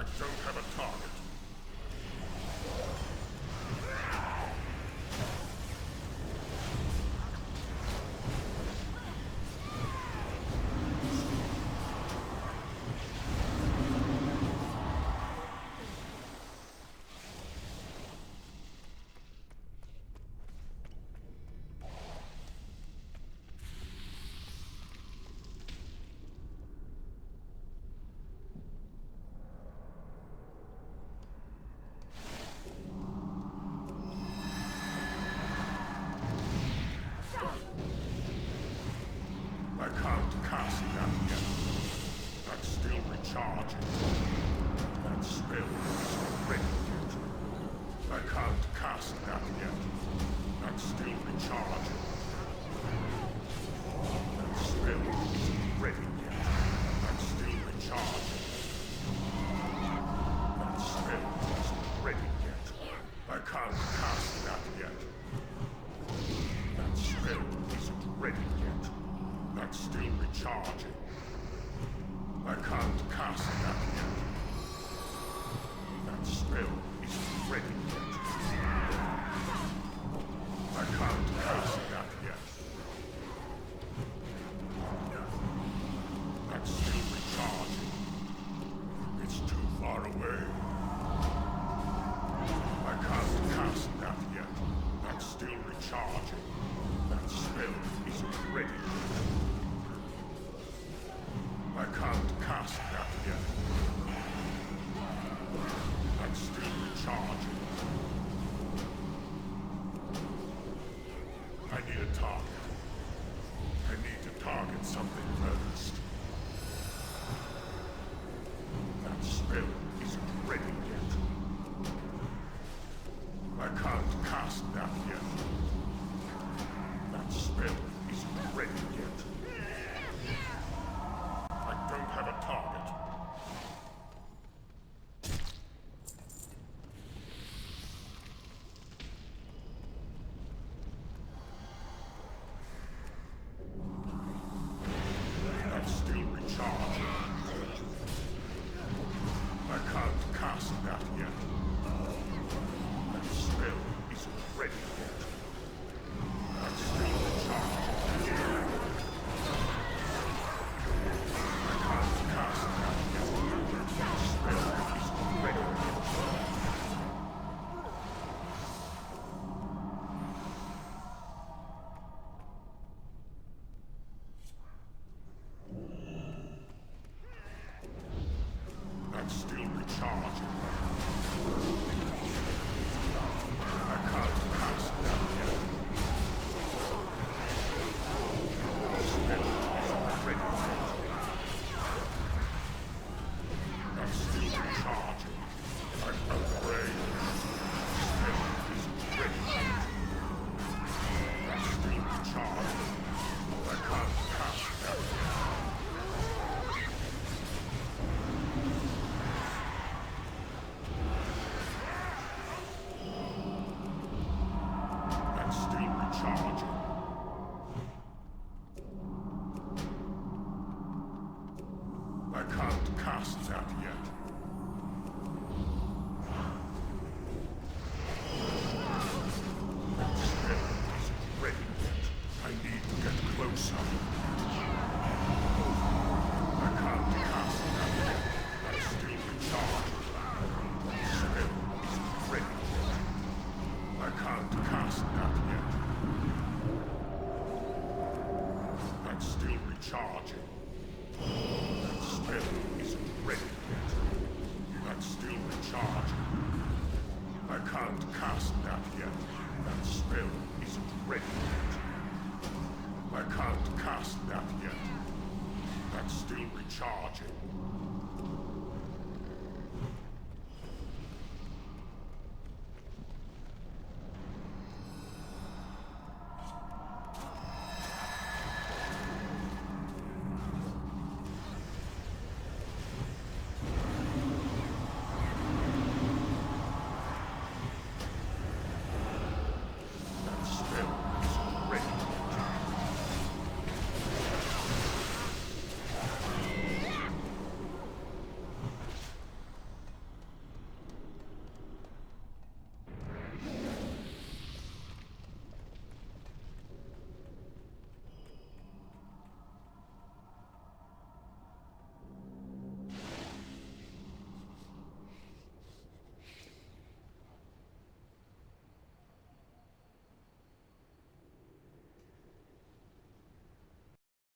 I don't have a target.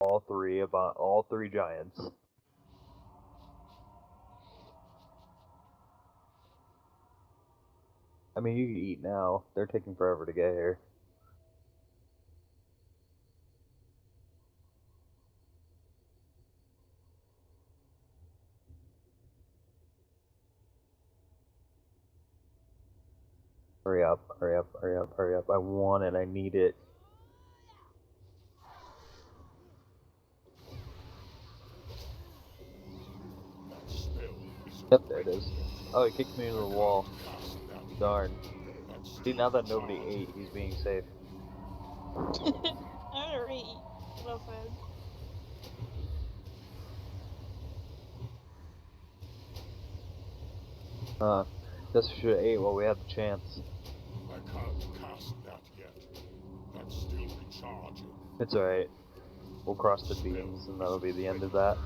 all three giants. I mean, you can eat now. They're taking forever to get here. Hurry up, hurry up, hurry up, hurry up. I want it, I need it. Yep, there it is. Oh, he kicked me into the wall. Darn. See, now that nobody ate, he's being safe. I already well fed. Guess we should have ate while we had the chance. I can't cast that yet. That's still recharging. It's alright. We'll cross the beams and that'll be the end of that.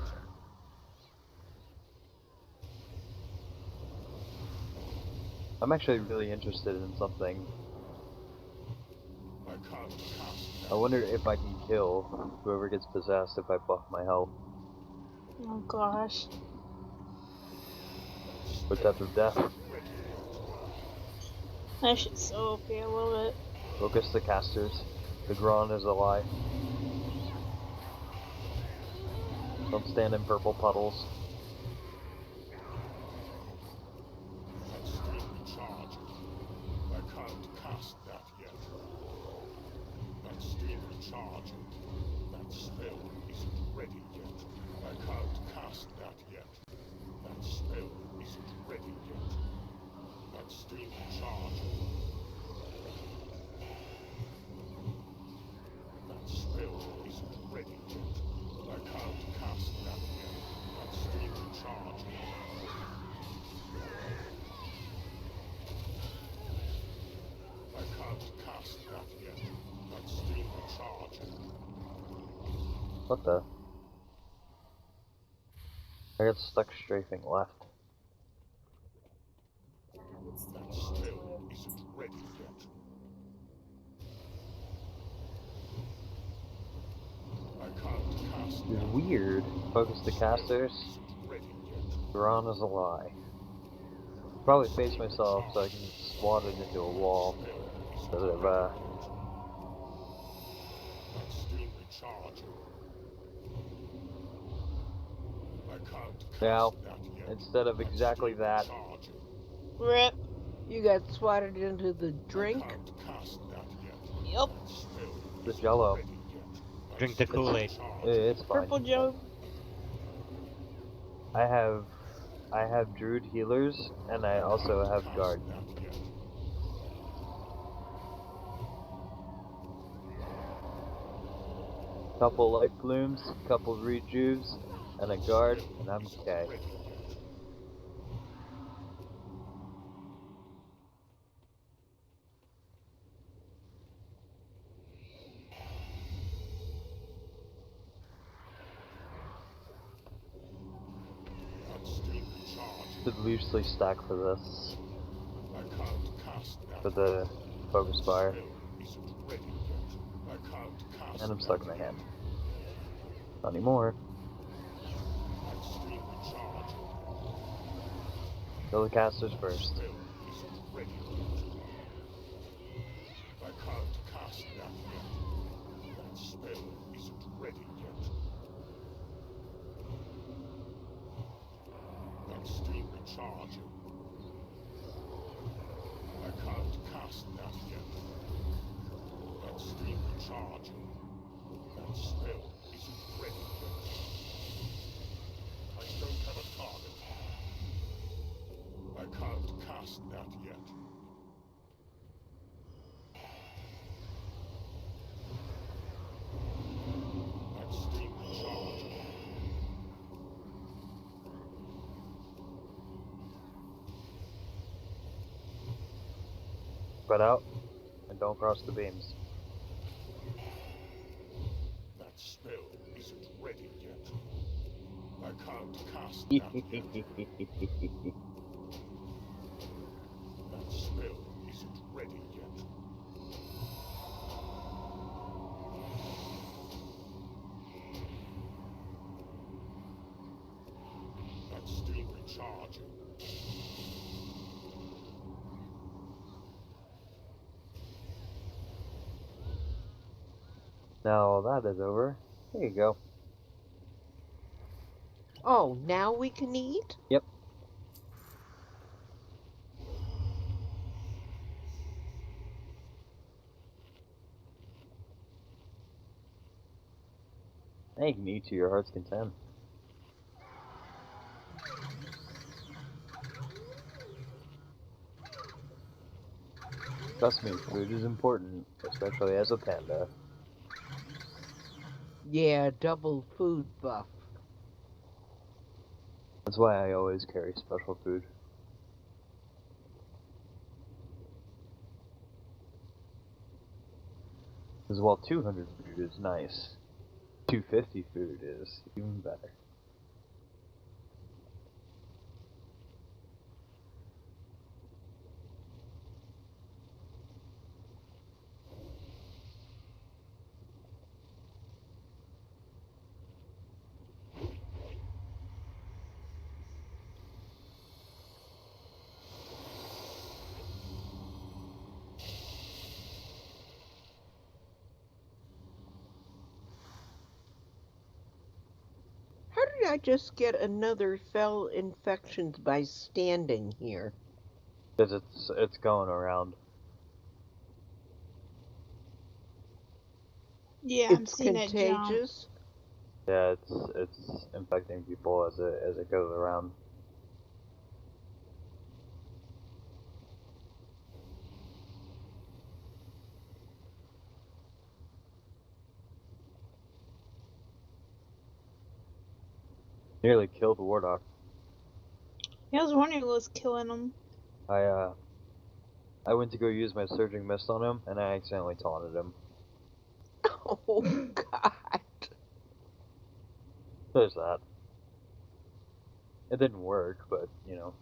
I'm actually really interested in something. I can't cast that. I wonder if I can kill whoever gets possessed if I buff my health. Oh gosh. With Death of Death. That shit's so OP, I love it. Focus the casters. The Gron is a lie. Don't stand in purple puddles. That's still recharging. I can't cast that yet. That's still recharging. That spell isn't ready yet. I can't cast that yet. That spell isn't ready yet. That's still recharging. That spell isn't ready yet. I can't cast that yet. That's still recharging. I can't cast that yet. That's still recharging. What the? I got stuck strafing left. That spell isn't ready yet. I can't cast It's that. weird. Focus the casters. Isn't ready yet. Gron is a lie. Probably face myself so I can swat it into a wall. Instead of, That's still recharging. I can't cast now, that yet. instead of exactly that. Recharging. Rip. You got swatted into the drink? I can't cast that yet. Yep. That spell The isn't Jello. ready yet. Drink the Kool-Aid. It's fine. Purple Joe. I have Druid healers, and I also have guard. Couple life blooms, couple rejuves, and a guard, and I'm okay. Should loosely stack for this. For the focus fire. And I'm stuck in my hand. Not anymore. Kill the casters first. I can't cast that yet. That spell isn't ready yet. That's still recharging. I can't cast that yet. That's still recharging. That spell isn't ready yet. I don't have a target. I can't cast that yet. That's still recharging. Spread out, and don't cross the beams. That spell isn't ready yet. I can't cast that yet. That spell isn't ready yet. Charging. Now that is over. There you go. Oh, now we can eat? Yep. Now you can eat to your heart's content. Trust me, food is important, especially as a panda. Yeah, double food buff. That's why I always carry special food. Because while 200 food is nice, 250 food is even better. How did I just get another fell infections by standing here? Because it's going around. Yeah, I'm It's seeing it jump. contagious? Yeah, it's infecting people as it goes around. Nearly killed Wardoc. Yeah, I was wondering what was killing him. I went to go use my surging mist on him, and I accidentally taunted him. Oh, God. There's that. It didn't work, but you know.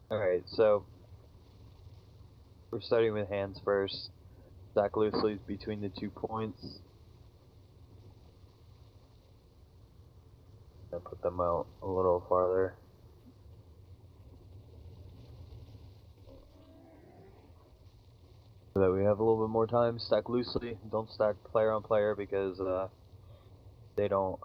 Alright, so we're starting with hands first. Stack loosely between the 2 points. And put them out a little farther. So that we have a little bit more time. Stack loosely. Don't stack player on player because they don't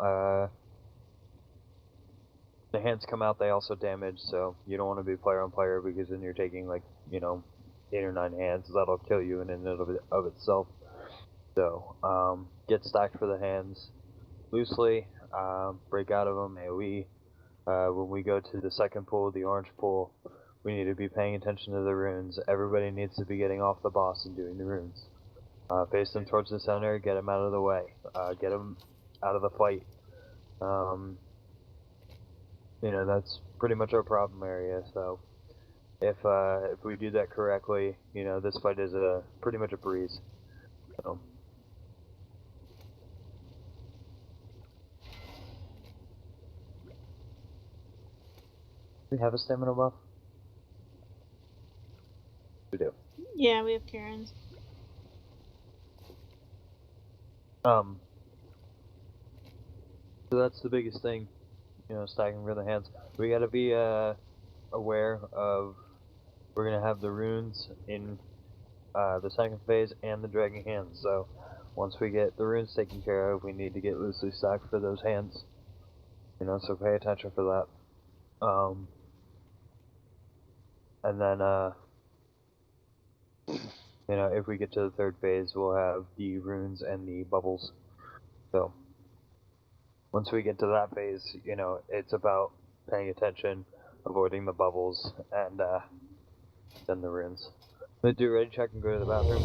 the hands come out, they also damage, so you don't want to be player on player because then you're taking like, 8 or 9 hands. That'll kill you in and of itself. So, get stacked for the hands loosely, break out of them AoE. When we go to the second pool, the orange pool, we need to be paying attention to the runes. Everybody needs to be getting off the boss and doing the runes. Face them towards the center, get them out of the way, get them out of the fight. That's pretty much our problem area, so if we do that correctly, this fight is pretty much a breeze. So. We have a stamina buff? We do. Yeah, we have Karens. So that's the biggest thing, stacking for the hands. We gotta be aware of, we're gonna have the runes in the second phase and the dragon hands, so once we get the runes taken care of, we need to get loosely stacked for those hands. So pay attention for that. And then, if we get to the third phase, we'll have the runes and the bubbles. So, once we get to that phase, it's about paying attention, avoiding the bubbles, and then the runes. But do ready check and go to the bathroom.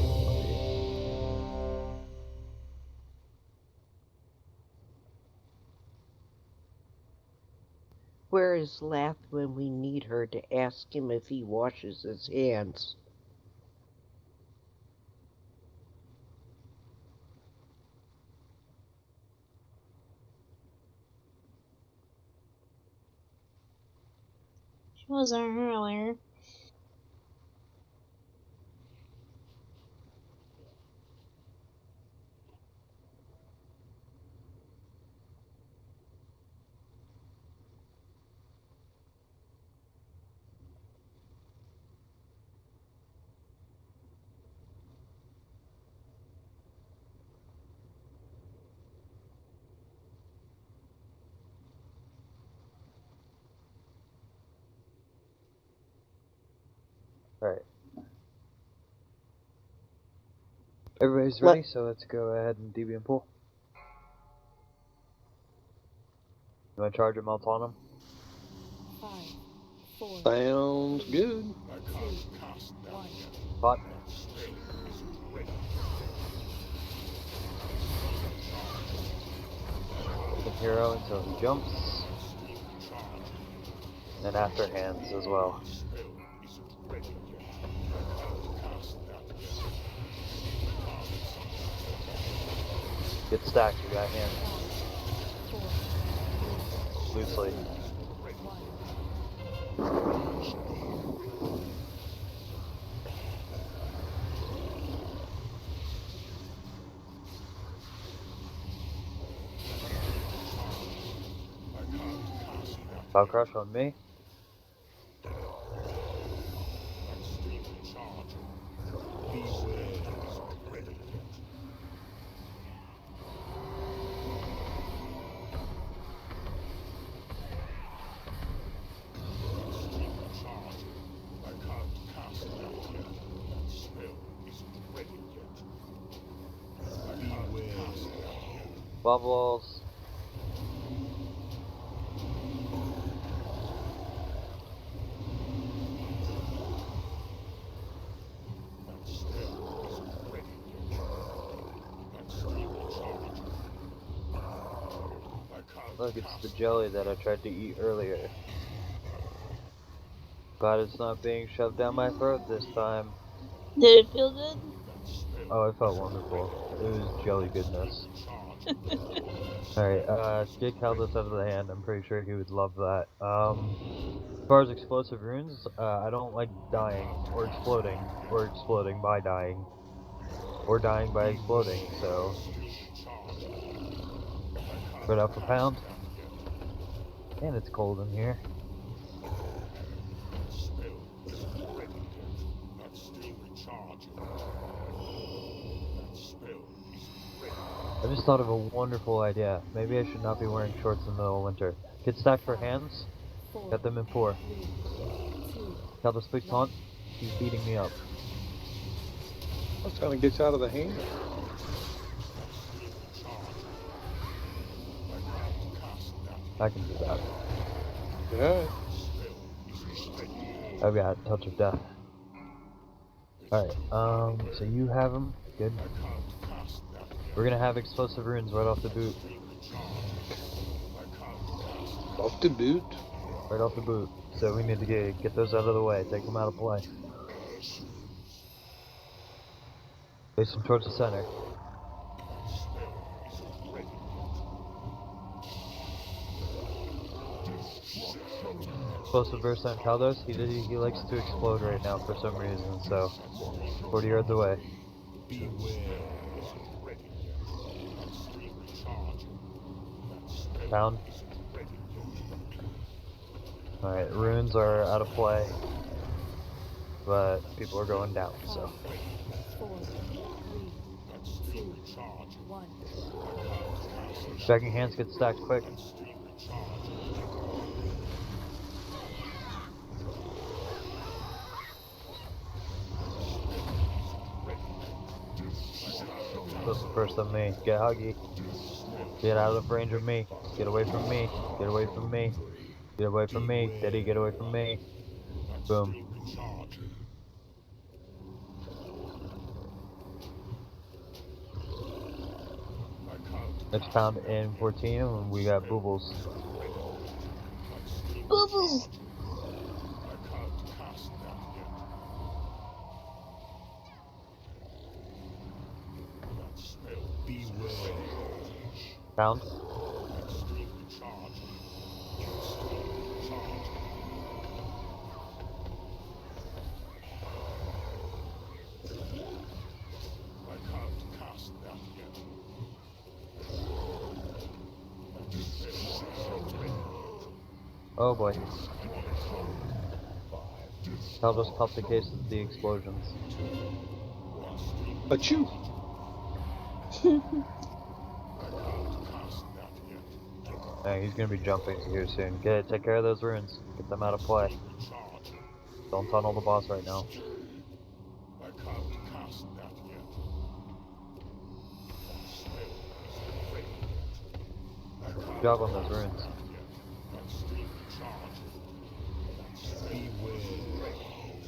Where is Lath when we need her to ask him if he washes his hands? She wasn't earlier. Alright. Everybody's ready, so let's go ahead and deviant pull. You want to charge him, I'll taunt him? 5, 4, Sounds good. I can't cast that 1. yet. Pot. That spell isn't ready. The hero until he jumps. And after hands as well. Spell isn't ready yet. I can't cast that yet. Get stacked, you got hands. 4, Loosely. 1. Power crush on me. That steel charge. Beware isn't ready yet. That steel charge. I can't cast that yet. That spell isn't ready yet. I can't cast that yet. Bubbles. That spell isn't ready yet. That steel charge. I can't Look, it's cast the jelly that I tried to eat earlier. Glad it's not being shoved down my throat this time. Did it feel good? that spell. Oh, it felt wonderful. It was jelly goodness. Alright, get Caldos out of the hand. I'm pretty sure he would love that. As far as explosive runes, I don't like dying, or exploding by dying, or dying by exploding, so... Put up a pound. And it's cold in here. I just thought of a wonderful idea. Maybe I should not be wearing shorts in the middle of winter. Get stacked for hands. 4, Got them in 4. 3, 2. Caldos, please taunt. He's beating me up. That kind of gets out of the hand. I can do that. Yeah. I've got Touch of Death. Alright, so you have him. Good. We're gonna have explosive runes right off the boot. Off the boot. Right off the boot. So we need to get those out of the way. Take them out of play. Face them towards the center. Explosive burst on Caldos. He likes to explode right now for some reason, so 40 yards away. Pound. Alright, runes are out of play, but people are going down, so. 4, 3, 2, 1. Stacking hands get stacked quick. Explosive burst on me. Get huggy. Get out of range of me. Get away from me. Get away from me. Get away from me. Diddy, get away from me. Boom. Next pound in 14, and we got Boobles. Bubbles! Pound. Oh boy. Help us pop the case of the explosions. Achoo! He's gonna be jumping here soon. Take care of those runes. Get them out of play. Don't tunnel the boss right now. I can't cast that yet. That spell isn't ready yet. I can't Good job on those cast runes. that yet. That's still charging. That spell isn't ready yet.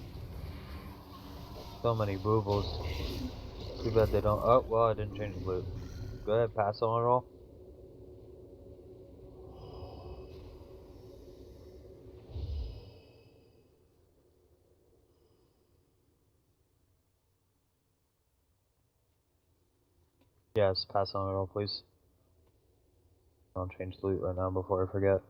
So many boobles. Too bad they don't. Oh, well, I didn't change the loot. Go ahead, pass on it all. Yes, pass on it all, please. I'll change the loot right now before I forget.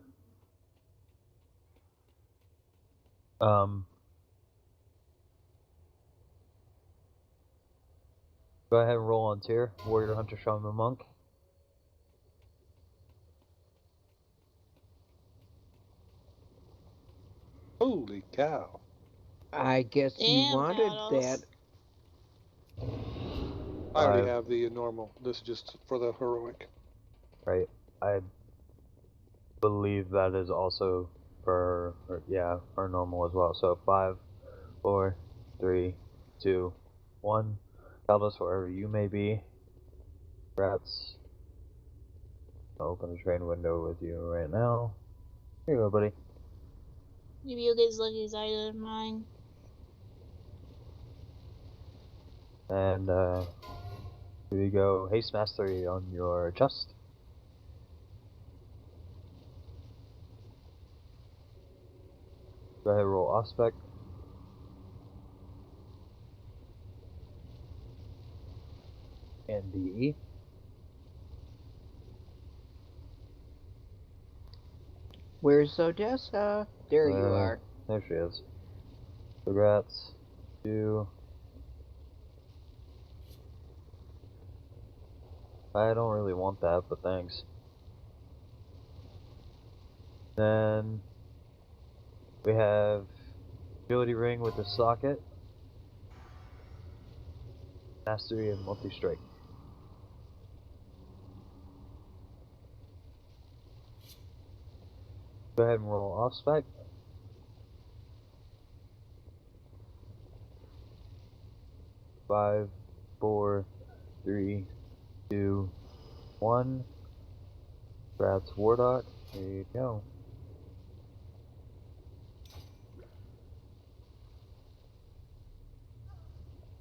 Go ahead and roll on tier. Warrior, Hunter, Shaman, Monk. Holy cow. I guess you Damn, wanted that. Kalos. I already 5, have the normal. This is just for the heroic. right. I believe that is also for, yeah, for normal as well. So 5, 4, 3, 2, 1. Kalos, wherever you may be. Rats. I'll open a train window with you right now. Here you go, buddy. Maybe you'll get as lucky as I did mine. And here you go. Haste Mastery on your chest. Go ahead, roll Aspect. And DE. Where's Odessa? There you are. There she is. Congrats. 2. I don't really want that, but thanks. Then we have Agility Ring with the socket, Mastery, and Multi-Strike. Go ahead and roll off spec. 5, 4, 3, 2, 1. Congrats, Wardoc. There you go.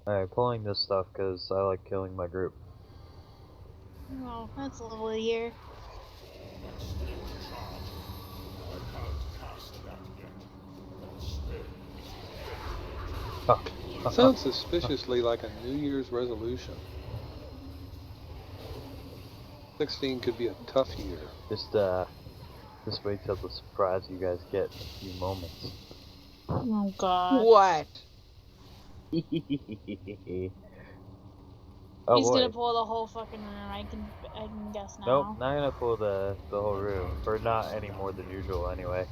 Alright, pulling this stuff because I like killing my group. Oh, that's a little here. That's still charging. I can't cast that yet. That spell isn't ready yet. Sounds suspiciously like a New Year's resolution. 16 could be a tough year. Just wait till the surprise you guys get in a few moments. Oh god. What? Oh He's boy. gonna pull the whole fucking room. I can guess now. Nope, not gonna pull the whole room. Or not any more than usual anyway.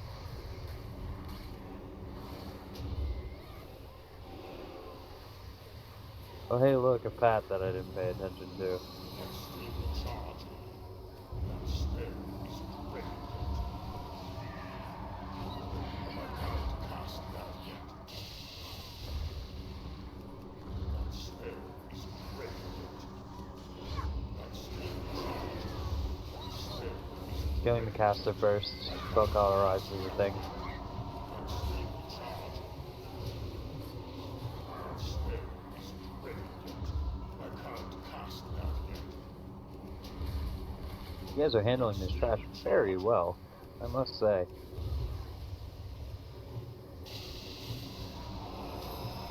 Oh hey look, a pat that I didn't pay attention to. That's still charging. That spell isn't ready yet. I can't cast that yet. That spell isn't ready yet. That's still charging. That spell isn't Killing the caster first. Spell cauterize is a thing. That's still charging. That spell isn't ready yet. I can't cast that yet. You guys are handling this trash very well, I must say.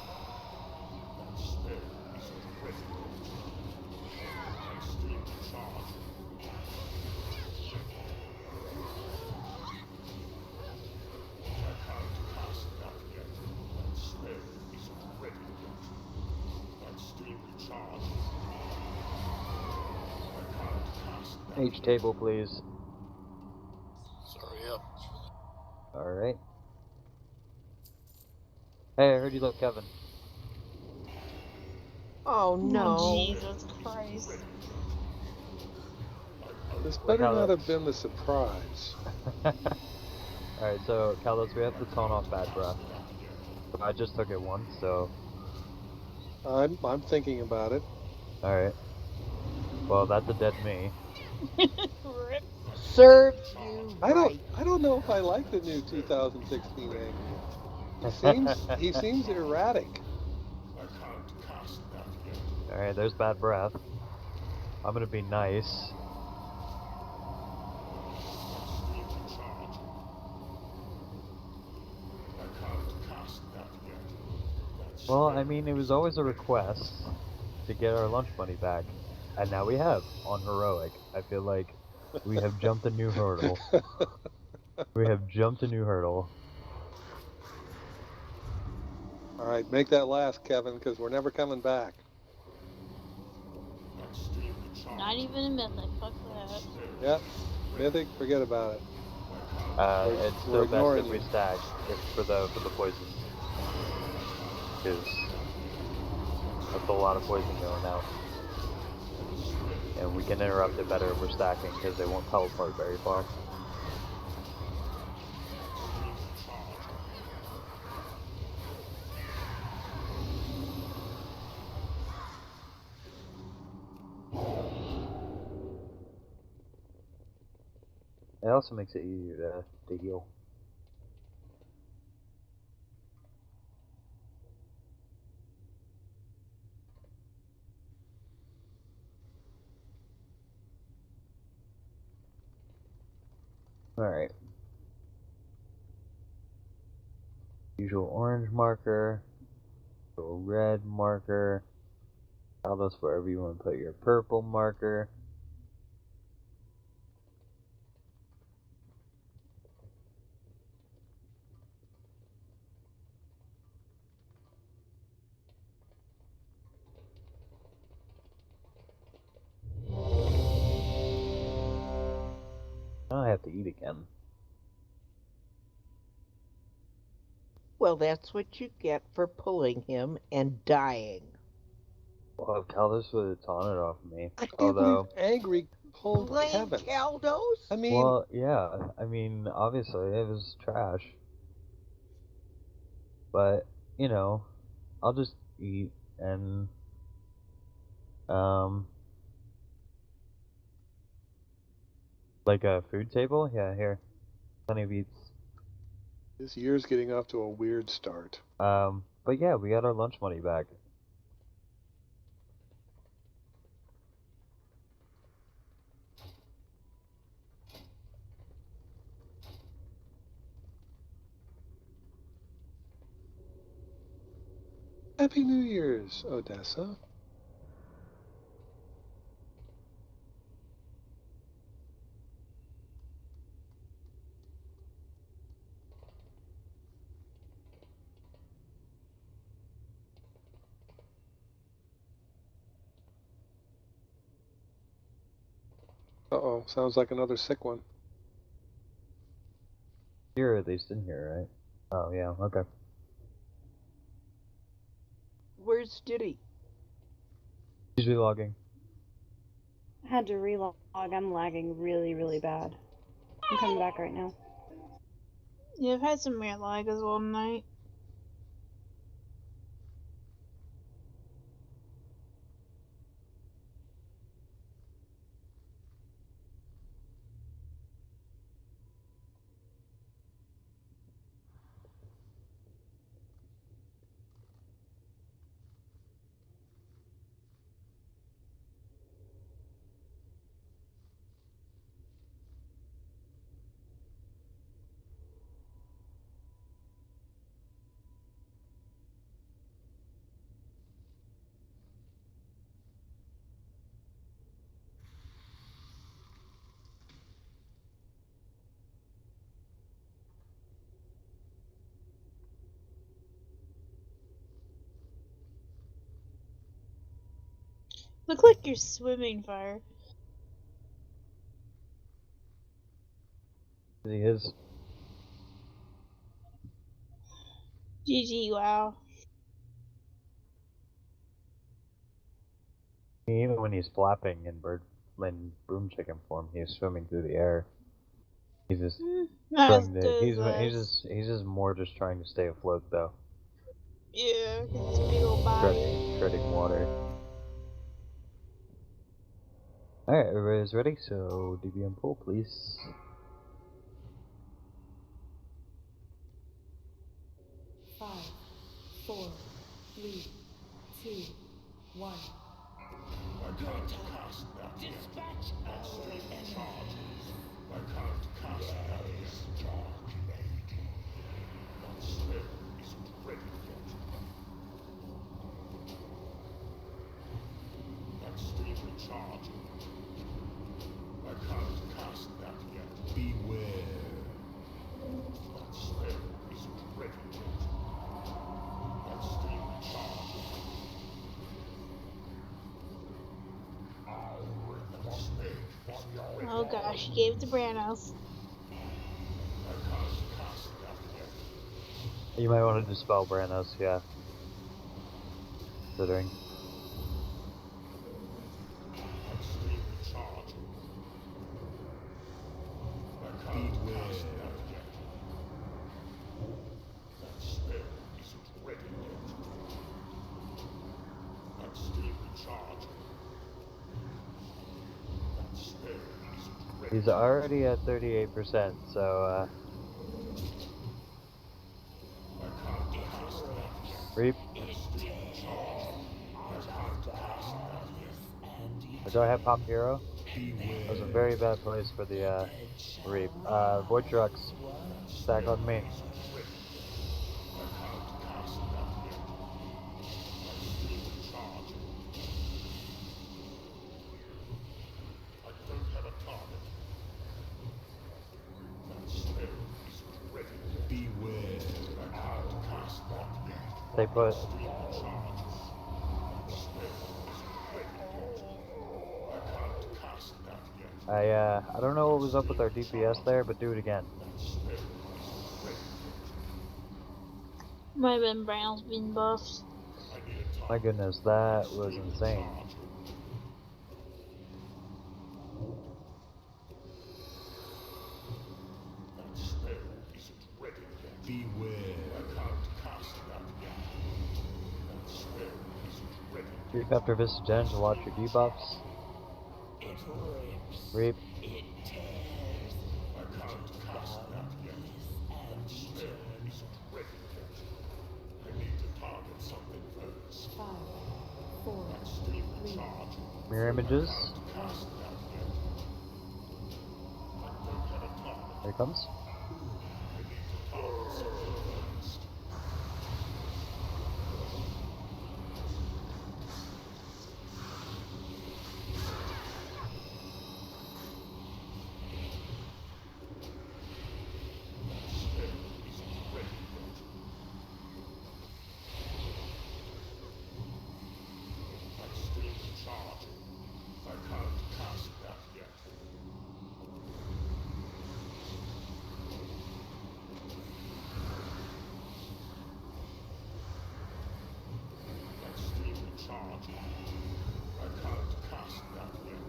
That spell isn't ready yet. That's still charging. I can't cast that yet. That spell isn't ready yet. That's still charging. I can't cast that H yet. table, please. Sorry, up. Alright. Hey, I heard you love Kevin. Oh no. Oh, Jesus Christ. This better How not that- have been the surprise. Alright, so Kalos, we have to tone off bad breath. I just took it once, so I'm thinking about it. alright. Well, that's a dead me. Rip. Serves you I right. don't know if I like the new 2016 Angry. He seems erratic. I can't cast that yet. Alright, there's bad breath. I'm gonna be nice. Still in charge. I can't cast that yet. That Well, spell I mean, it was is always a ready. request to get our lunch money back. And now we have, on Heroic. I feel like we have jumped a new hurdle. We have jumped a new hurdle. All right, make that last, Kevin, because we're never coming back. That's still in charge. Not even a mythic. Fuck that. Yep, Mythic, forget about it. It's We're still best ignoring if we you. stack for the poison. Because that's a lot of poison going out. And we can interrupt it better if we're stacking, because they won't teleport very far. It also makes it easier to heal. Alright. Usual orange marker. Usual red marker. Tell us wherever you want to put your purple marker. Now I have to eat again. Well, that's what you get for pulling him and dying. Well, if Caldas would have taunted off me. I can't Although, believe Angry pulled Blame Kevin. Caldos? I mean, well, yeah, I mean, obviously it was trash. But, you know, I'll just eat and, like a food table? Yeah, here. Plenty of eats. this year's getting off to a weird start. But yeah, we got our lunch money back. Happy New Year's, Odessa. Uh-oh, sounds like another sick one. You're at least in here, right? Oh, yeah, okay. Where's Diddy? He's relogging. I had to relog. I'm lagging really, really bad. I'm coming back right now. Yeah, I've had some weird lag as well tonight. Look like you're swimming, Fire. He is. GG, wow. Even when he's flapping in boom chicken form, he's swimming through the air. He's just Not as trying to. good as us. He's just more just trying to stay afloat, though. Yeah, 'cause it's a big old body. Treading water. Alright, everybody's ready, so DBM pull, please. Five, four, three, two, one. I can't cast that yet. Dispatch our charge. I can't cast that yet. That spell isn't ready yet. That's still recharging. I can't cast that yet. Beware. That spell isn't ready yet. That's still recharging. That spell isn't ready. Oh gosh, he gave it to Branos. I can't cast that yet. You might want to dispel Branos, yeah. Considering. That's still recharging. I can't cast that yet. That spell isn't ready yet. That's still recharging. That spell isn't ready. He's already at 38%, so, I can't cast that yet. Reap. That's still recharging. I can't cast that yet. Do I have Pop Hero? That was a very bad place for the, Reap. Void Trucks. Stack on me. I can't cast that yet. That's still recharging. I don't have a target. That spell isn't ready yet. Beware. I can't cast that yet. They put Still recharging. That spell isn't ready yet. I can't cast that yet. I don't know what was up with our DPS there, but do it again. That spell isn't ready yet. Might have been Branos being buffed. I need a target. My goodness, that was insane. That spell isn't ready yet. Beware. I can't cast that yet. That spell isn't ready yet. Reap after Visage End to watch your debuffs. Reap. I can't cast that yet. That spell isn't ready yet. I need to target something first. Five, four, That's still recharging. Mirror images. Cast that yet. I don't have a target. There it comes. I need to target something first. That spell isn't ready yet. That's still recharging. I can't cast that yet. That's still recharging. I can't cast that yet.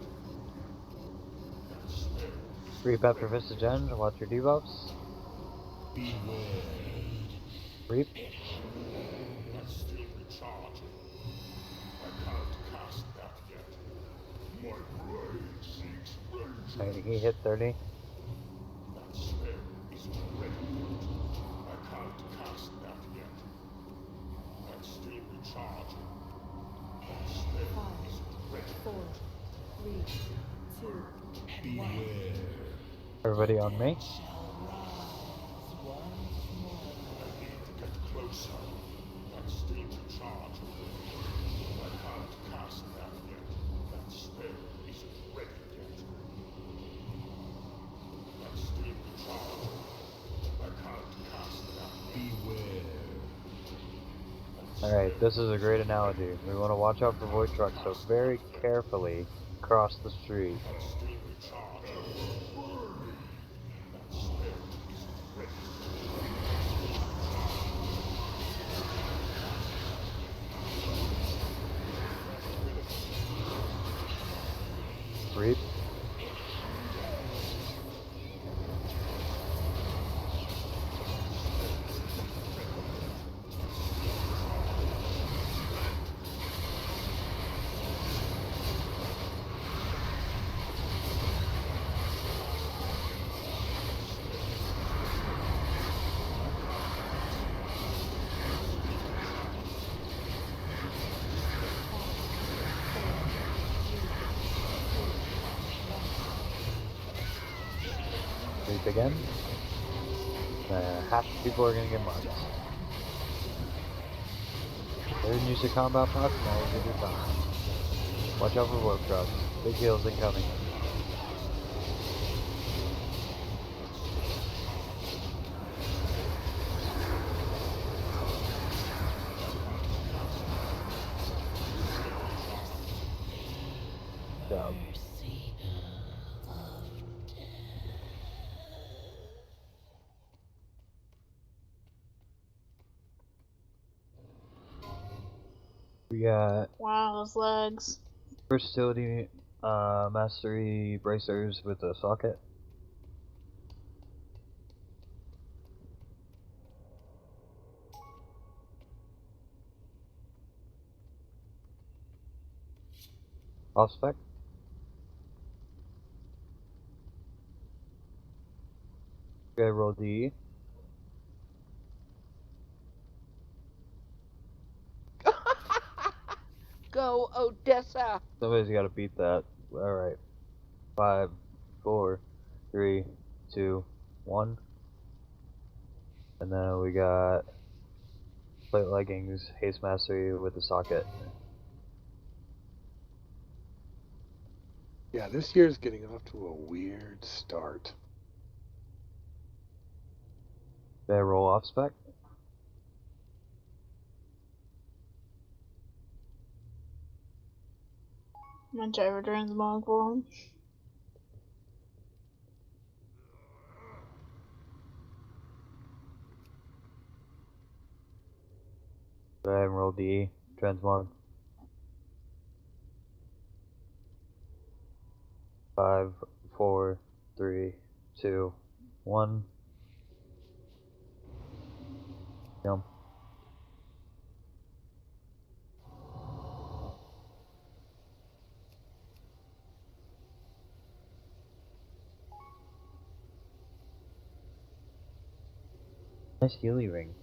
That spell is Reap after Visage End to watch your debuffs. beware. Reap. That's still recharging. I can't cast that yet. My brain seeks vengeance. And he hit 30. That spell isn't ready yet. I can't cast that yet. That's still recharging. That spell Five, isn't ready. four, three, two, Beware. Everybody on me. I need to get closer. That's still recharging. I can't cast that yet. That spell isn't ready yet. That's still recharging. I can't cast that. Beware. Alright, this is a great analogy. We want to watch out for Void Trucks, so very carefully cross the street. That's still recharging. That spell isn't ready. Reap. again. Half the people are gonna get marked. They didn't use the combat box, now you get your time. Watch out for warp drops. Big heals incoming. Job. We got Wow, those legs. versatility, mastery bracers with a socket. Off spec. Okay, roll D. Go, Odessa! Somebody's got to beat that. All right. 5, 4, 3, 2, 1. And then we got plate leggings, haste mastery with a socket. Yeah, this year's getting off to a weird start. Did I roll off spec? My driver drains the for him. Go ahead and roll D. Transmog. 5, 4, 3, 2, 1. Jump. Nice Healy ring.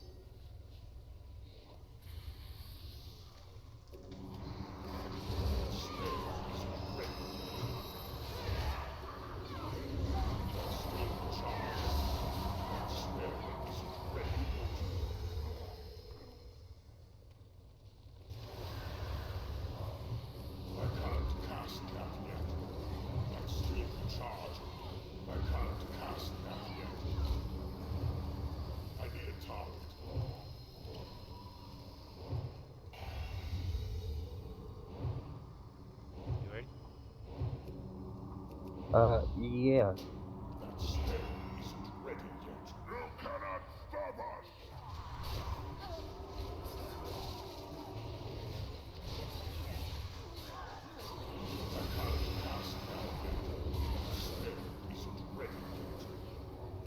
I can't cast that yet. I'm still charging. I can't cast that yet. I need a target. You ready? Yeah. That spell isn't ready yet. You cannot stop us! I can't cast that yet. The spell isn't ready yet.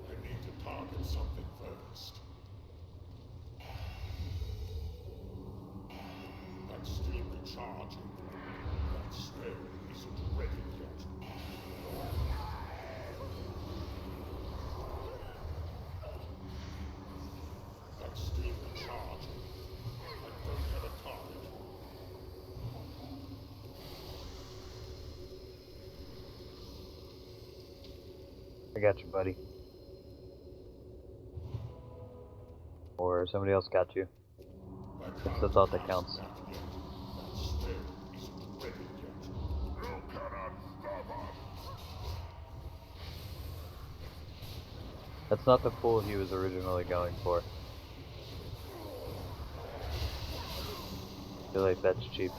I need to target something first. That's still recharging. That spell isn't ready yet. That's still recharging. I don't have a target. I got you, buddy. Or somebody else got you. It's the thought that counts. That's not the pool he was originally going for. I feel like that's cheap.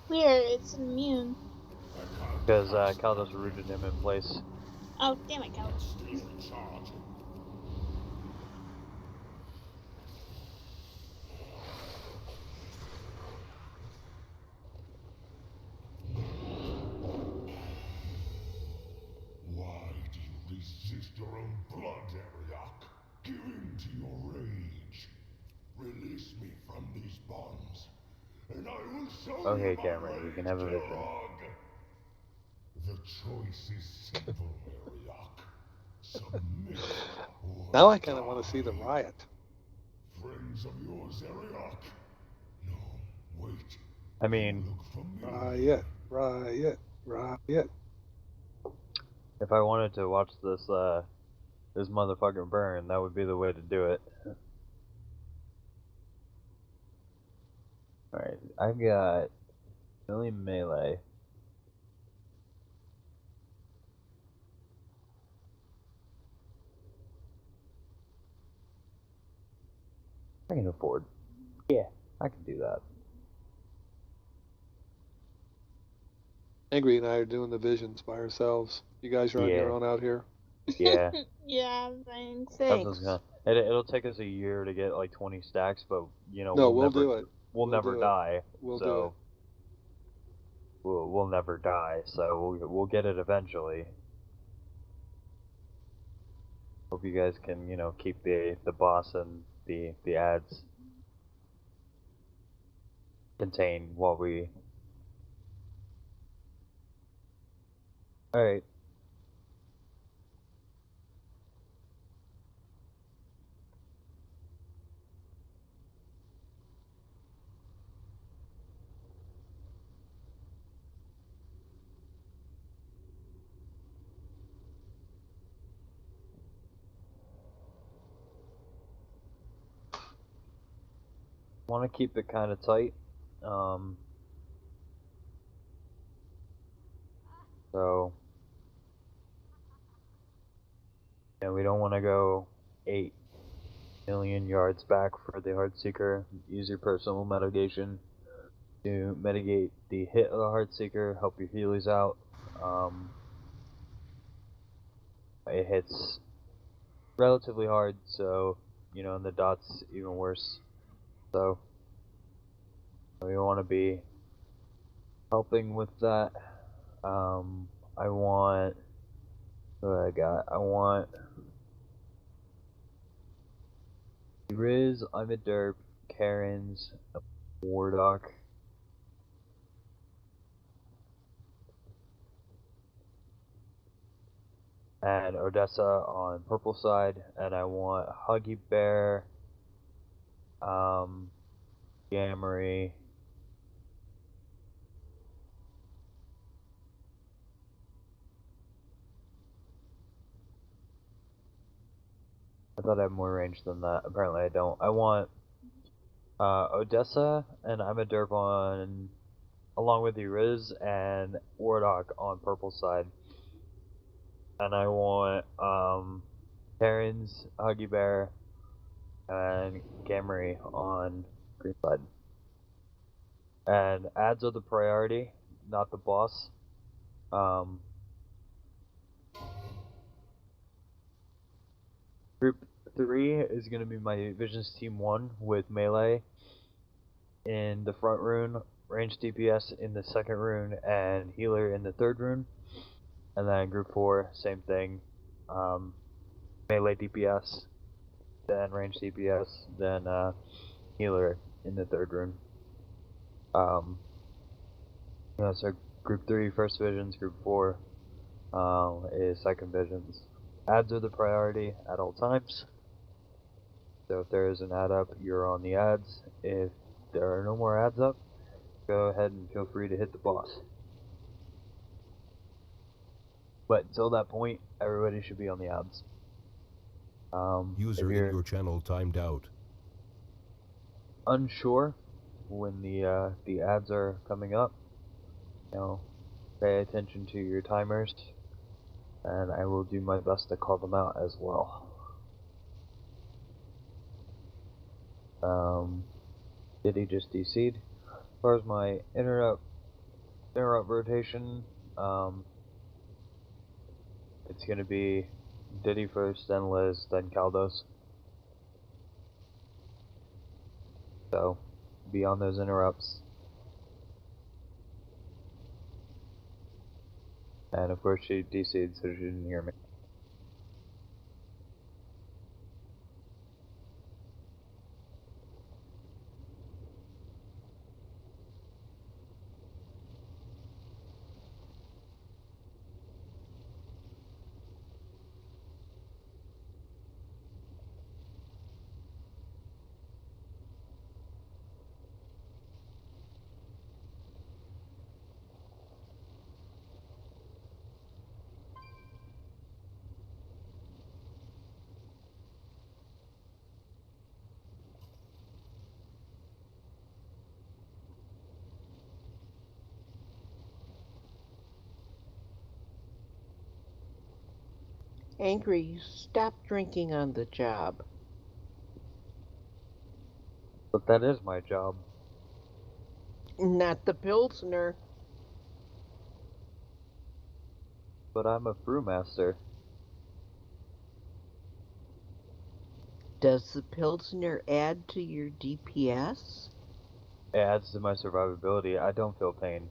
Weird, it's immune. Because Caldos rooted him in place. Oh, damn it, Cal. resist your own blood, Ariok. Give in to your rage. Release me from these bonds, and I will show Okay, you my Cameron, you can have a rage, vision. Kilog. The choice is simple, Ariok. Submit or Now I kind of want to see the die. riot. Friends of yours, Ariok? No, wait. I mean, Look familiar. Riot, riot, riot. if I wanted to watch this this motherfucker burn, that would be the way to do it. Alright, I've got million melee. I can afford. Yeah, I can do that. Angry and I are doing the visions by ourselves. You guys are on your Yeah. own out here. Yeah. Yeah, thanks. Thanks. It'll take us a year to get like 20 stacks, but you know No, we'll never do it. we'll never do it. die. We'll do so we'll never die. So we'll get it eventually. Hope you guys can keep the boss and the ads contained while we. All right. Want to keep it kind of tight. So we don't want to go 8 million yards back for the Heartseeker. Use your personal mitigation to mitigate the hit of the Heartseeker, help your healies out. It hits relatively hard, so and the dots even worse. So we want to be helping with that. I want what I got. I want Riz, I'm a derp, Karen's, Wardoc. And Odessa on purple side, and I want Huggy Bear, Gammery, I thought I had more range than that. Apparently I don't. I want Odessa and I'm a derp on, along with the Riz and Wardoc on purple side. And I want Karen's, Huggy Bear, and Gammery on green side. And ads are the priority, not the boss. Group 3 is going to be my Visions Team 1 with melee in the front rune, range DPS in the second rune, and healer in the third rune. And then Group 4, same thing, melee DPS, then range DPS, then healer in the third rune. So Group 3 first visions, Group 4 is second visions. Ads are the priority at all times. So if there is an ad up, you're on the ads. If there are no more ads up, go ahead and feel free to hit the boss. But until that point, everybody should be on the ads. User if in you're your channel timed out. unsure when the ads are coming up, pay attention to your timers, and I will do my best to call them out as well. Diddy just DC'd. As far as my interrupt rotation, it's gonna be Diddy first, then Liz, then Caldos. So be on those interrupts. And of course she DC'd, so she didn't hear me. Angry, stop drinking on the job. But that is my job. Not the Pilsner. But I'm a brewmaster. Does the Pilsner add to your DPS? It adds to my survivability. I don't feel pain.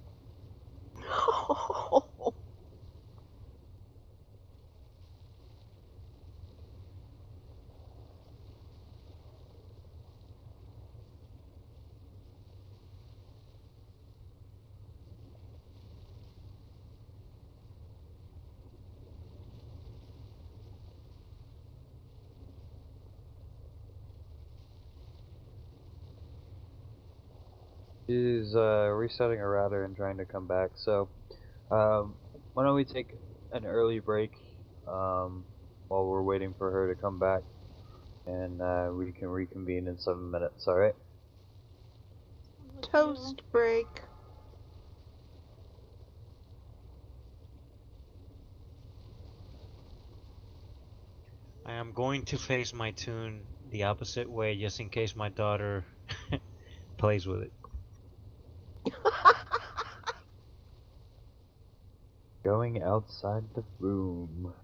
She's resetting her router and trying to come back. So, why don't we take an early break while we're waiting for her to come back, and we can reconvene in 7 minutes. All right? Toast break. I am going to face my tune the opposite way just in case my daughter plays with it. Going outside the room.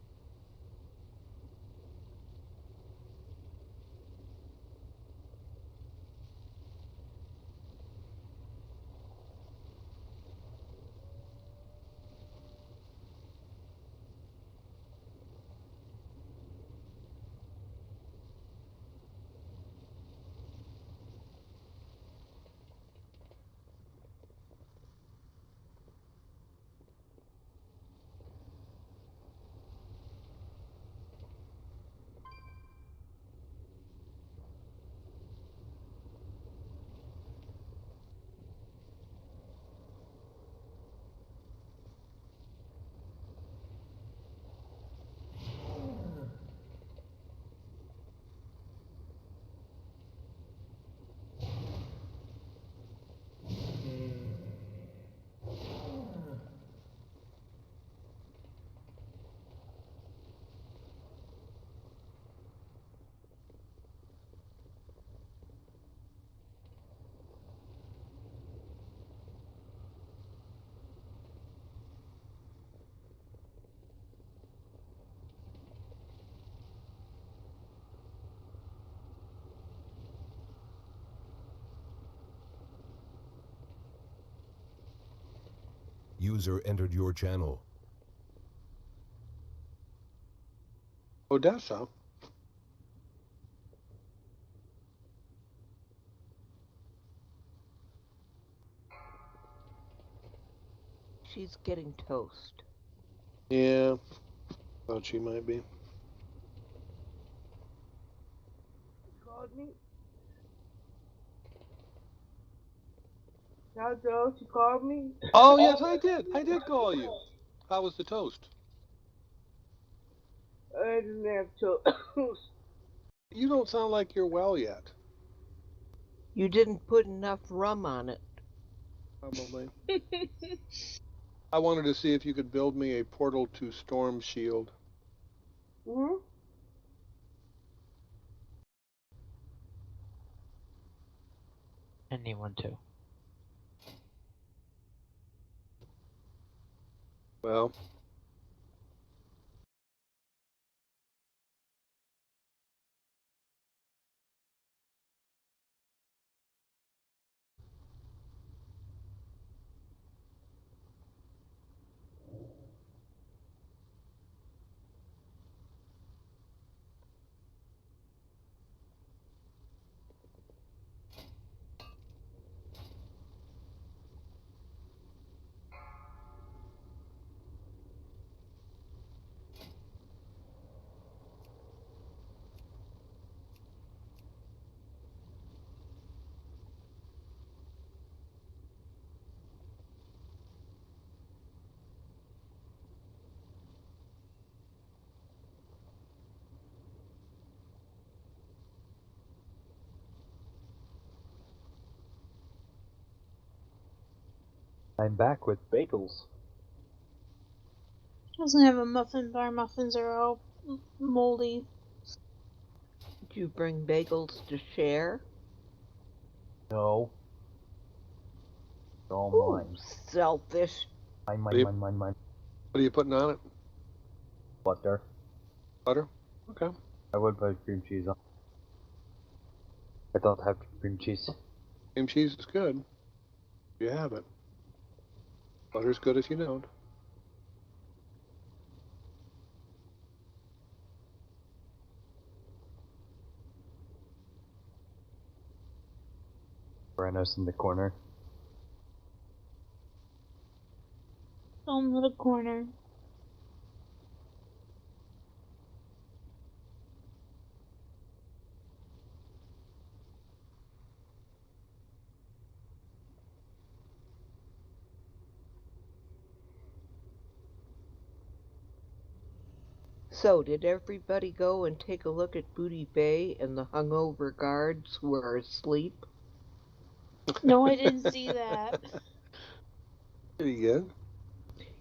User entered your channel. Odessa? She's getting toast. Yeah, thought she might be. Called me. Jojo, she called me. Oh, yes, I did. I did call you. How was the toast? I didn't have toast. You don't sound like you're well yet. You didn't put enough rum on it. Probably. I wanted to see if you could build me a Portal to Storm shield. Hmm? Anyone too. Well, I'm back with bagels. Doesn't have a muffin bar. Muffins are out. moldy. Did you bring bagels to share? No. It's all Ooh, mine. selfish. Mine. What are you putting on it? Butter. Butter? Okay. I would put cream cheese on. I don't have cream cheese. Cream cheese is good. You have it. Butter's good if you don't. Brano's in the corner. Film little corner. So, did everybody go and take a look at Booty Bay and the hungover guards who are asleep? No, I didn't see that. Pretty good.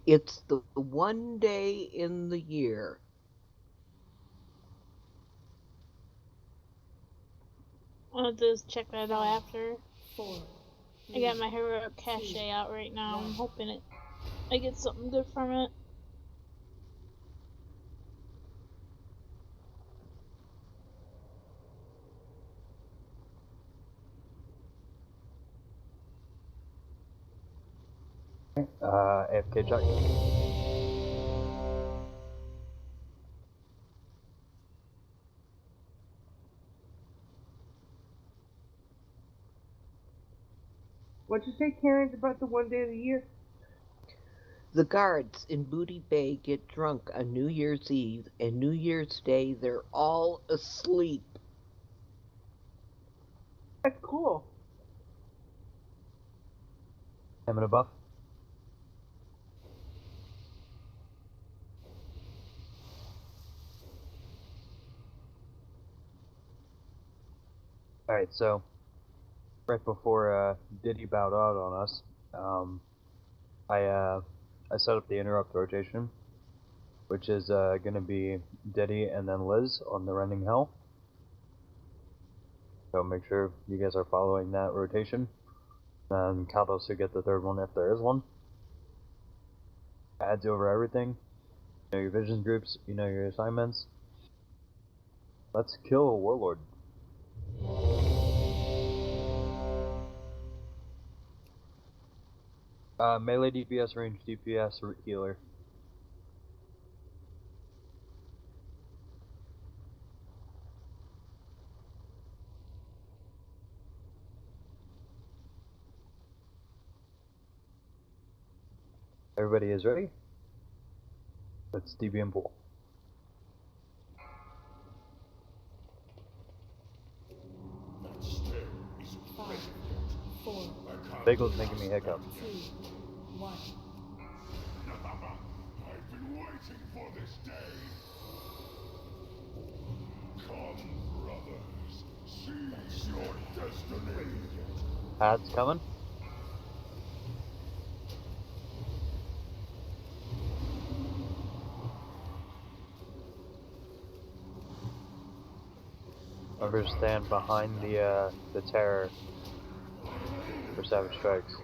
It's the one day in the year. I'll just check that out after. 4, I got my heroic cachet out right now. I'm hoping I get something good from it. AFK Chuck. What'd you say, Karen, about the one day of the year? The guards in Booty Bay get drunk on New Year's Eve, and New Year's Day they're all asleep. That's cool. Having a buff. Alright, so right before Diddy bowed out on us, I set up the interrupt rotation, which is gonna be Diddy and then Liz on the Rending Hell. So make sure you guys are following that rotation. And Kaldos will get the third one if there is one. Adds over everything. You know your vision groups, you know your assignments. Let's kill a warlord. Melee DPS, range DPS, root healer. Everybody is ready? Let's DB and pull. That spell isn't 5, ready yet. 4, I can't Bagel's making me cast hiccup. that 2, yet. 1. I've been waiting for this day. Come, brothers, seize your destiny. Ad's coming. Understand behind the terror for Savage Strikes.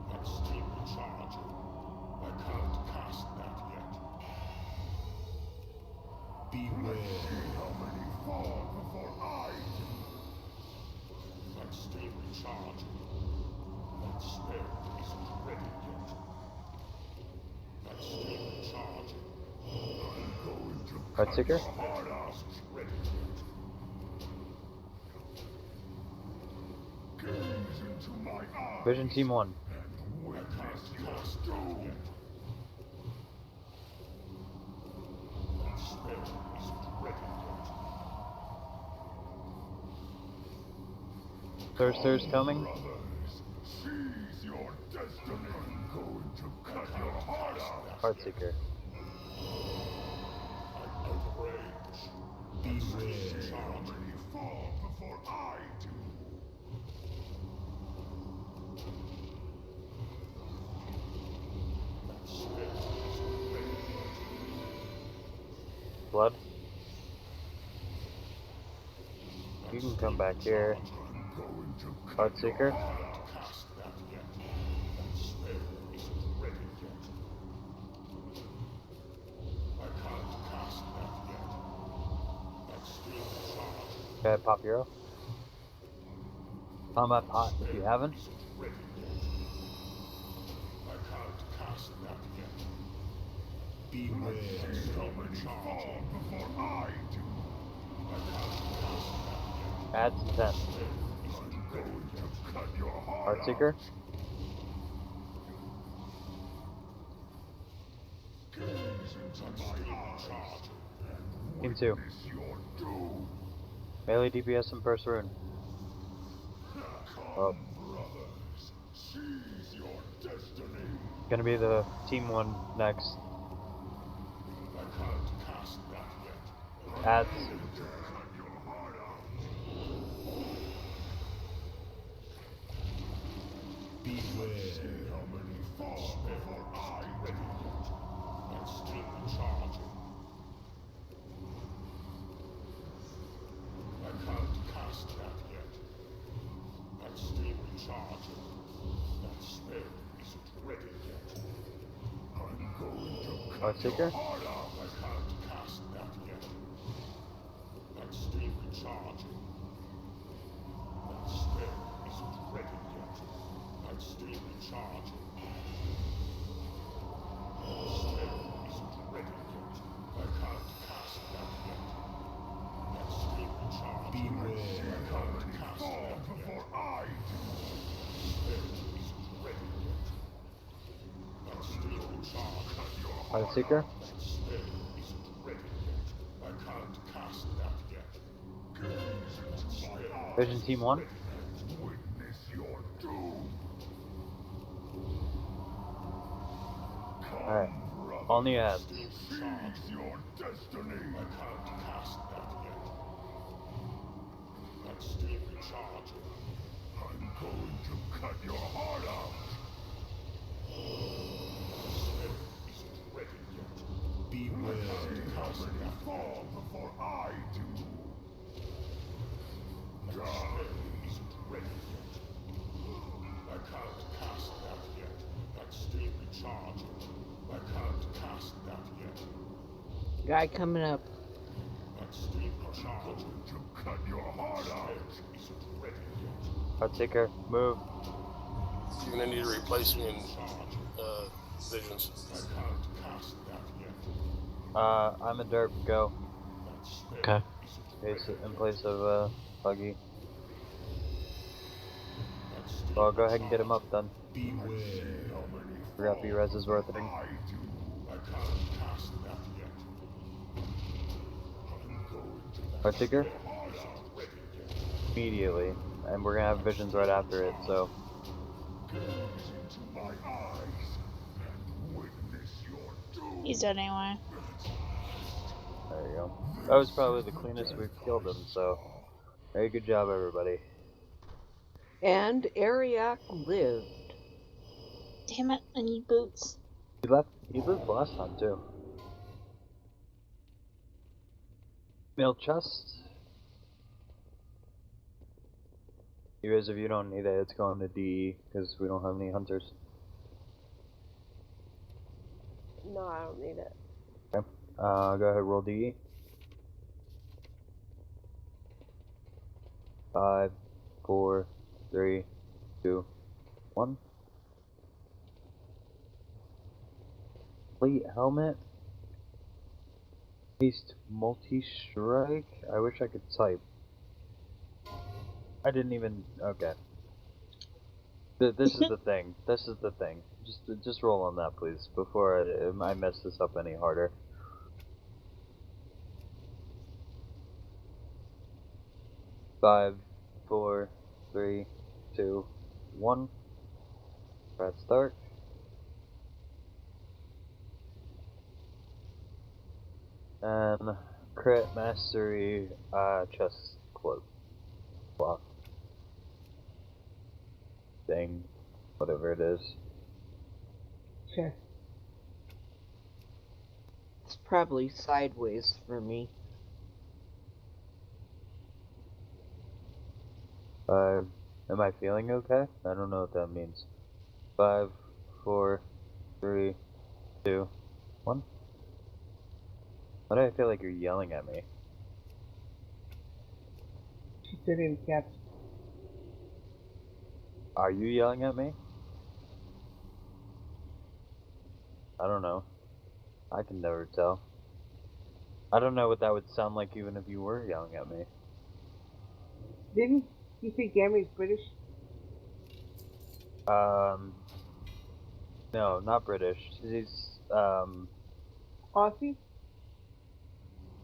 That's still recharging. I can't cast that yet. Beware. See how many fall before I do. That's still recharging. That spell isn't ready yet. That's still recharging. I'm going to Heartseeker? Wardoc isn't ready yet. Gaze into my eyes. Vision Team 1. I can't cast that yet. That spell isn't ready yet. Thirster's coming. Brothers, seize your destiny. I'm going to cut your heart out. Heartseeker. I'm out of range. Beware. How many fall before I do? Blood. You can come back here. Heartseeker. Cast that yet. That spell isn't ready yet. I can't cast that yet. That's still charged. Okay, pop hero. Combat pot if you haven't. Isn't ready yet. I can't cast that yet. Beware, still charging before I do. I can't cast that yet. Add some 10. Isn't ready yet. Cut your heart Heartseeker. Gaze into my eyes. Team 2. Witness your doom. Melee DPS and first rune. Oh. Brothers, seize your destiny. Gonna be the Team 1 next. I can't cast that yet. Adds. Cut your heart out. Beware. See how many fall before I ready yet. That's still charging. I can't cast that yet. That's still charging. That spell isn't ready yet. I'm going to cut Heartseeker. your heart out. I can't cast that yet. That's still charging. That spell isn't ready yet. That's still charging. That spell isn't ready yet. I can't cast that yet. That's still charging. Beware. I can't cast that before I do. Spell isn't ready yet. That's still charging. Cut your heart Heartseeker. out. That spell isn't ready yet. I can't cast that yet. Gaze into my eyes. Vision Team 1. Witness your doom. Alright. On the ads. Seize your destiny. I can't cast that yet. That's still charging. I'm going to cut your heart out. Spell isn't ready yet. Beware. I can't cast that fall before I do. That spell isn't ready yet. I can't cast that yet. That's still charging. I can't cast that yet. Guy coming up. That's still charging. To cut your heart out. Isn't ready yet. Heartseeker. Move. You're gonna need to replace me in visions. I can't cast that yet. I'm a derp. Go. That spell Okay. isn't In place of Buggy. That's still Well, go ahead and get him up then. beware. Forgot B-Res is worth it. I do. I can't cast that yet. I'm going to that Heartseeker. heart out ready yet. Immediately. And we're gonna have visions right after it, so. Gaze into my eyes and witness your doom. He's dead anyway. There you go. That was probably the cleanest we've killed him, so. Very good job, everybody. And Ariak lived. Damn it, I need boots. He lived last time, too. Mail chest. You guys, if you don't need it, it's going to D, because we don't have any hunters. No, I don't need it. Okay. Go ahead, roll D. 5, 4, 3, 2, 1. Complete helmet. Haste multi-strike. I wish I could type. I didn't even. Okay. This is the thing. This is the thing. Just roll on that, please, before I mess this up any harder. Five, 4, 3, 2, 1. Press start. And crit mastery chest cloak. Cloth. Thing. Whatever it is. Sure. It's probably sideways for me. 5. Am I feeling okay? I don't know what that means. 5, 4, 3, 2, 1. Why do I feel like you're yelling at me? She said in caps. Are you yelling at me? I don't know. I can never tell. I don't know what that would sound like even if you were yelling at me. Didn't you say Gammy's British? No, not British. She's, Aussie? I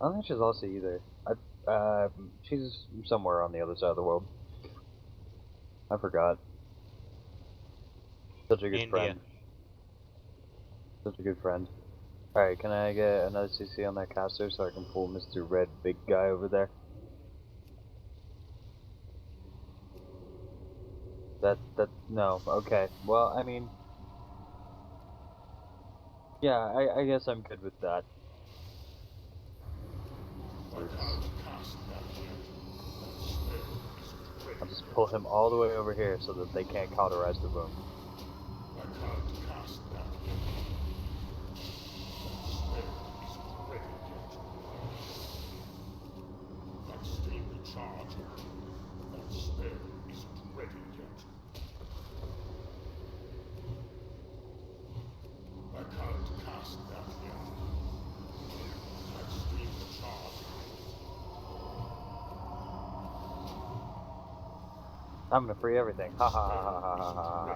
don't think she's Aussie either. She's somewhere on the other side of the world. I forgot. Such a good India. friend. Such a good friend. Alright, can I get another CC on that caster so I can pull Mr. Red Big Guy over there? No, okay. Well, I mean... Yeah, I guess I'm good with that. I'll just pull him all the way over here so that they can't cauterize the boom. I'm gonna free everything. Ha ha ha ha ha ha ha ha.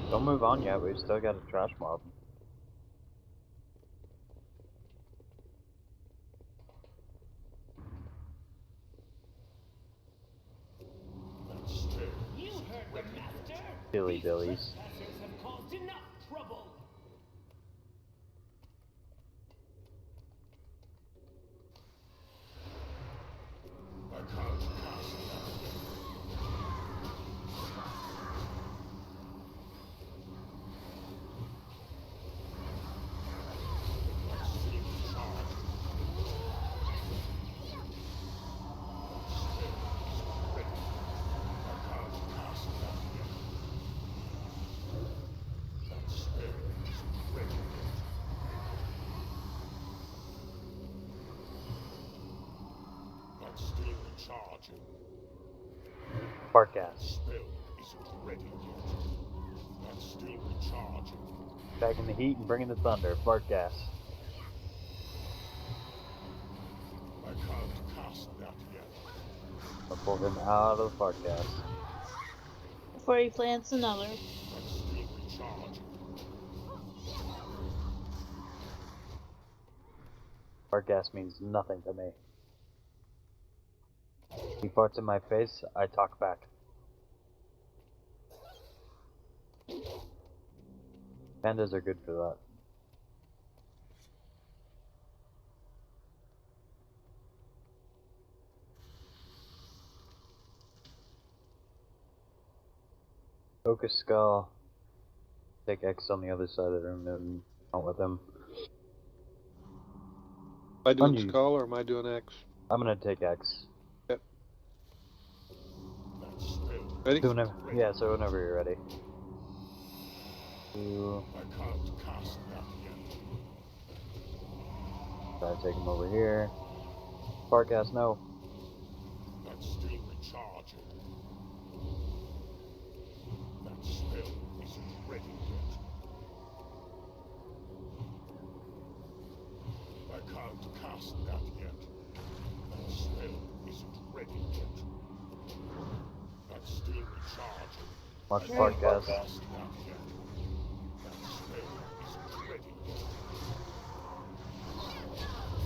Don't move on yet, we've still got a trash mob. Dilly dillies. Spark gas. Back in the heat and bringing the thunder. Fart gas. I'll pull him out of the fart gas. Before he plants another. Fart gas means nothing to me. He farts in my face, I talk back. Pandas are good for that. Focus Skull. Take X on the other side of the room and out with him. Am I doing Unused. Skull or am I doing X? I'm gonna take X. Yep. Ready? So whenever, yeah, so whenever you're ready. Try to take him over here. Spark gas, no. That's still recharging. That spell isn't ready yet. I can't cast that yet. That spell isn't ready yet. That's still recharging. Watch spark gas. That yet. That spell isn't ready yet.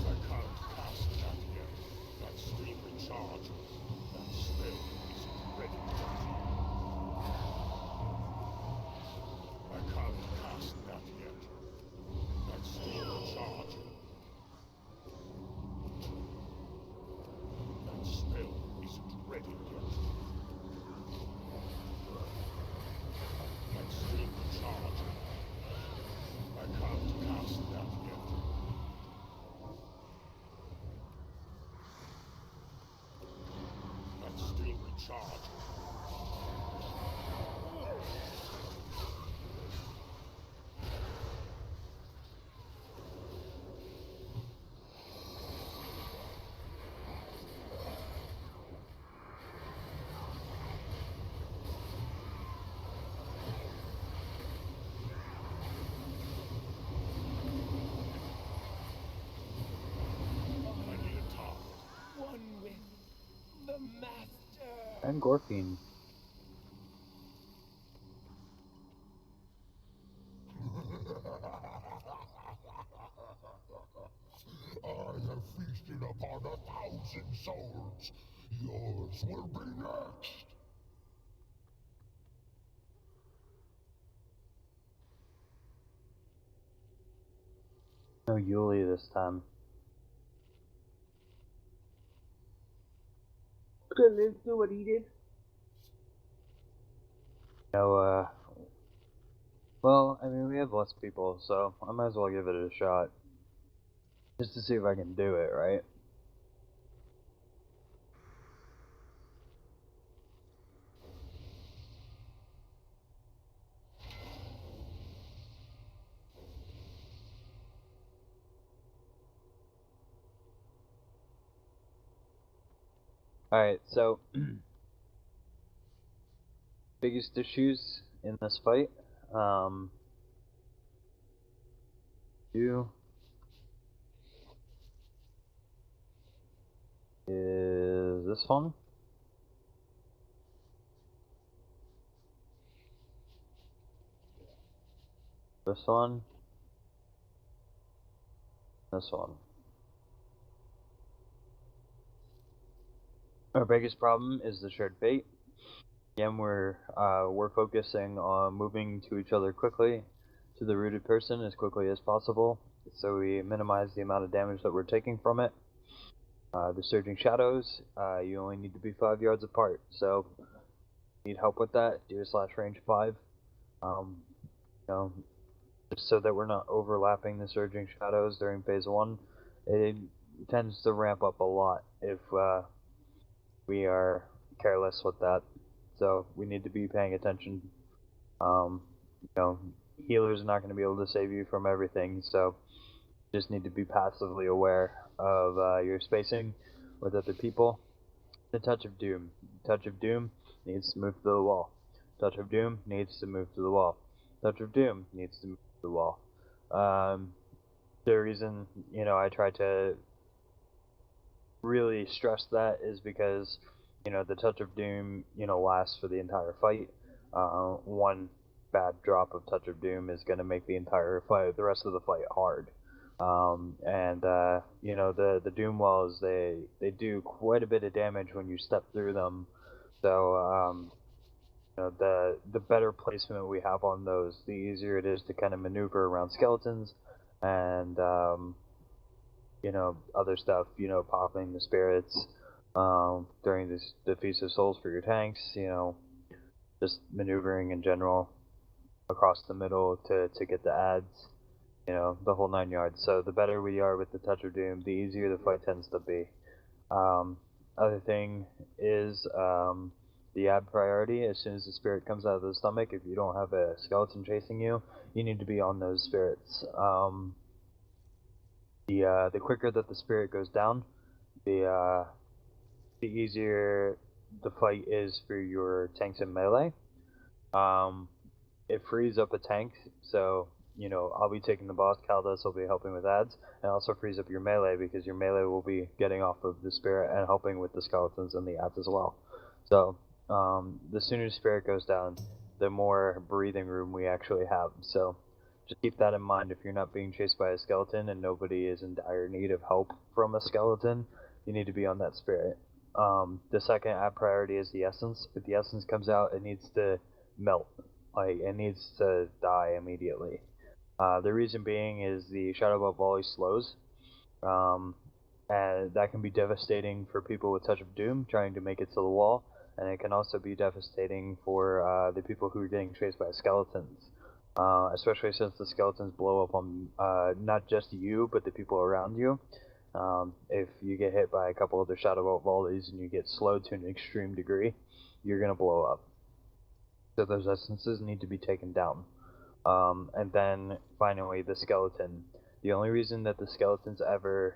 I can't cast that yet. That's still recharging. And Gorfine. I have feasted upon 1,000 souls. Yours will be next. No Yuli this time. Couldn't Liz do what he did? No, well, I mean, we have less people, so I might as well give it a shot. Just to see if I can do it, right? Alright, so biggest issues in this fight, two is this one. This one. This one. Our biggest problem is the shared fate. Again, we're focusing on moving to each other quickly, to the rooted person as quickly as possible, so we minimize the amount of damage that we're taking from it. The surging shadows, you only need to be 5 yards apart, so if you need help with that, do a /range 5. You know, just so that we're not overlapping the surging shadows during phase 1. It tends to ramp up a lot if we are careless with that. So we need to be paying attention. You know, healers are not going to be able to save you from everything, so you just need to be passively aware of your spacing with other people. The Touch of Doom. Touch of Doom needs to move to the wall. Touch of Doom needs to move to the wall. Touch of Doom needs to move to the wall. The reason, you know, I try to really stress that is because, you know, the Touch of Doom, you know, lasts for the entire fight. One bad drop of Touch of Doom is going to make the entire fight, the rest of the fight, hard. You know, the Doom Wells, they do quite a bit of damage when you step through them. So, you know, the better placement we have on those, the easier it is to kind of maneuver around skeletons and, you know, other stuff, you know, popping the spirits during the Feast of Souls for your tanks, you know, just maneuvering in general across the middle to get the adds, you know, the whole 9 yards. So the better we are with the Touch of Doom, the easier the fight tends to be. Other thing is the ad priority. As soon as the spirit comes out of the stomach, if you don't have a skeleton chasing you, you need to be on those spirits. The quicker that the spirit goes down, the easier the fight is for your tanks and melee. It frees up a tank, so, you know, I'll be taking the boss, Caldas will be helping with ads, and also frees up your melee because your melee will be getting off of the spirit and helping with the skeletons and the ads as well. So, the sooner spirit goes down, the more breathing room we actually have. So, just keep that in mind. If you're not being chased by a skeleton and nobody is in dire need of help from a skeleton, you need to be on that spirit. The second ad priority is the essence. If the essence comes out, it needs to melt. Like, it needs to die immediately. The reason being is the Shadow Belt Volley slows. And that can be devastating for people with Touch of Doom trying to make it to the wall. And it can also be devastating for the people who are getting chased by skeletons. Especially since the skeletons blow up on not just you, but the people around you. If you get hit by a couple of the Shadow Belt Volleys and you get slowed to an extreme degree, you're going to blow up. So those essences need to be taken down. And then finally the skeleton. The only reason that the skeletons ever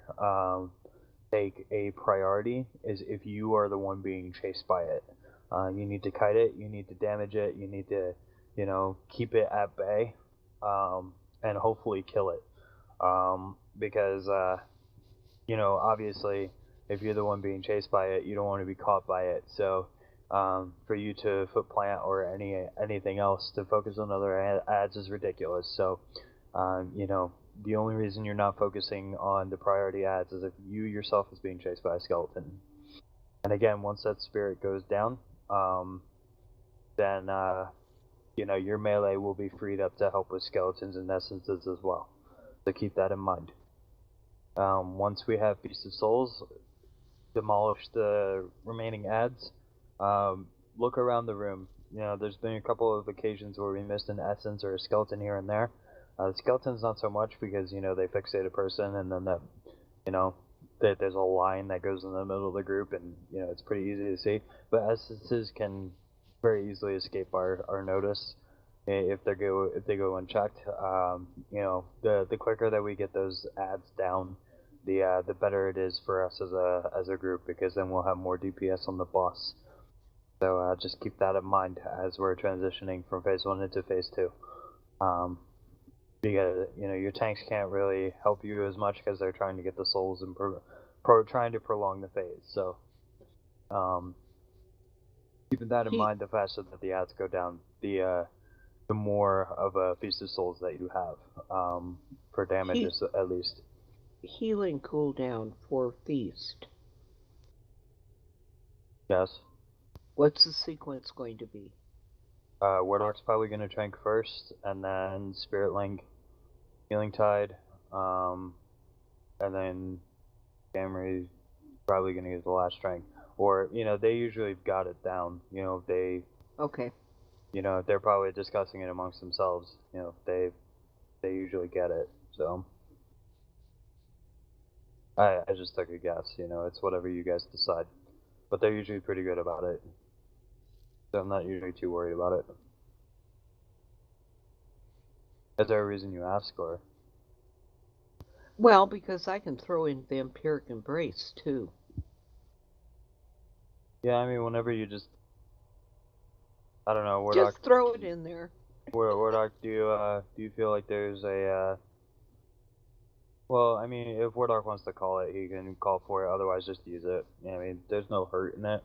take a priority is if you are the one being chased by it. You need to kite it, you need to damage it, you need to, you know, keep it at bay, and hopefully kill it. Because, you know, obviously, if you're the one being chased by it, you don't want to be caught by it. So for you to foot plant or anything else to focus on other ads is ridiculous. So, you know, the only reason you're not focusing on the priority ads is if you yourself is being chased by a skeleton. And again, once that spirit goes down, then you know, your melee will be freed up to help with skeletons and essences as well. So keep that in mind. Once we have Beast of Souls, demolish the remaining ads. Look around the room. You know, there's been a couple of occasions where we missed an essence or a skeleton here and there. The skeletons not so much because, you know, they fixate a person and then that, you know, there's a line that goes in the middle of the group and, you know, it's pretty easy to see. But essences can very easily escape our notice if they go unchecked. You know, the quicker that we get those ads down, the better it is for us as a group, because then we'll have more DPS on the boss. So just keep that in mind as we're transitioning from phase 1 into phase 2. Because, you know, your tanks can't really help you as much because they're trying to get the souls and trying to prolong the phase. So keeping that in mind, the faster that the ads go down, the more of a Beast of Souls that you have for damages at least. Healing cooldown for Feast. Yes. What's the sequence going to be? Wardoc's probably going to trank first, and then Spirit Link, Healing Tide, and then Camry's probably going to use the last trank. Or, you know, they usually got it down. You know, they... Okay. You know, they're probably discussing it amongst themselves. You know, they usually get it, so... I just took a guess, you know, it's whatever you guys decide. But they're usually pretty good about it. So I'm not usually too worried about it. Is there a reason you ask, or? Well, because I can throw in Vampiric Embrace, too. Yeah, I mean, whenever you just... I don't know, Wardoc... Just throw it in there. Wardoc, do you feel like there's a, Well, I mean, if Wardoc wants to call it, he can call for it, otherwise just use it. Yeah, I mean, there's no hurt in it.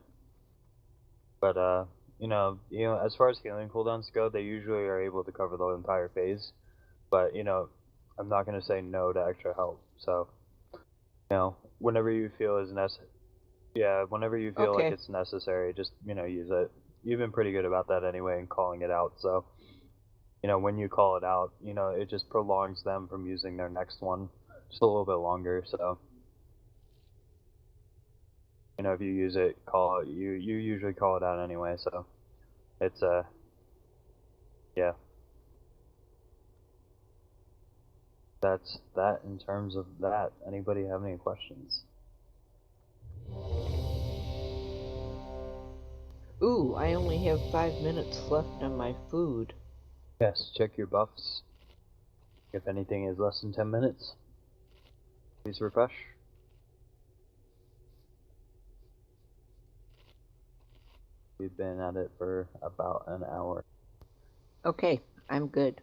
But, you know, as far as healing cooldowns go, they usually are able to cover the entire phase. But, you know, I'm not going to say no to extra help. So, you know, whenever you feel whenever you feel like it's necessary, just, you know, use it. You've been pretty good about that anyway and calling it out, so, you know, when you call it out, you know, it just prolongs them from using their next one just a little bit longer, so. You know, if you use it, you usually call it out anyway, so it's yeah. That's that in terms of that. Anybody have any questions? Ooh, I only have 5 minutes left on my food. Yes, check your buffs. If anything is less than 10 minutes, please refresh. We've been at it for about an hour. Okay, I'm good.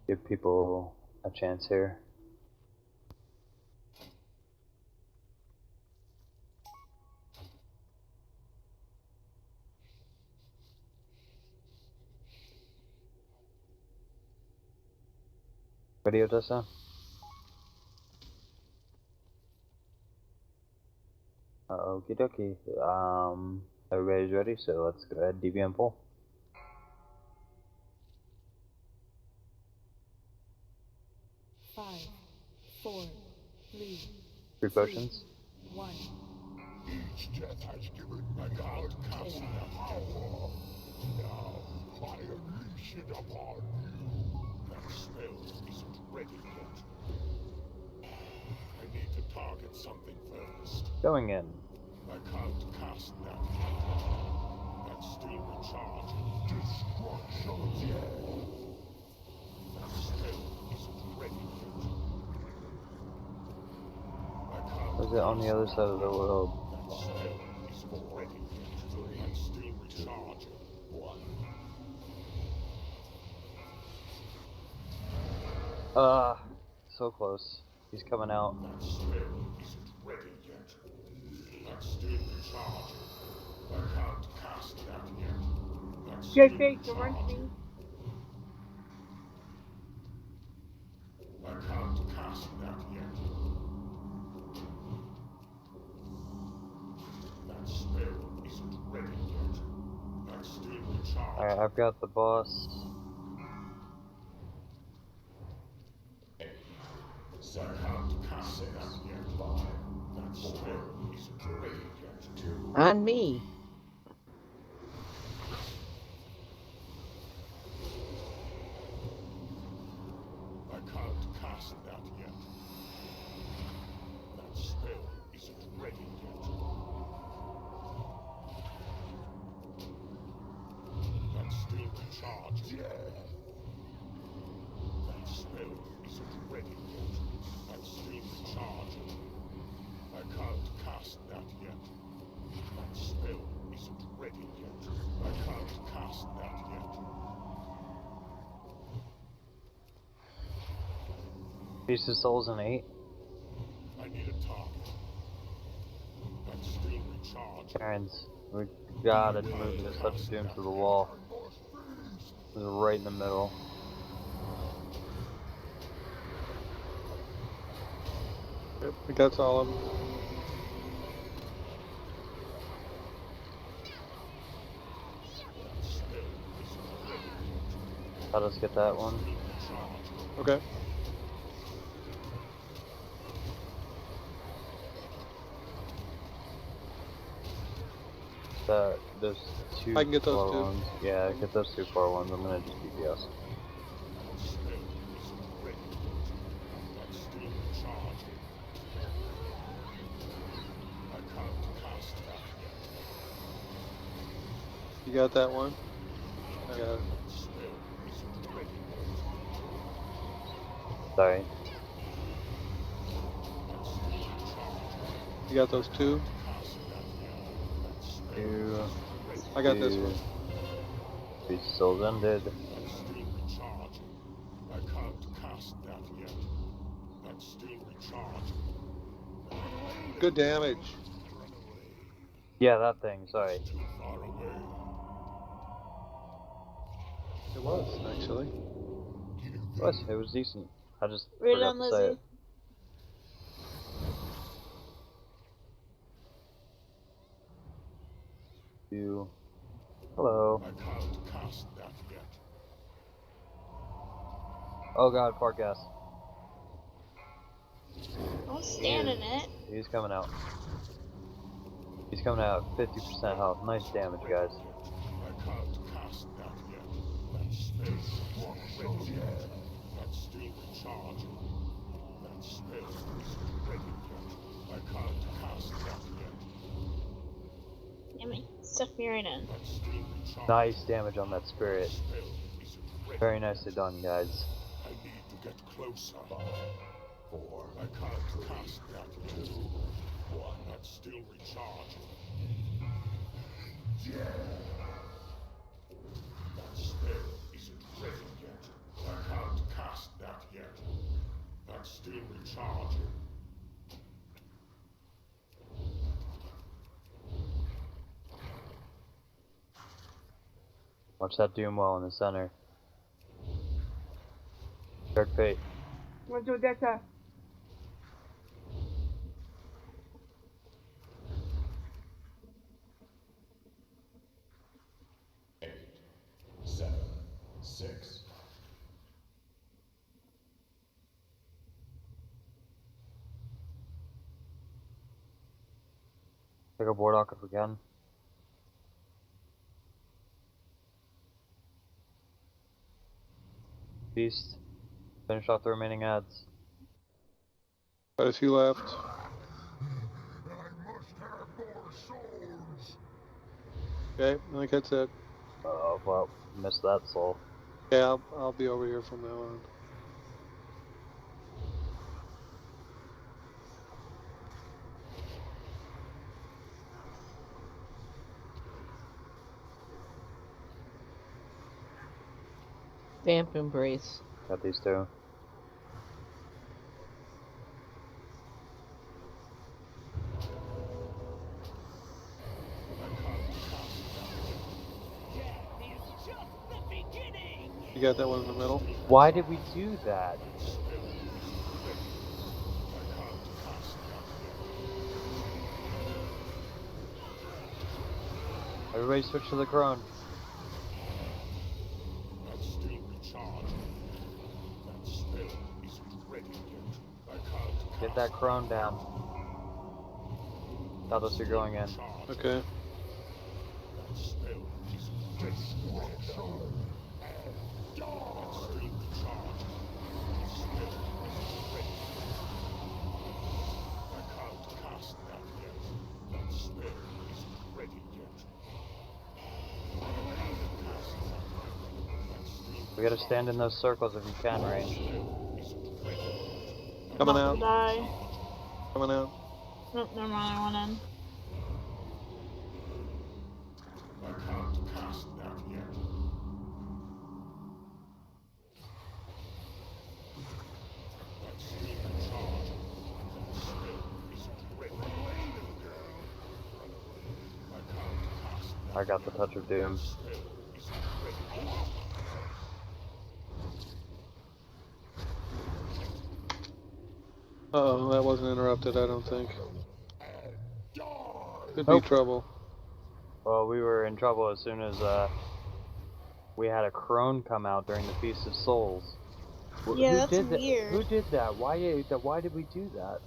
Give people a chance here. Video Tessa? Okie dokie. Everybody's ready, so let's go ahead, DBM pull. Five, four, three, 3 potions. 1. Each death has given my god cast their power. Now I unleash it upon you. That spell isn't ready yet. I need to target something first. Going in. I can't cast that yet. That's still recharged. Destruction! That spell isn't ready yet. Is it on the other side of the world? That spell isn't ready yet. That's still recharging. 1. So close. He's coming out. That spell isn't ready yet. That's still recharging. I can't cast that yet. That's still Get bait to run to me. recharging. I can't cast that yet. That spell isn't ready yet. That's still recharging. Alright, I've got the boss. I can't cast that yet. That spell isn't ready yet. On me. I can't cast that yet. That spell isn't ready yet. That's still recharging. That spell isn't ready yet. That's still recharging. I can't cast that yet. That spell isn't ready yet. I can't cast that yet. Beast of Souls an 8. I need a target. That's still recharging. Karen's. We gotta move this Touch of Doom to the wall. It's right in the middle. Yep, I got all of them. Let us get that one. Okay. Those two I can get those far two. ones. Yeah, get those two far ones. I'm gonna just DPS. You got that one? I got it. Sorry. You got those two? Two. I got this one. Beast of Souls ended. That's still recharging. I can't cast that yet. That's still recharging. Good damage. Yeah, that thing. Sorry. Too far away. It was, actually. It was decent. I just Right forgot on, to say Lizzie. it. Two. Hello. I can't cast that yet. Oh god, fart gas. Don't stand in it. He's coming out. He's coming out at 50% health. Nice damage, guys. I can't cast that yet. That spell isn't ready yet. That's still recharging. That spell isn't ready yet. I can't cast that yet. Damn it. Stuff me right in. That's still recharging. Nice damage on that spirit. Spell isn't ready. Very nicely done, guys. I need to get closer. 5, 4. I can't cast that yet. 2, 1. That's still recharging. Yeah. That spell isn't ready yet. I can't cast that yet. That's still recharging. Watch that Doom well in the center. Dark Fate. What do that? 8, 7, 6. Pick up Wardoc if we can. Beast. Finish off the remaining ads. Got a few left. Okay, I think that's it. Oh, well, missed that soul. Yeah, I'll be over here from now on. Vamp Embrace. Got these two. You got that one in the middle? Why did we do that? Everybody switch to the crone. That's still recharged. That spell isn't ready yet. I can't Get that crone down. Tell us you're going in. Okay. That spell isn't ready yet. That's still recharged. The spell isn't ready yet. I can't cast that yet. That spell isn't ready yet. We gotta stand in those circles if you can, range. Coming About out. to die. Coming out. Nope, never mind, I went in. I can't cast that yet. That's still recharged. That spell isn't ready. I can't cast that. I got the touch of doom. Spell isn't ready. Uh-oh, that wasn't interrupted, I don't think. Could Nope. be trouble. Well, we were in trouble as soon as we had a crone come out during the Feast of Souls. Yeah, Who that's did that? weird. Who did that? Why did we do that?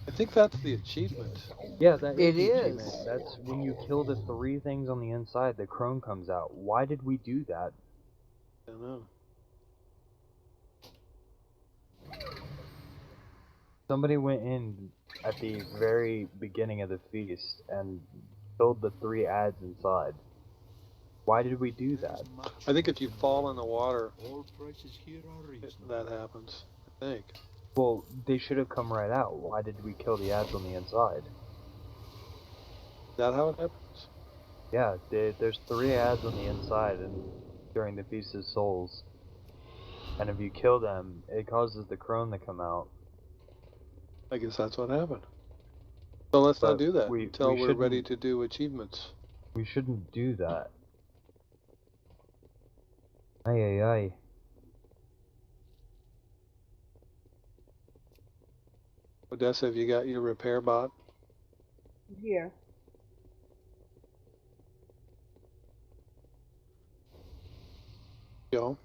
I think that's the achievement. Yeah, that It the is. achievement. That's when you kill the 3 things on the inside, the crone comes out. Why did we do that? I don't know. Somebody went in at the very beginning of the feast and killed the 3 ads inside. Why did we do that? I think if you fall in the water, that happens. I think. Well, they should have come right out. Why did we kill the ads on the inside? Is that how it happens? Yeah, there's 3 ads on the inside and during the Feast of Souls. And if you kill them, it causes the crone to come out. I guess that's what happened. So let's not But do that we until we're ready shouldn't- to do achievements. We shouldn't do that. Ay, ay, ay. Odessa, have you got your repair bot? Here. Yo.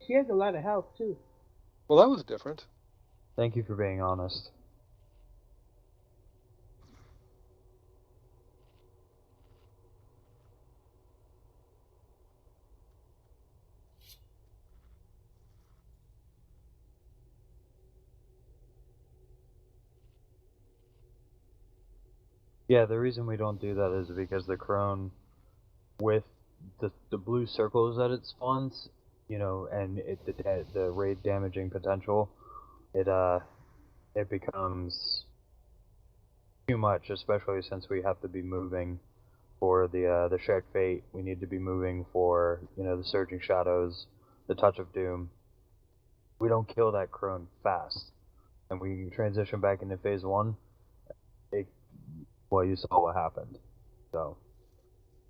She has a lot of health too. Well, that was different. Thank you for being honest. Yeah, the reason we don't do that is because the crone, with the blue circles that it spawns, you know, and the raid damaging potential, it becomes too much, especially since we have to be moving for the shared fate. We need to be moving for, you know, the surging shadows, the touch of doom. We don't kill that crone fast, and we transition back into phase 1. Well, you saw what happened. So,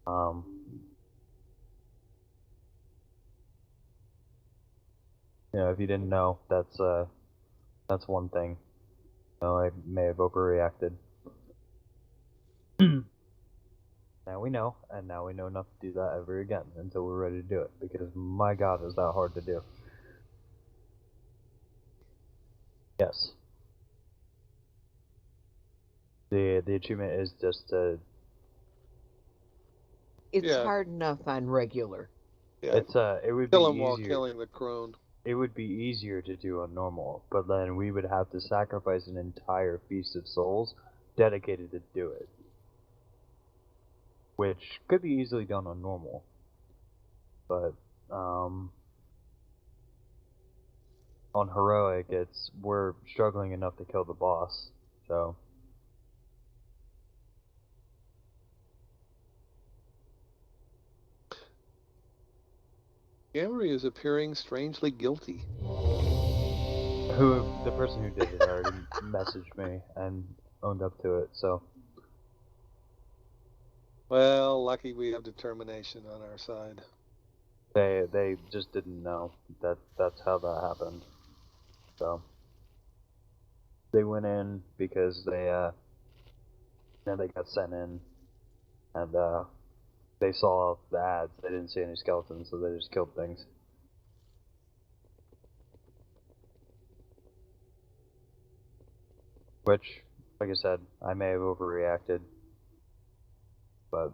you know, if you didn't know, that's one thing. You know, I may have overreacted. Now we know, and now we know not to do that ever again until we're ready to do it, because my god, is that hard to do. Yes. The achievement is just to... It's Yeah. hard enough on regular. Yeah. it would Kill be him while easier. killing the crone. It would be easier to do on normal, but then we would have to sacrifice an entire Feast of Souls dedicated to do it. Which could be easily done on normal. But, on heroic, we're struggling enough to kill the boss, so... Gamry is appearing strangely guilty. The person who did it already messaged me and owned up to it, so. Well, lucky we have determination on our side. They just didn't know that that's how that happened. So they went in because they got sent in, and they saw the ads. They didn't see any skeletons, so they just killed things. Which, like I said, I may have overreacted, but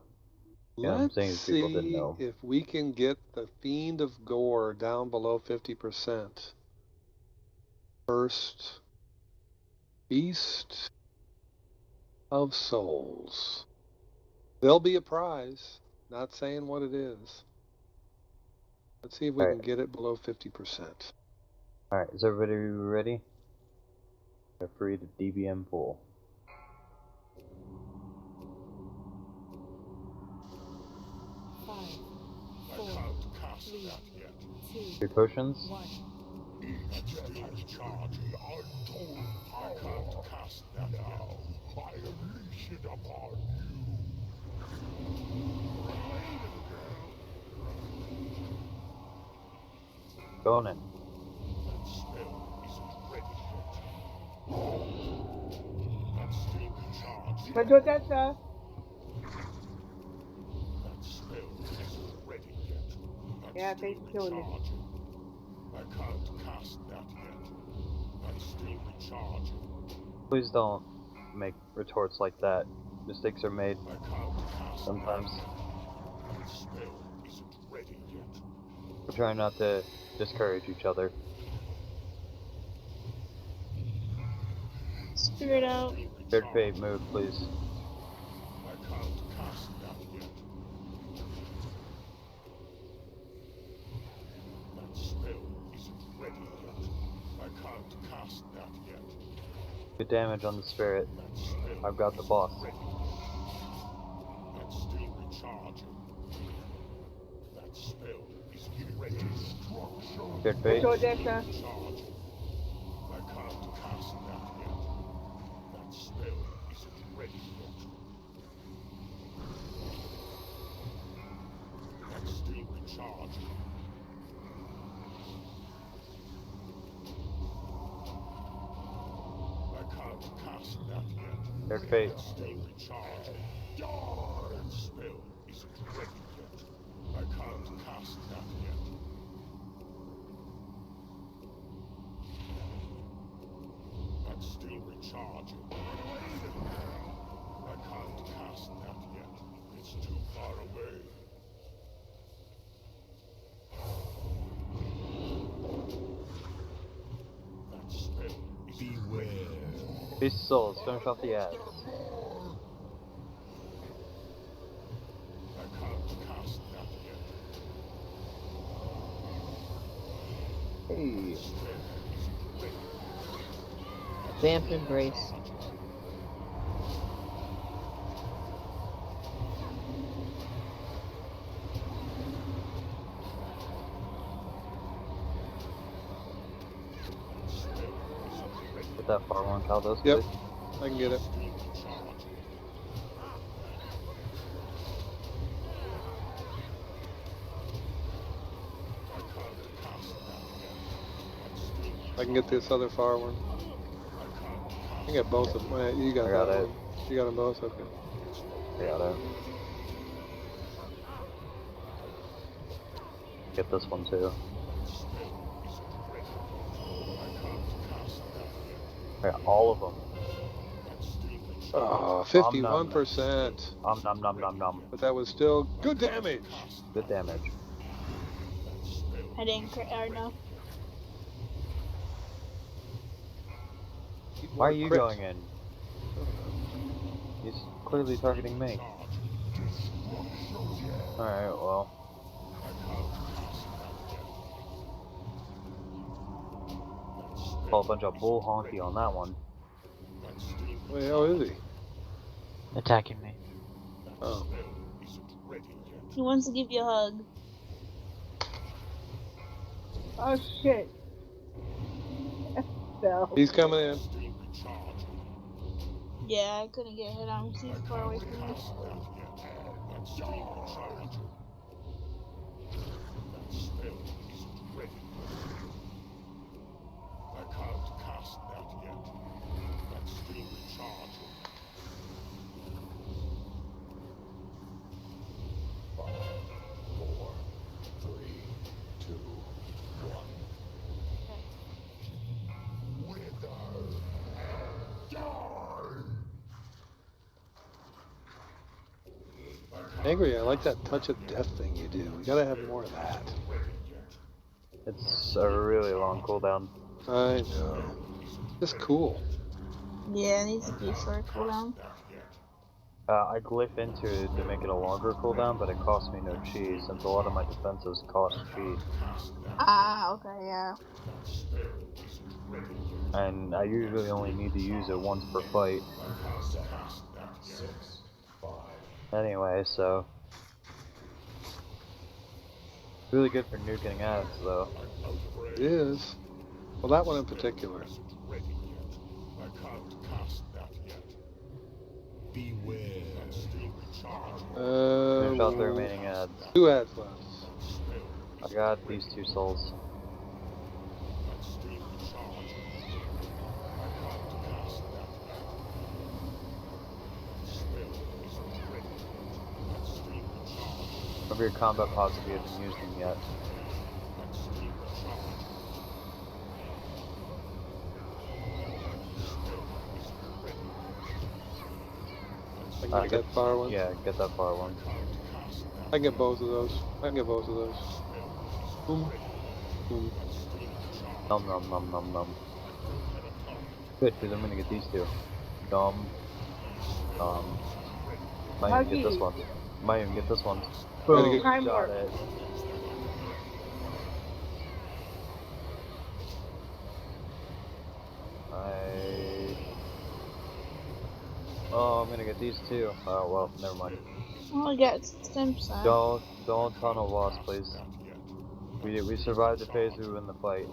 yeah, I'm Let's saying people didn't see know. if we can get the Fiend of Gore down below 50%. First, Beast of Souls. There'll be a prize. Not saying what it is. Let's see if we can get it below 50%. Alright, is everybody ready? They're free to DBM pool. I can't cast that yet. 3 potions? That's still charging. I can't cast that now. I unleash it upon you. Going in. That spell isn't ready yet. That's still charging. Patodessa. That spell isn't ready yet. That's Yeah, still face killed me. recharging. I can't cast that yet. That's still recharging. Please don't make retorts like that. Mistakes are made I can't cast sometimes. that spell isn't ready yet. We're trying not to discourage each other. Spirit out. Third fate, move, please. I can't cast that yet. That spell isn't ready yet. I can't cast that yet. Good damage on the spirit. That spell I've got the boss. isn't ready yet. That's still recharging. That spell isn't ready. Third fate. Patodessa. Charging. I can't cast that yet. That spell isn't ready yet. That's still recharging. I can't cast that yet. Third fate. That's still recharging. That spell isn't ready yet. I can't cast that yet. That's still recharging. I can't cast that yet. It's too far away. That spell is beware. Beast of Souls, finish off the ads. I can't cast that yet. Hey. Spell isn't ready. Vamp Embrace. Get that far one, Caldos, Yep, please. I can get it. I can get this other far one. I can get both of them. Wait, you got I got that it. one. You got them both? Okay. I got it. Get this one too. I got all of them. Oh, 51%. Nom nom nom nom. But that was still good damage. Good damage. I didn't crit or no. Why are you Crit. going in? He's clearly targeting me. Alright, well. Call a bunch of bull honky on that one. Where the hell is he? Attacking me. Oh. He wants to give you a hug. Oh shit. Fell. He's coming in. Still recharging. Yeah, I couldn't get hit on. He's far away from me. Cast that yet. That's still recharging. That spell isn't ready. I can't cast that yet. That's still recharging. 5, 4, 3, 2, 1. Angry, I like that touch of death thing you do. We gotta have more of that. It's a really long cooldown. I know. Just cool. Yeah, it needs to be short cooldown. I glyph into it to make it a longer cooldown, but it costs me no chi, since a lot of my defenses cost chi. Ah, okay, yeah. And I usually only need to use it once per fight. Anyway, so... really good for nuking ads, though. It is. Well, that one in particular. I can't cast that yet. Beware. Finish out the remaining ads. 2 ads left. I got these 2 souls. Of your combat pods if you haven't used them yet. I can get that far one. Yeah, get that far one. I can get both of those. I can get both of those. Boom. Boom. Nom nom nom nom nom. Good, because I'm gonna get these 2. Nom. Might even get this one. Might even get this one. Boom, got it. Oh, I'm gonna get these 2. Oh, well, never mind. Oh, I got stem cell. Don't tunnel boss, please. We survived the phase, we win the fight.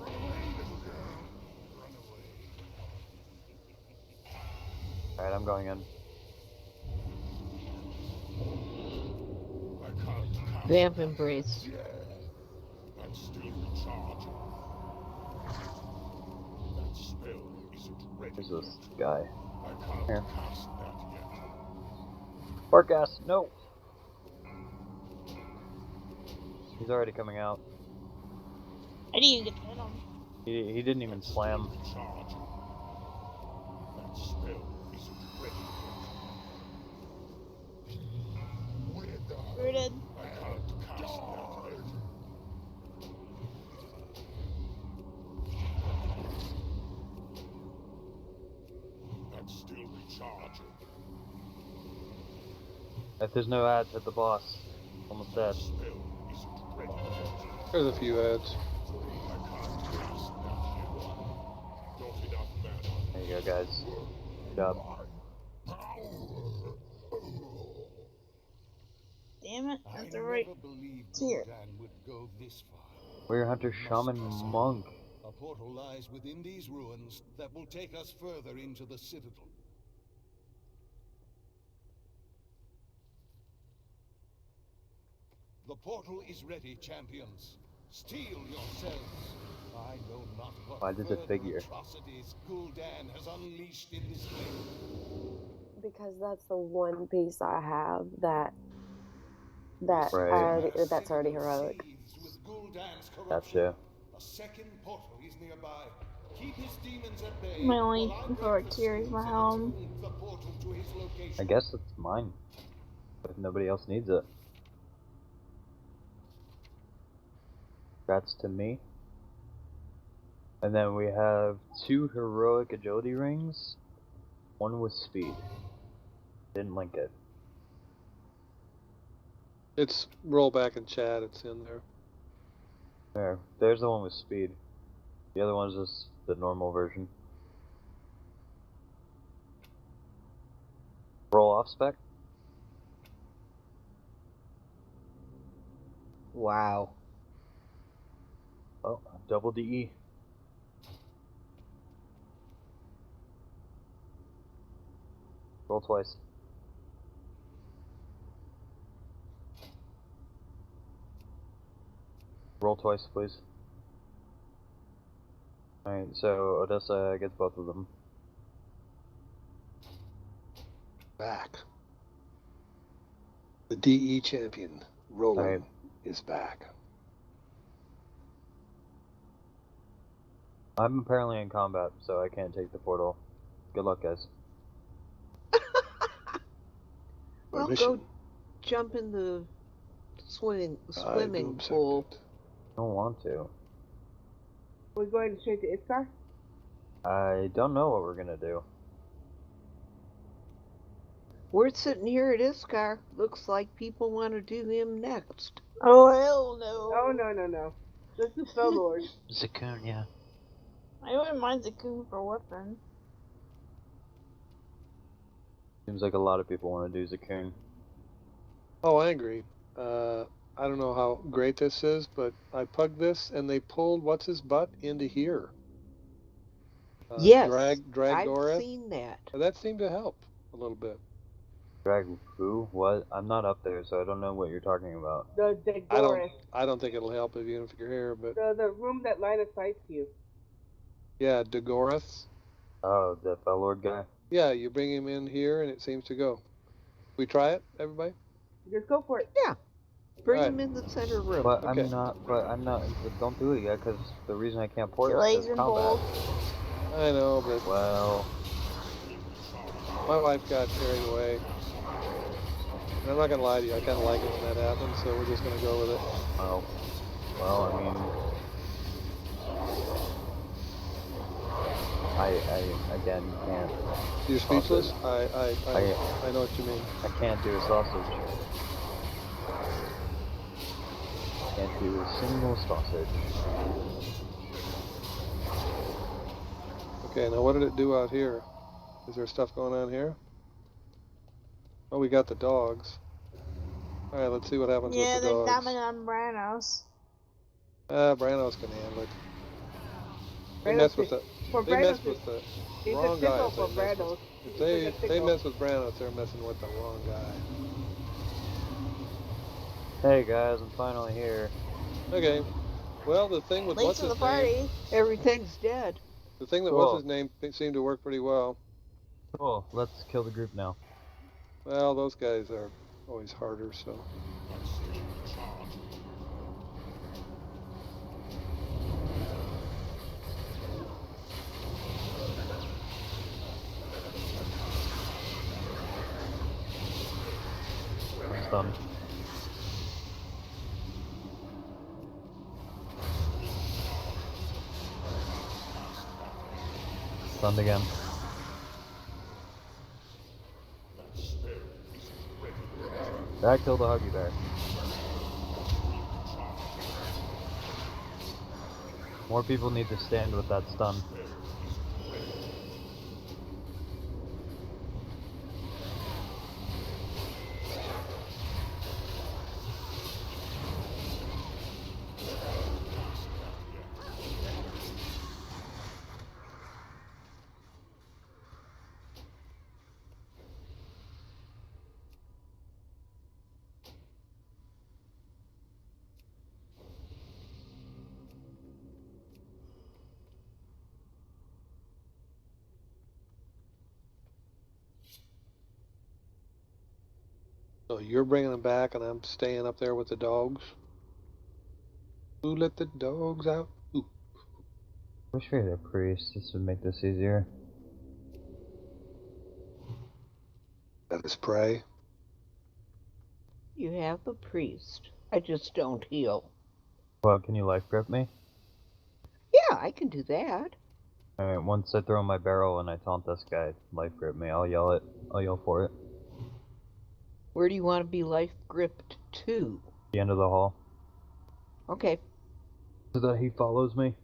Alright, I'm going in. Vamp Embrace. That's still recharging. That spell isn't ready. Who's this guy? I can't Here. cast that yet. Bark gas, no! He's already coming out. I didn't even get to hit him. He didn't even slam. Recharging. That spell isn't ready. Rooted. I can't cast that yet. That's still recharging. If there's no ads, hit the boss. Almost dead. Spell isn't ready yet. There's a few ads. I can't cast that yet. Not enough mana. There you go, guys. Good job. Damn it, that's the right tier. Warrior Hunter Shaman Monk. A portal lies within these ruins that will take us further into the Citadel. The portal is ready, champions. Steel yourselves. I know not what Why does it figure? atrocities Gul'dan has unleashed in this land. Because that's the one piece I have Right. that's already heroic. With Gul'dan's corruption, Gotcha. a second portal is nearby. Keep his demons at bay. My only while I heroic break the tier is my seals and helm. attune the portal to his location. I guess it's mine. If nobody else needs it. Congrats to me. And then we have 2 heroic agility rings. 1 with speed. Didn't link it. It's roll back in chat. It's in there. There's the one with speed. The other one's just the normal version. Roll off spec. Wow. Oh, double DE. Roll twice. Roll twice, please. Alright, so Odessa gets both of them. Back. The DE champion, Roland, Alright. is back. I'm apparently in combat, so I can't take the portal. Good luck, guys. Well, Mission. go jump in the swimming I do pool. accept it. I don't want to. We're going straight to Iskar? I don't know what we're gonna do. We're sitting here at Iskar. Looks like people want to do him next. Oh, hell no. Oh, no. Let's do Spell Lord. Zakoon, yeah. I wouldn't mind Zakoon for weapon. Seems like a lot of people want to do Zakoon. Oh, I agree. I don't know how great this is, but I plugged this and they pulled what's his butt into here. Yes, Drag I've Gorath. seen that. That seemed to help a little bit. Drag who? What? I'm not up there, so I don't know what you're talking about. The Gorath. I don't think it'll help even if you're here, but The room that line of sights you. yeah, Dagorath. Oh, the Fellord guy? Yeah, you bring him in here and it seems to go. We try it, everybody? Just go for it. Yeah. Bring Right. him in the center room. But Okay. I'm not, don't do it yet, because the reason I can't port is Delays because and combat. I know, but Well, my wife got carried away. And I'm not gonna lie to you, I kinda like it when that happens, so we're just gonna go with it. well, I mean, I again can't. You're speechless? I know what you mean. I can't do a sausage. Can't do a single sausage. Okay, now what did it do out here? Is there stuff going on here? Oh, we got the dogs. Alright, let's see what happens Yeah, with the they're dogs. dumbing on Branos. Branos can handle it. They Branos mess with is- the For they Branos mess is- with the He's wrong a guy. sickle If for they mess Branos. with, if He's they like a they sickle. mess with Branos, they're messing with the wrong guy. Hey guys, I'm finally here. Okay. Well, the thing with Late what's to the his party. name, Everything's dead. the thing that Cool. was his name seemed to work pretty well. Cool, let's kill the group now. Well, those guys are always harder, so. I'm stunned. Stunned again. That killed the Huggy Bear. More people need to stand with that stun. So you're bringing them back, and I'm staying up there with the dogs. Who let the dogs out? Ooh. Wish we had a priest. This would make this easier. Let us pray. You have the priest. I just don't heal. Well, can you life grip me? Yeah, I can do that. Alright, once I throw my barrel and I taunt this guy, life grip me. I'll yell it. I'll yell for it. Where do you want to be life gripped to? The end of the hall. Okay. So that he follows me.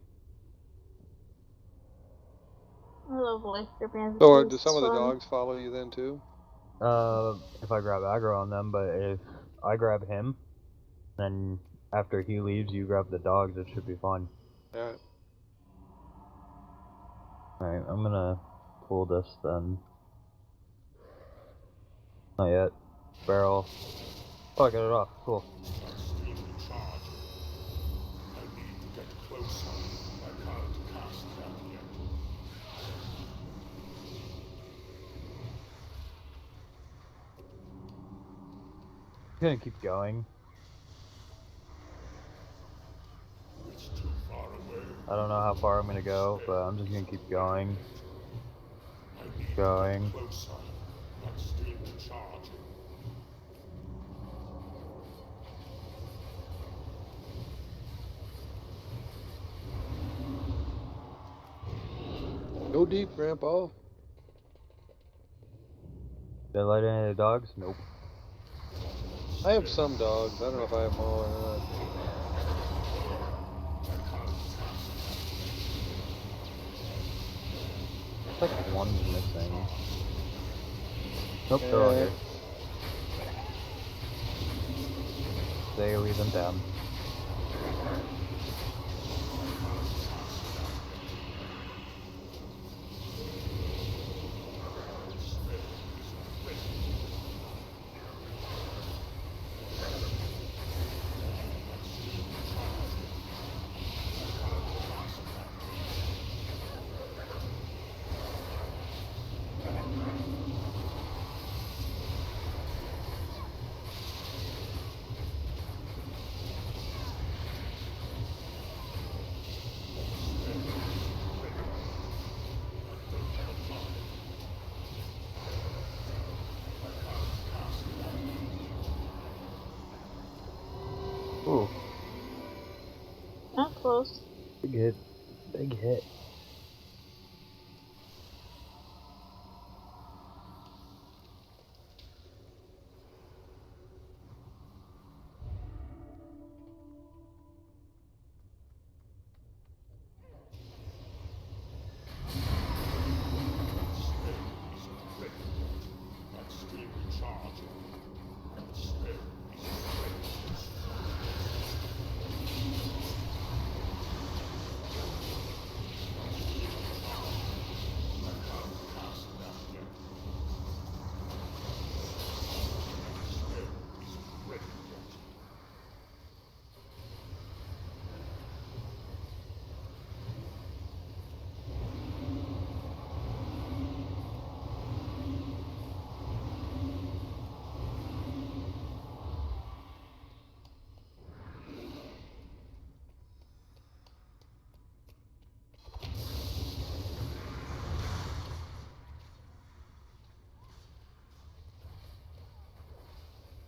I love life gripping. So do some of the dogs follow you then too? If I grab aggro on them, but if I grab him, then after he leaves, you grab the dogs, it should be fine. Alright. Alright, I'm gonna pull this then. Not yet. Barrel. Oh, I got it off. Cool. Extremely charged. I need to get closer. I can't cast that yet. I'm gonna keep going. It's too far away. I don't know how far I'm gonna go, but I'm just gonna keep going. I need Going. to get closer. Extremely charged. Go deep, Grandpa. Did I light any of the dogs? Nope. I have some dogs. I don't know if I have them all or not. It's like one's missing. Nope, they're all here. They leave them down. Ooh, Not close. big hit. Big hit. Extremely charged.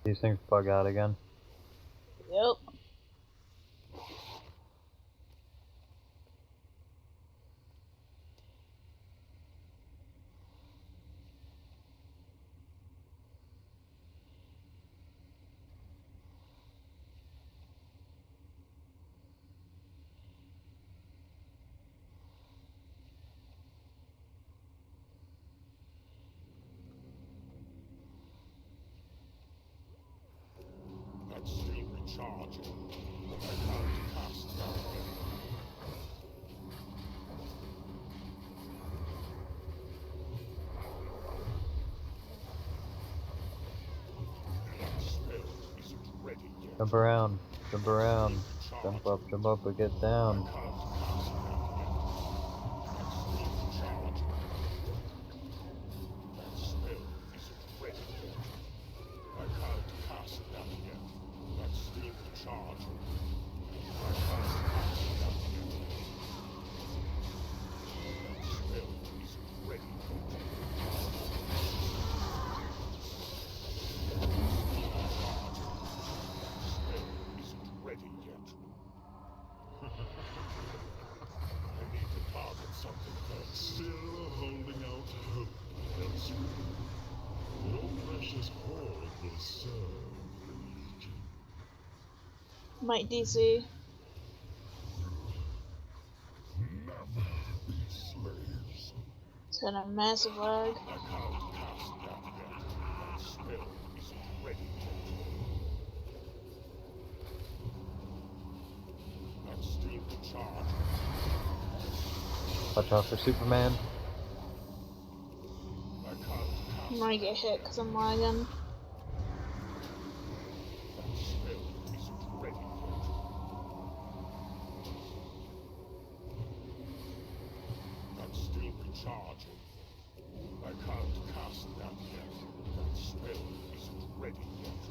These things bug out again. Yep. Extremely charged. I can't cast that yet. Spell isn't ready yet. Jump around. Jump around. Jump up, and get down. Still holding out hope elsewhere. Your precious horde will serve the Legion. Might DC. Never be slaves. It's got a massive lag. I can't cast that yet. That spell isn't ready yet. Extremely charged. Watch out for Superman. I'm gonna get hit because I'm lagging. That spell isn't ready yet. I'm still recharging. I can't cast that yet. That spell isn't ready yet.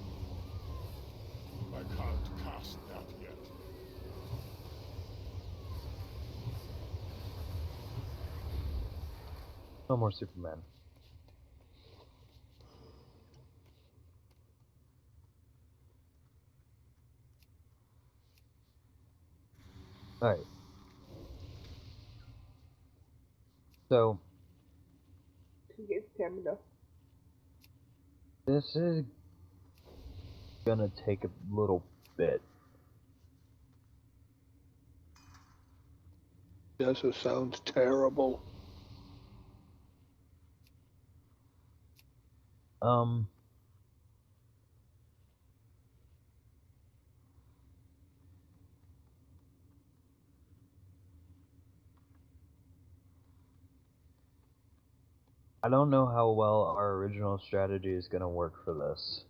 I can't cast that yet. No more Superman. Alright. So, To get stamina. this is gonna take a little bit. Yes, it sounds terrible. I don't know how well our original strategy is gonna work for this.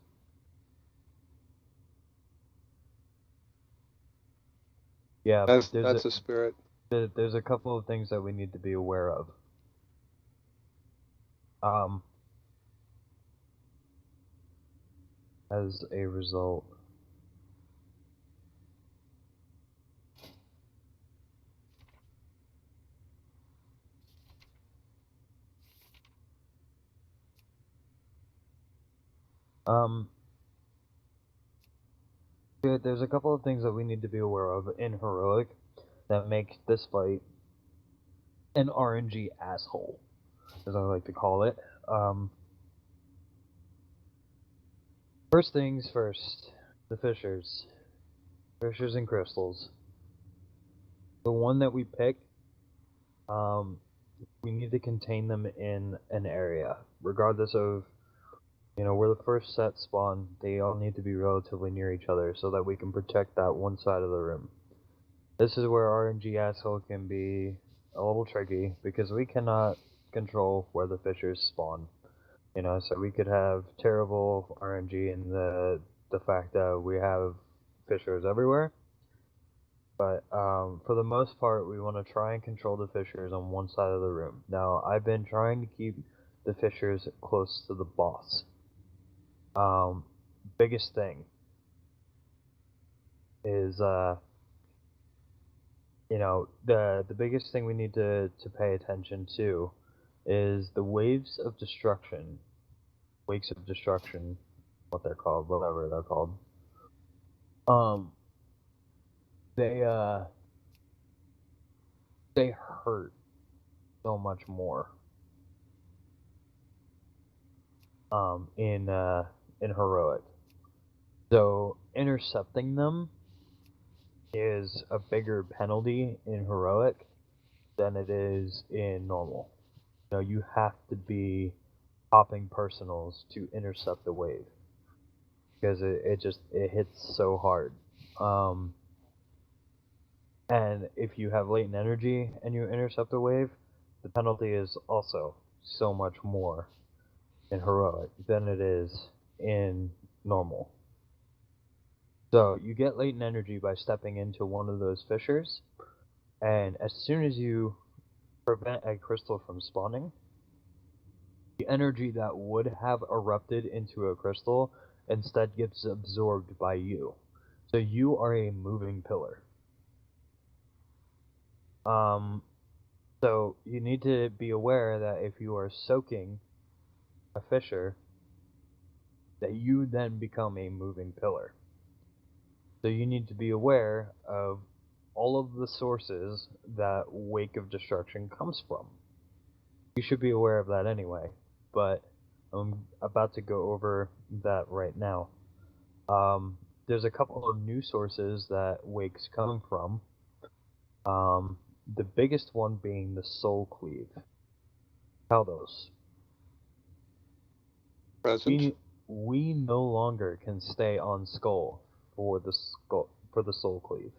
Yeah, That's a spirit. there's a couple of things that we need to be aware of. As a result. There's a couple of things that we need to be aware of in Heroic that make this fight an RNG asshole, as I like to call it. First things first, the Fissures. Fissures and Crystals. The one that we pick, we need to contain them in an area. Regardless of, where the first set spawn, they all need to be relatively near each other so that we can protect that one side of the room. This is where RNG asshole can be a little tricky, because we cannot control where the Fissures spawn. So we could have terrible RNG in the fact that we have Fissures everywhere. But for the most part, we want to try and control the Fissures on one side of the room. Now, I've been trying to keep the Fissures close to the boss. Biggest thing is, the biggest thing we need to pay attention to is the waves of destruction. Wakes of destruction, what they're called, whatever they're called. They hurt so much more. In Heroic. So intercepting them is a bigger penalty in Heroic than it is in normal. You have to be popping personals to intercept the wave, because it hits so hard. And if you have latent energy and you intercept a wave, the penalty is also so much more in Heroic than it is in normal. So you get latent energy by stepping into one of those fissures, and as soon as you prevent a crystal from spawning, the energy that would have erupted into a crystal instead gets absorbed by you. So you are a moving pillar. So you need to be aware that if you are soaking a fissure, that you then become a moving pillar. So you need to be aware of all of the sources that Wake of Destruction comes from. You should be aware of that anyway, but I'm about to go over that right now. There's a couple of new sources that Wake's coming from. The biggest one being the Soul Cleave. Kaldos. Present. We no longer can stay on Skull for the Soul Cleave.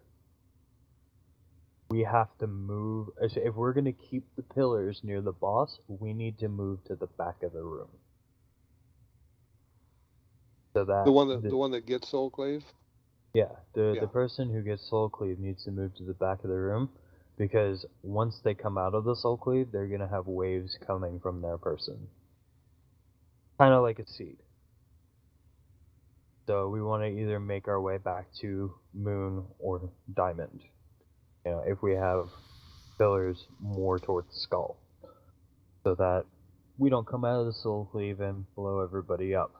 we have to move. If we're going to keep the pillars near the boss, we need to move to the back of the room. So that The one that gets Soul Clave? Yeah, the person who gets Soul Cleave needs to move to the back of the room, because once they come out of the Soul Cleave, they're gonna have waves coming from their person. Kind of like a seed. So we want to either make our way back to Moon or Diamond. You know, if we have pillars more towards Skull, so that we don't come out of the Soul Cleave and blow everybody up.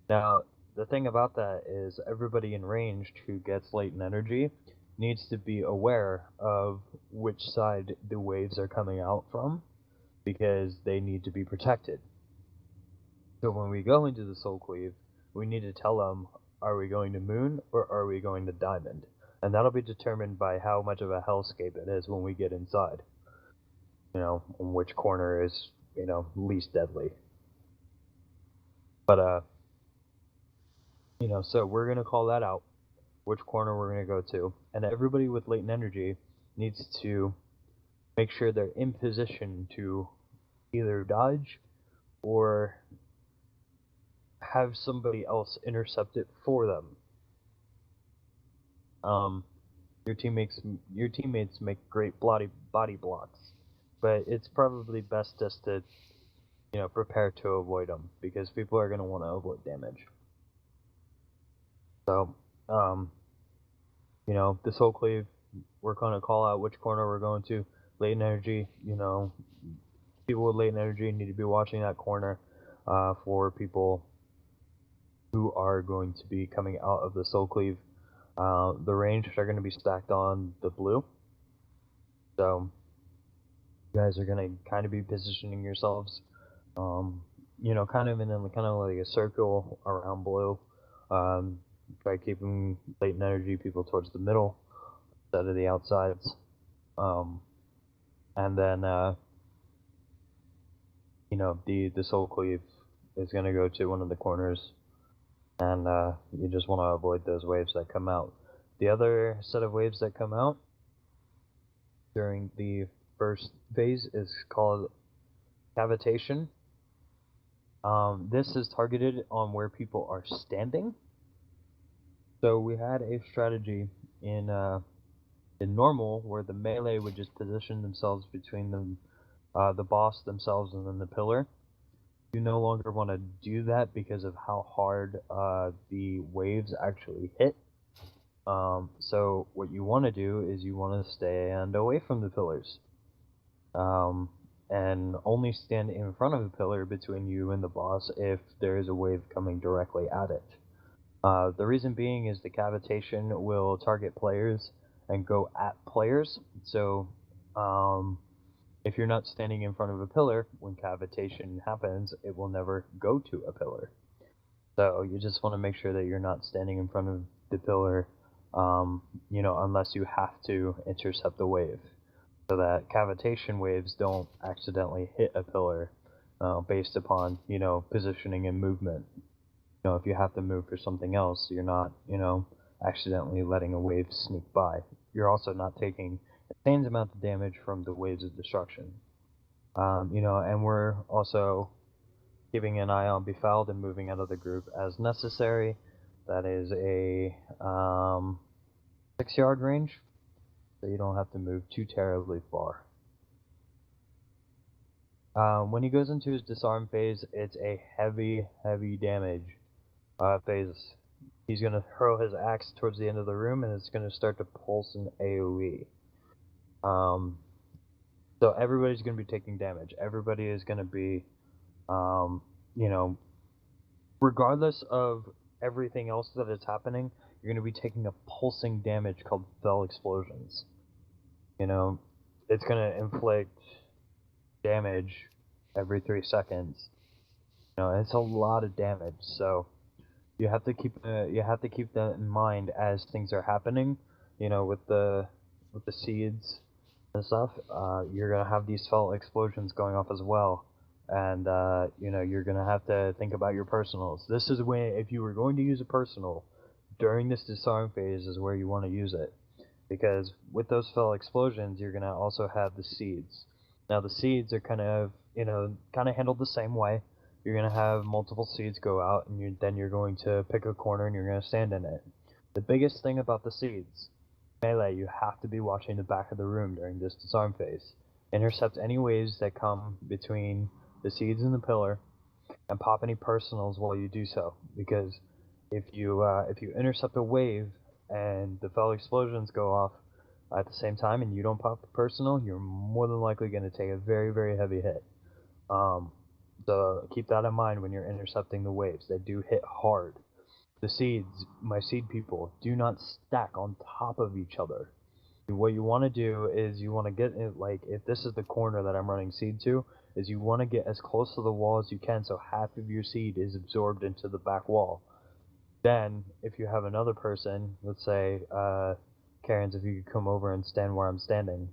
Now, the thing about that is everybody in ranged who gets latent energy needs to be aware of which side the waves are coming out from, because they need to be protected. So when we go into the Soul Cleave, we need to tell them, are we going to Moon or are we going to Diamond? And that'll be determined by how much of a hellscape it is when we get inside. You know, and which corner is, you know, least deadly. But, you know, so we're going to call that out, which corner we're going to go to. And everybody with latent energy needs to make sure they're in position to either dodge or have somebody else intercept it for them. Your teammates make great body blocks, but it's probably best just to, you know, prepare to avoid them, because people are going to want to avoid damage. So, you know, the Soul Cleave, we're going to call out which corner we're going to. Latent energy, you know, people with latent energy need to be watching that corner for people who are going to be coming out of the Soul Cleave. The ranged are going to be stacked on the blue. So, you guys are going to kind of be positioning yourselves, you know, kind of in like a circle around blue. Try keeping latent energy people towards the middle instead of the outsides. And then, you know, the Soul Cleave is going to go to one of the corners, and you just want to avoid those waves that come out. The other set of waves that come out during the first phase is called cavitation. This is targeted on where people are standing. So we had a strategy in normal where the melee would just position themselves between the boss themselves and then the pillar. You no longer want to do that because of how hard the waves actually hit. So what you want to do is you want to stand away from the pillars. And only stand in front of the pillar between you and the boss if there is a wave coming directly at it. The reason being is the cavitation will target players and go at players. So if you're not standing in front of a pillar, when cavitation happens, it will never go to a pillar. So you just want to make sure that you're not standing in front of the pillar, you know, unless you have to intercept the wave, so that cavitation waves don't accidentally hit a pillar based upon, you know, positioning and movement. You know, if you have to move for something else, you're not, you know, accidentally letting a wave sneak by. You're also not taking the same amount of damage from the waves of destruction. You know, and we're also keeping an eye on Befouled and moving out of the group as necessary. That is a 6-yard range, so you don't have to move too terribly far. When he goes into his disarm phase, it's a heavy damage phase. He's going to hurl his axe towards the end of the room, and it's going to start to pulse an AoE. So everybody's going to be taking damage. Everybody is going to be, you know, regardless of everything else that is happening, you're going to be taking a pulsing damage called Fell Explosions. You know, it's going to inflict damage every 3 seconds. You know, it's a lot of damage, so you have to keep that in mind as things are happening. You know, with the seeds and stuff, you're gonna have these Fell Explosions going off as well, and you know, you're gonna have to think about your personals. This is when, if you were going to use a personal during this disarm phase, is where you want to use it. because with those fell explosions, you're gonna also have the seeds. Now the seeds are kind of handled the same way. You're gonna have multiple seeds go out, and then you're going to pick a corner and you're gonna stand in it. The biggest thing about the seeds, melee, you have to be watching the back of the room during this disarm phase. Intercept any waves that come between the seeds and the pillar, and pop any personals while you do so. Because if you intercept a wave and the fell explosions go off at the same time and you don't pop the personal, you're more than likely going to take a very, very heavy hit. So keep that in mind when you're intercepting the waves. They do hit hard. The seeds, my seed people, do not stack on top of each other. What you want to do is you want to get it, like, if this is the corner that I'm running seed to, is you want to get as close to the wall as you can so half of your seed is absorbed into the back wall. Then, if you have another person, let's say, Karen's, if you could come over and stand where I'm standing.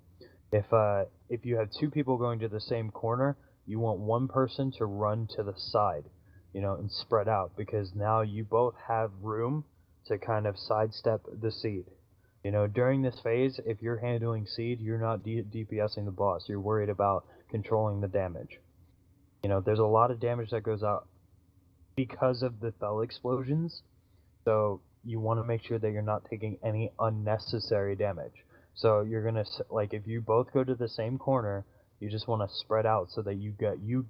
If you have two people going to the same corner, you want one person to run to the side, and spread out, because now you both have room to kind of sidestep the seed. During this phase, if you're handling seed, you're not DPSing the boss. You're worried about controlling the damage. There's a lot of damage that goes out because of the fell explosions, so you want to make sure that you're not taking any unnecessary damage. So you're gonna, like, if you both go to the same corner, you just want to spread out so that you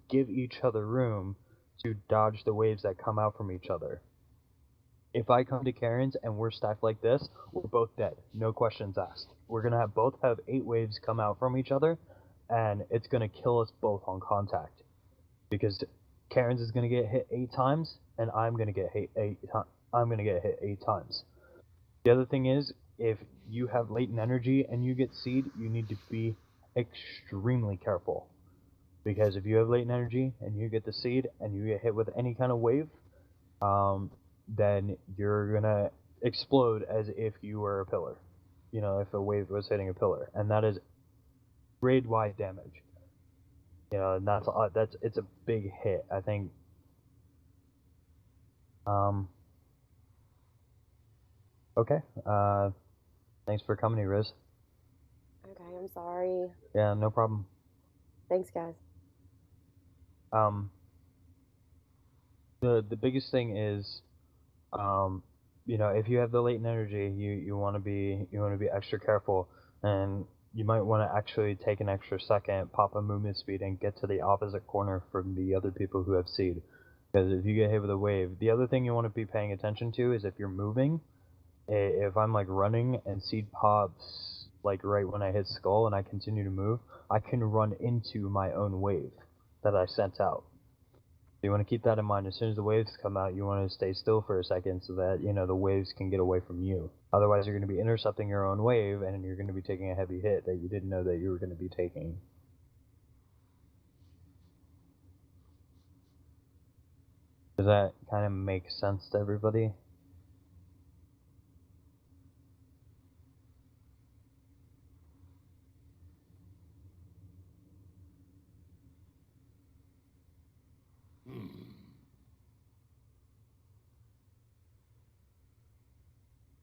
give each other room to dodge the waves that come out from each other. If I come to Karen's and we're stacked like this, we're both dead. No questions asked. We're going to both have 8 waves come out from each other, and it's going to kill us both on contact. Because Karen's is going to get hit 8 times, and I'm going to get hit 8 times. The other thing is, if you have latent energy and you get seed, you need to be extremely careful. Because if you have latent energy and you get the seed and you get hit with any kind of wave, then you're gonna explode as if you were a pillar. If a wave was hitting a pillar, and that is grade-wide damage. And it's a big hit. I think. Okay. Thanks for coming, Riz. Okay, I'm sorry. Yeah, no problem. Thanks, guys. The biggest thing is, if you have the latent energy, you want to be extra careful, and you might want to actually take an extra second, pop a movement speed, and get to the opposite corner from the other people who have seed. Because if you get hit with a wave, the other thing you want to be paying attention to is if you're moving. If I'm like running and seed pops like right when I hit skull and I continue to move, I can run into my own wave that I sent out. You want to keep that in mind. As soon as the waves come out, you want to stay still for a second so that, the waves can get away from you. Otherwise, you're going to be intercepting your own wave, and you're going to be taking a heavy hit that you didn't know that you were going to be taking. Does that kind of make sense to everybody?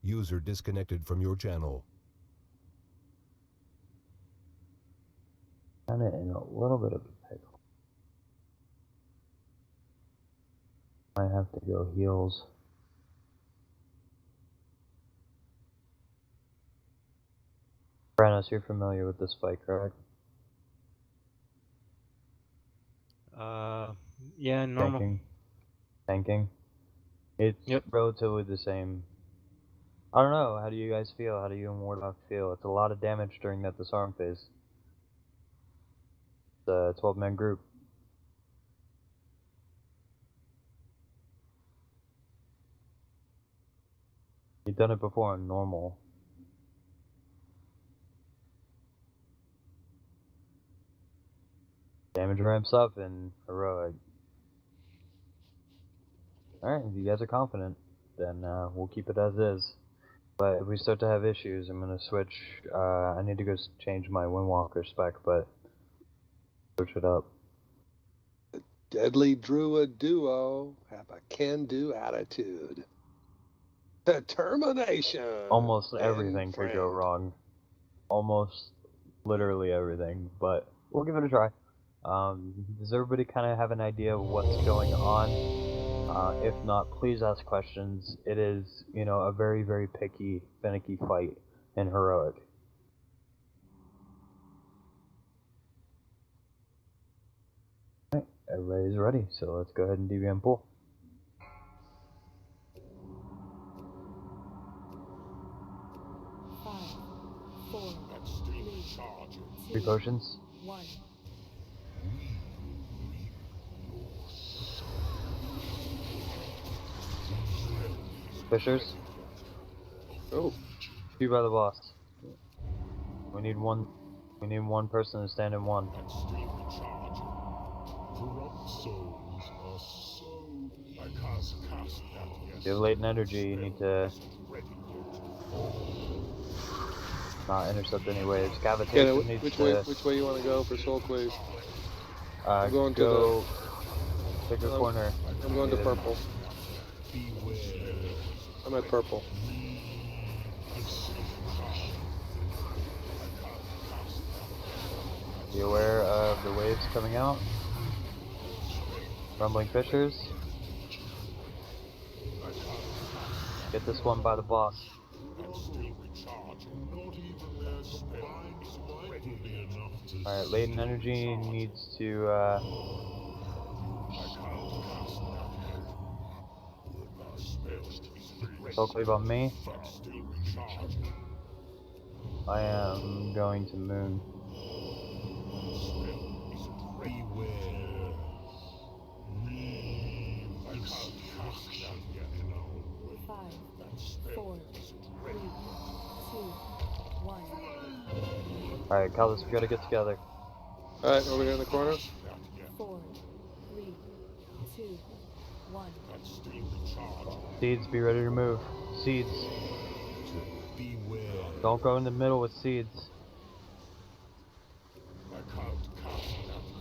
User disconnected from your channel. Kind of in a little bit of a pickle. I have to go heals. Branos, you're familiar with this fight, correct? Yeah, normal. Tanking. It's relatively the same. I don't know, how do you guys feel? How do you and Wardoc feel? It's a lot of damage during that disarm phase. It's a 12-man group. You've done it before on normal. Damage ramps up in heroic. Alright, if you guys are confident, then we'll keep it as is. But if we start to have issues, I'm going to switch. I need to go change my Windwalker spec, but switch it up. Deadly Druid duo have a can-do attitude. Determination. Almost and everything could go friend. wrong. Almost literally everything, but we'll give it a try. Does everybody kind of have an idea of what's going on? If not, please ask questions. It is, you know, a very, very picky, finicky fight in Heroic. Alright, everybody's ready, so let's go ahead and DVM pull. Three potions. 1. Fishers. Oh. Two by the boss. We need one. We need one person to stand in one. Corrupt souls are so easy. You have latent energy. You need to not intercept any waves. Cavitation needs which to. which way you want to go for soul clays? I'm going to go pick a corner. I'm going to purple. I'm at purple. Be aware of the waves coming out. Rumbling fissures. Get this one by the boss. Alright, latent energy needs to soul cleave on me. I am going to moon. Beware. Destruction in our way. 5, 4, 3, 2, 1. Alright, Caldas, we gotta get together. Alright, over here in the corner. 4, 3, 2, 1. Seeds, be ready to move. Seeds. Beware. Don't go in the middle with seeds.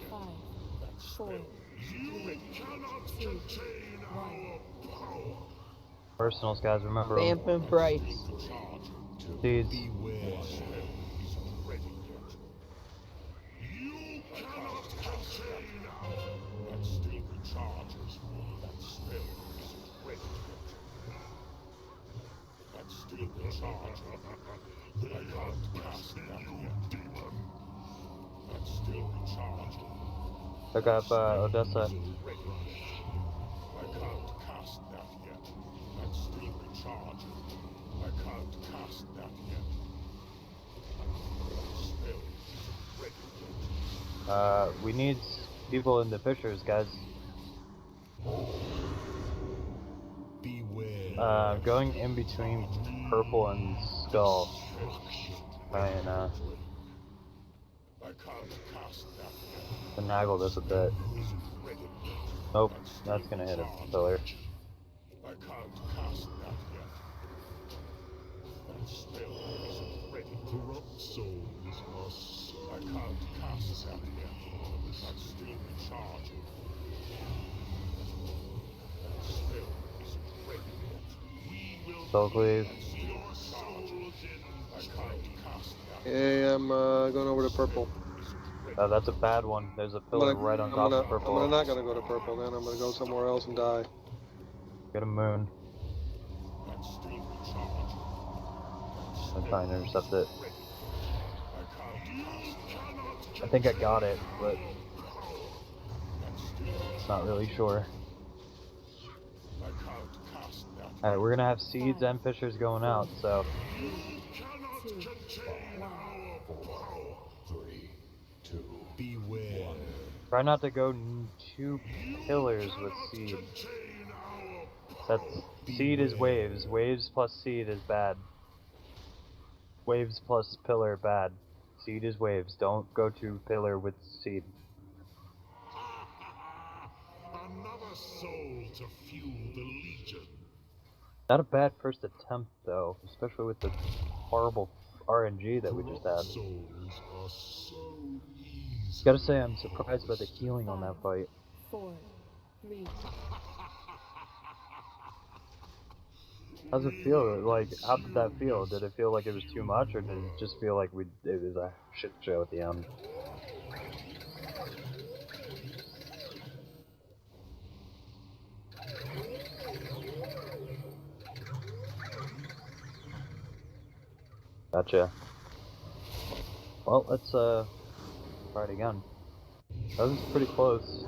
5, 4, 3, 2, 1. Personals, guys, remember. Vamp and Bryce. Seeds. Pick up Odessa. We need people in the fissures, guys. Going in between purple and skull. Trying finagle this a bit. Nope, that's gonna hit a pillar. Corrupt souls are so Soul cleave. Yeah, I'm going over to purple. That's a bad one. There's a pillar right on top of purple. I'm not gonna go to purple then. I'm gonna go somewhere else and die. Get a moon. I'm trying to intercept it. I think I got it, but not really sure. Alright, we're gonna have seeds and fissures going out, so. 3, 2, beware. Try not to go two pillars with seed. That's seed is waves. Waves plus seed is bad. Waves plus pillar bad. Seed is waves. Don't go to pillar with seed. Another soul to fuel the legion. Not a bad first attempt though, especially with the horrible RNG that we just had. Souls are so easy. Gotta say, I'm surprised by the healing on that fight. 4, 3. How's it feel? Like, how did that feel? Did it feel like it was too much, or did it just feel like it was a shit show at the end? Gotcha. Well, let's try it again. That was pretty close.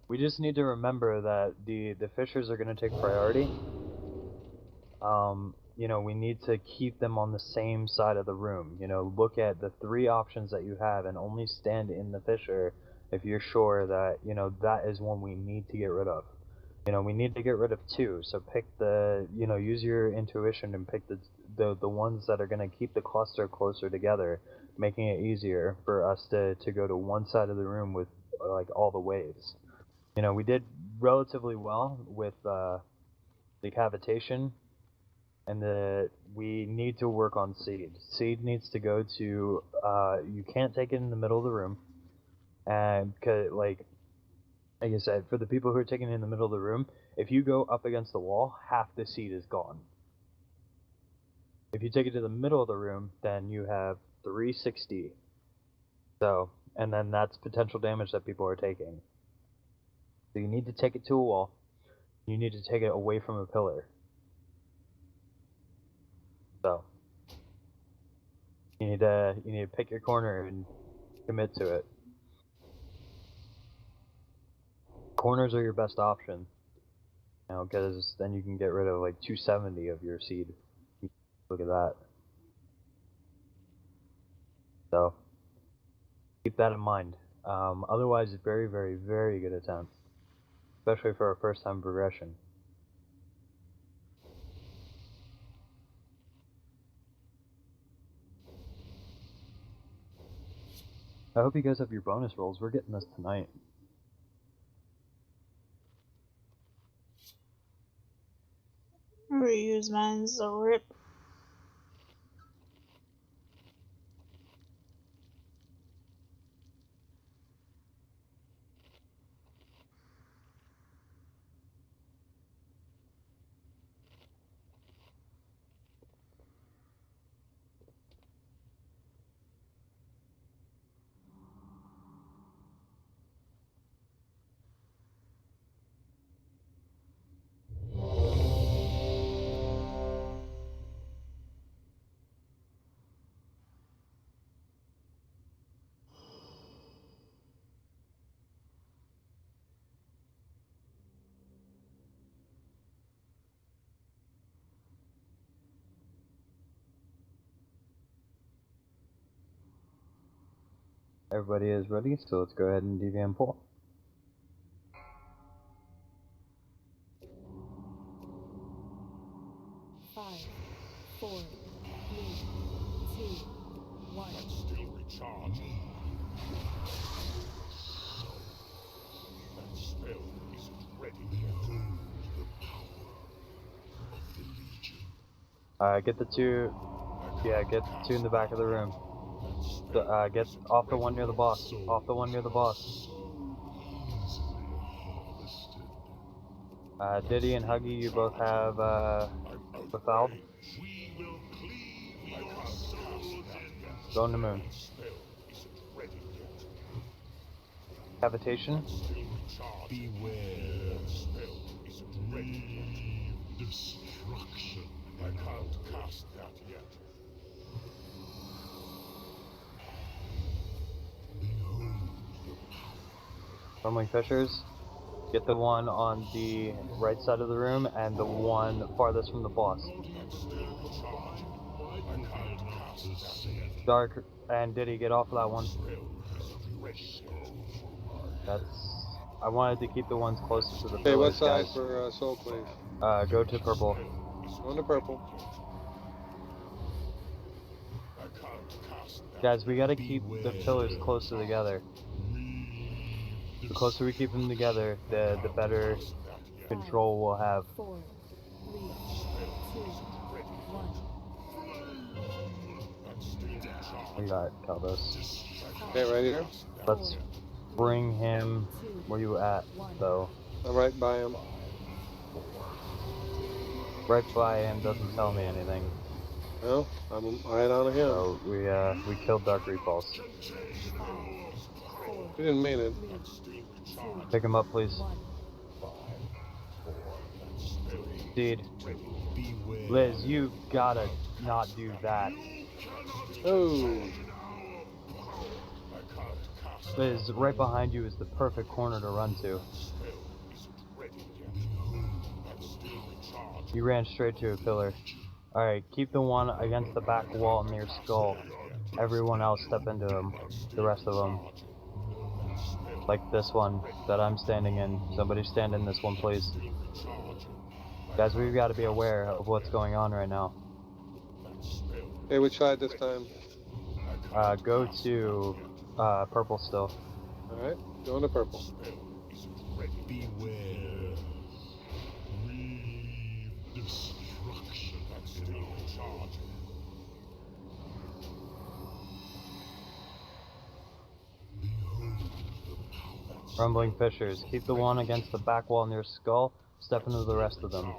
We just need to remember that the fishers are going to take priority. You know, we need to keep them on the same side of the room. You know, look at the 3 options that you have and only stand in the fisher if you're sure that, you know, that is one we need to get rid of. You know, we need to get rid of 2, so pick the, you know, use your intuition and pick the ones that are going to keep the cluster closer together, making it easier for us to go to one side of the room with, like, all the waves. You know, we did relatively well with decapitation, and we need to work on seed. Seed needs to go to, you can't take it in the middle of the room, and like I said, for the people who are taking it in the middle of the room, if you go up against the wall, half the seed is gone. If you take it to the middle of the room, then you have 360. So, and then that's potential damage that people are taking. So you need to take it to a wall. You need to take it away from a pillar. So you need to pick your corner and commit to it. Corners are your best option. You know, because then you can get rid of like 270 of your seed. Look at that. So keep that in mind. Otherwise, it's very, very, very good attempt, especially for a first-time progression. I hope you guys have your bonus rolls. We're getting this tonight. Reuse mine's a rip. Everybody is ready, so let's go ahead and DVM pull. Five, four, three, two, one. That's still recharging. That spell isn't ready yet. Get the 2. Yeah, get the 2 in the back of the room. Get off the one near the boss. Off the one near the boss. Diddy and Huggy, you both have befouled. Go on the moon. Cavitation. Beware. Destruction. I can't cast that yet. Summoning Fishers. Get the one on the right side of the room and the one farthest from the boss. Dark and Diddy, get off of that one. I wanted to keep the ones closest to the Hey, what pillars, side guys. for Soul Clave? Go to purple. On to purple. Guys, we gotta keep the pillars closer together. The closer we keep them together, the better control we'll have. 4, 3, 2, 1. We got Caldos. Okay, right here? Let's bring him. Where you at, though? I'm right by him. right by him doesn't tell me anything. Well, I'm right on him. So we killed Dark Repulse. We didn't mean it. Pick him up, please. Dude. Liz, you gotta not do that. Oh. Liz, right behind you is the perfect corner to run to. You ran straight to a pillar. Alright, keep the one against the back wall near Skull. Everyone else step into him. The rest of them. Like this one that I'm standing in. Somebody stand in this one, please. Guys, we've got to be aware of what's going on right now. Hey, which side this time? Go to purple still. Alright, going to purple. Beware. Breathe destruction in our charge. Rumbling Fissures. Keep the one against the back wall near Skull. Step into the rest of them.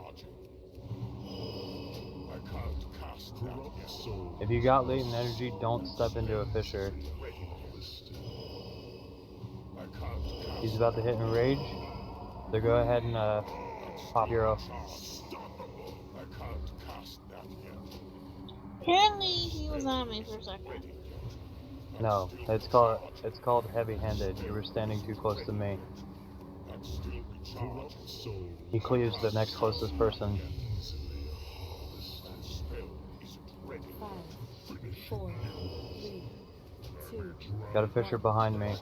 If you got latent energy, don't step into a fissure. He's about to hit in rage, so go ahead and pop hero. Apparently he was on me for a second. No, it's called heavy-handed. You were standing too close to me. He cleaves the next closest person. 5, 4, 3, 2. Got a fissure behind me.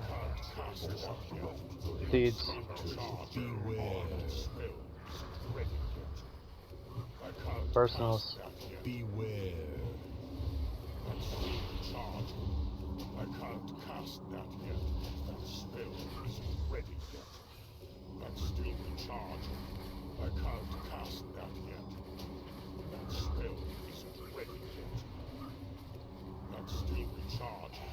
Seeds. Personals. Beware. I can't cast that yet. That spell isn't ready yet. That's still recharging. I can't cast that yet. That spell isn't ready yet. That's still recharging.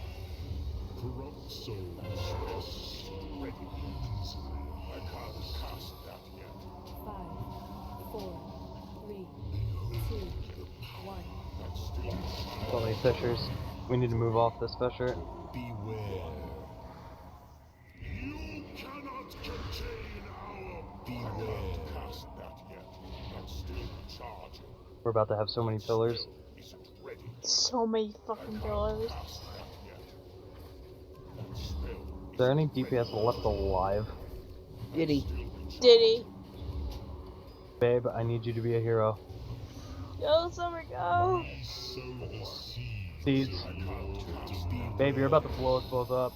Corrupt souls rest Ready easily. I can't cast that yet. 5, 4, 3, 2, 1. That's still recharging. Only fissures. We need to move off this fissure. Beware. You cannot contain our Beware. Cast that yet. That's still recharging. We're about to have so many pillars. Isn't ready. So many fucking pillars. Is there any DPS left alive? Diddy. Diddy. Babe, I need you to be a hero. Go, Summer, go. sow the seed. Seeds. Babe, you're about to blow us both up.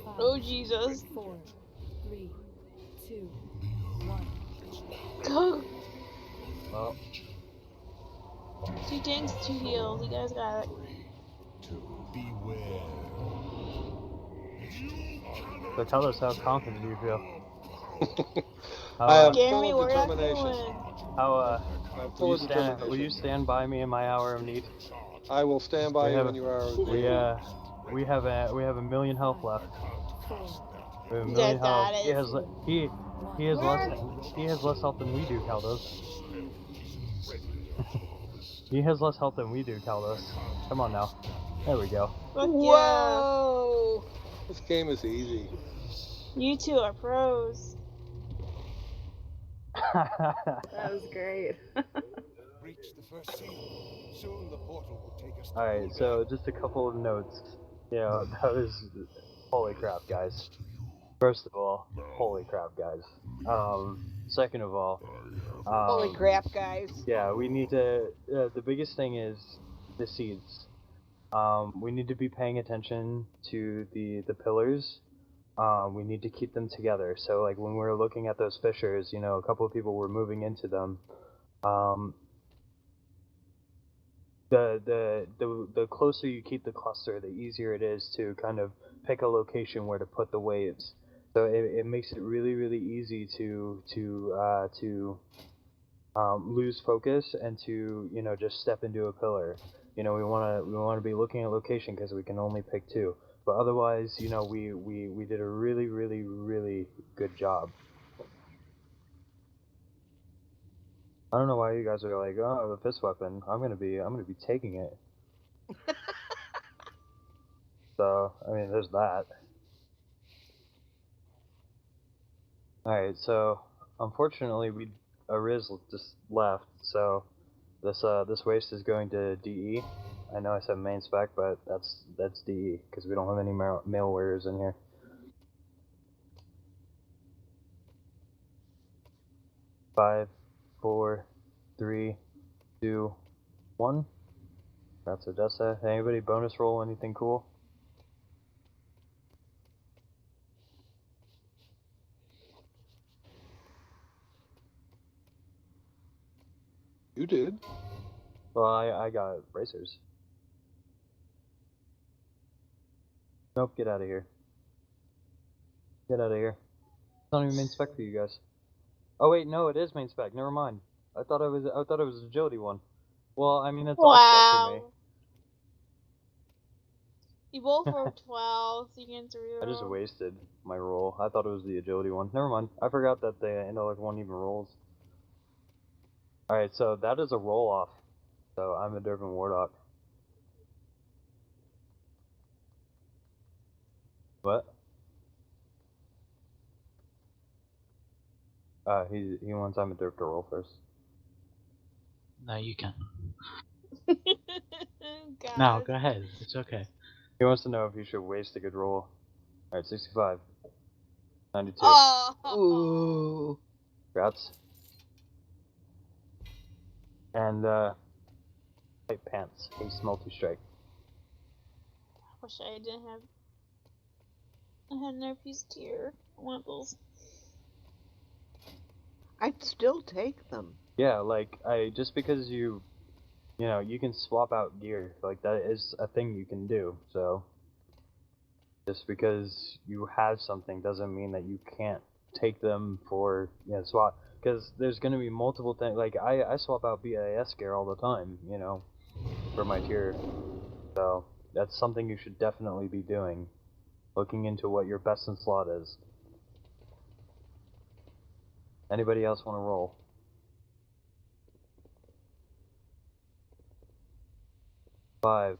5, Oh, Jesus. 4, 3, 2, 1. Go. Well, 2 tanks, 2 heals. You guys got it. Beware. so tell us how confident you feel. I am Gary, full we're of not determination. going. How I'm full of determination. will you stand by me in my hour of need? I will stand by We you have when a- you are. We have a million health left. 4, We have a You million guys got health. it. He has less health than we do, Kaldos. He has less health than we do, Kaldos. Come on now. There we go. Fuck Whoa! This game is easy. yeah. You two are pros. That was great. Reach the first seal. Soon the portal will take us. Alright, so just a couple of notes. You know, that was... Holy crap, guys. First of all, holy crap, guys. Second of all... Holy crap, guys. Yeah, we need to... the biggest thing is the seeds. We need to be paying attention to the pillars. We need to keep them together. So, like, when we were looking at those fissures, you know, a couple of people were moving into them. The closer you keep the cluster, the easier it is to kind of pick a location where to put the waves. So it makes it really, really easy to lose focus and to, you know, just step into a pillar. You know, we want to be looking at location because we can only pick 2. But otherwise, you know, we did a really, really, really good job. I don't know why you guys are like, oh, the fist weapon. I'm gonna be taking it. So I mean, there's that. All right. So unfortunately, Riz just left. So this waste is going to DE. I know I said main spec, but that's DE because we don't have any mail warriors in here. Five, 4, 3, 2, 1. That's Odessa. Anybody bonus roll anything cool? You did. Well, I got bracers. Nope, get out of here. Get out of here. It's not even main spec for you guys. Oh wait, no, it is main spec. Never mind. I thought it was agility one. Well, I mean it's all spec for me. Wow. You both were 12, so you can reroll. I just wasted my roll. I thought it was the agility one. Never mind. I forgot that the intellect one even rolls. Alright, so that is a roll off. So I'm a Durban Wardoc. What? He wants I'm a derp to roll first. No, you can. God. No, go ahead. It's okay. He wants to know if he should waste a good roll. Alright, 65. 92. Oh. Ooh. Congrats. And, white pants. Ace multi-strike. Wish I didn't have. I had Nerfy's tier. One of those. I'd still take them. Yeah, like, just because you know, you can swap out gear. Like, that is a thing you can do, so. Just because you have something doesn't mean that you can't take them for, swap. Because there's going to be multiple things. Like, I swap out BIS gear all the time, you know, for my tier. So, that's something you should definitely be doing. Looking into what your best in slot is. Anybody else want to roll? Five,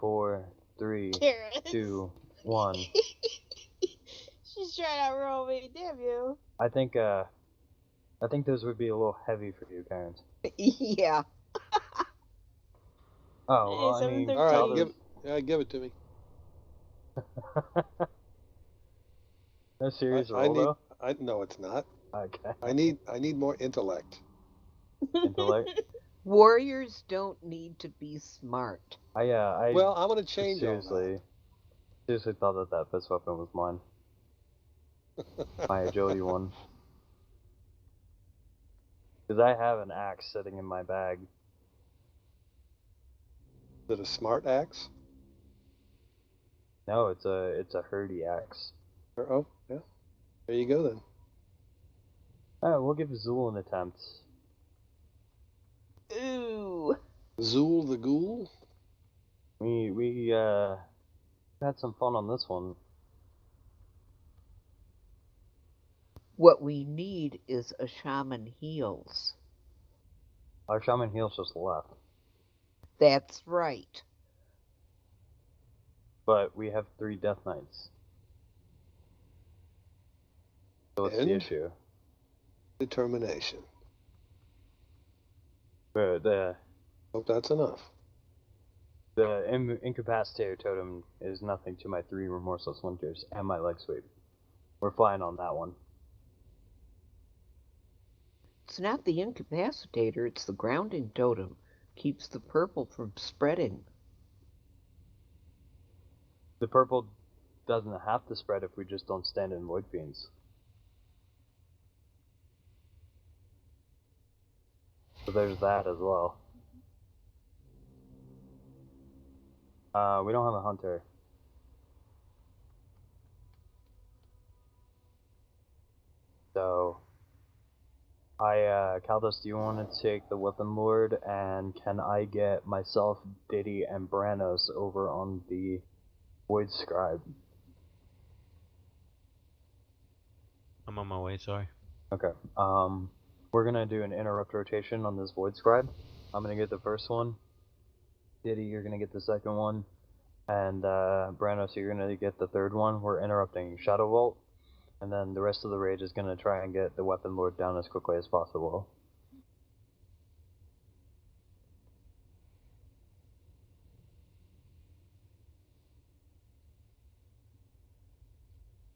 4, 3, Carrots. 2, 1. She's trying to roll me, damn you. I think those would be a little heavy for you, Karen. Yeah. Oh, well, I mean, all right, give it to me. No serious roll, though? No, it's not. Okay. I need more intellect. Intellect? Warriors don't need to be smart. Well, I'm gonna change seriously thought that fist weapon was mine. My agility one. Because I have an axe sitting in my bag. Is it a smart axe? No, it's a herdy axe. Oh, yeah. There you go then. Alright, we'll give Zool an attempt. Ooh. Zool the Ghoul? We had some fun on this one. What we need is a shaman heals. Our shaman heals just left. That's right. But we have 3 Death Knights. So what's the issue? Determination. Hope that's enough. The Incapacitator Totem is nothing to my 3 Remorseless Winters and my Leg Sweep. We're flying on that one. It's not the incapacitator, it's the grounding totem. Keeps the purple from spreading. The purple doesn't have to spread if we just don't stand in Void Fiends. So there's that as well. We don't have a hunter. So, Kaldos, do you want to take the Weapon Lord, and can I get myself, Diddy, and Branos over on the Void Scribe? I'm on my way, sorry. Okay. We're gonna do an interrupt rotation on this Void Scribe. I'm gonna get the first one. Diddy, you're gonna get the second one. And Branos, you're gonna get the third one. We're interrupting Shadow Vault. And then the rest of the rage is gonna try and get the Weapon Lord down as quickly as possible.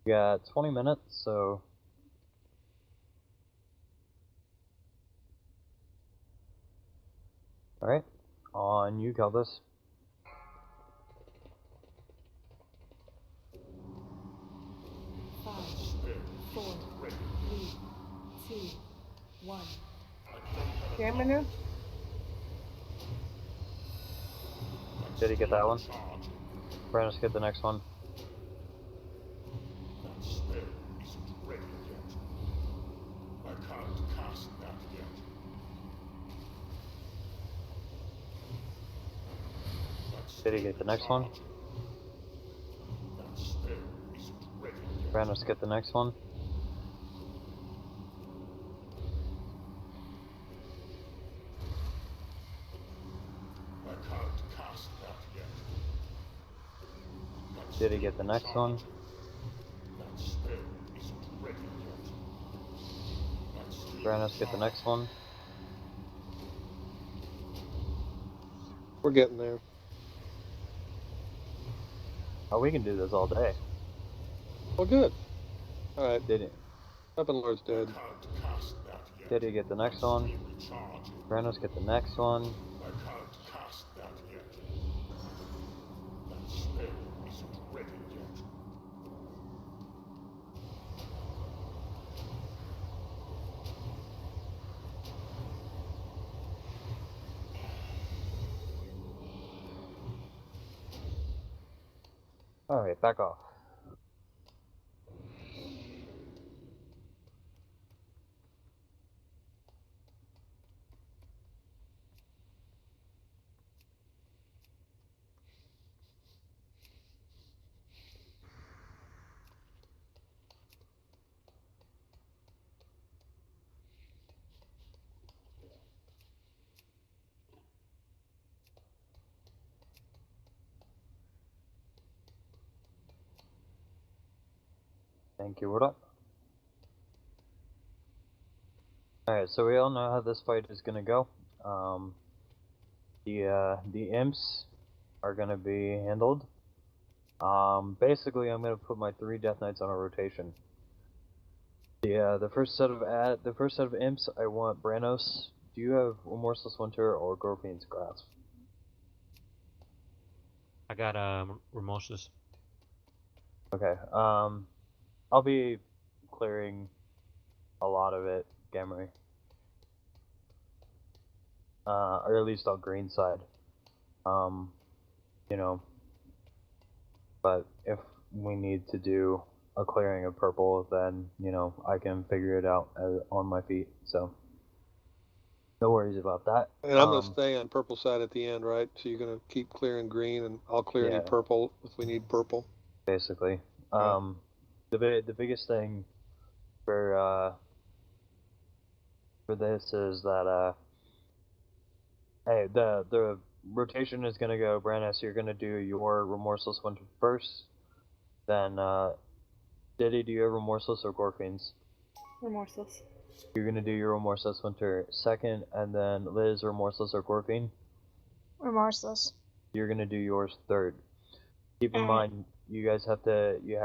We got 20 minutes, so... Alright, on you, Kelvis. Five, 4, 3, 2, 1. Stamina? Did he get that one? Branos, get the next one. That spell isn't ready yet. I can't cast that yet. Did he get the next one? That spell isn't ready yet. Branos, get the next one. I can't cast that yet. Did he get the next one? That spell isn't ready yet. Branos, get the next one. We're getting there. Oh, we can do this all day. Well, good. Alright. Did he? Weapon Lord's dead. Did he get the next one? Branos, get the next one. I can't cast that yet. That spell isn't ready yet. Alright, back off. Thank you, Wardoc. Alright, so we all know how this fight is gonna go. The imps are gonna be handled. Basically, I'm gonna put my 3 Death Knights on a rotation. The first set of imps, I want Branos. Do you have Remorseless Winter or Gorpian's Grasp? I got Remorseless. Okay. I'll be clearing a lot of it, Gamry. Or at least on green side. You know. But if we need to do a clearing of purple, then, you know, I can figure it out on my feet, so. No worries about that. And I'm going to stay on purple side at the end, right? So you're going to keep clearing green, and I'll clear any purple if we need purple. Basically. The biggest thing for this is that hey, the rotation is gonna go Branos, you're gonna do your Remorseless Winter first. Then Diddy, do you have Remorseless or Gorfiends? Remorseless. You're gonna do your Remorseless Winter second, and then Liz, Remorseless or Gorfiend? Remorseless. You're gonna do yours third. Keep in mind, you guys have to you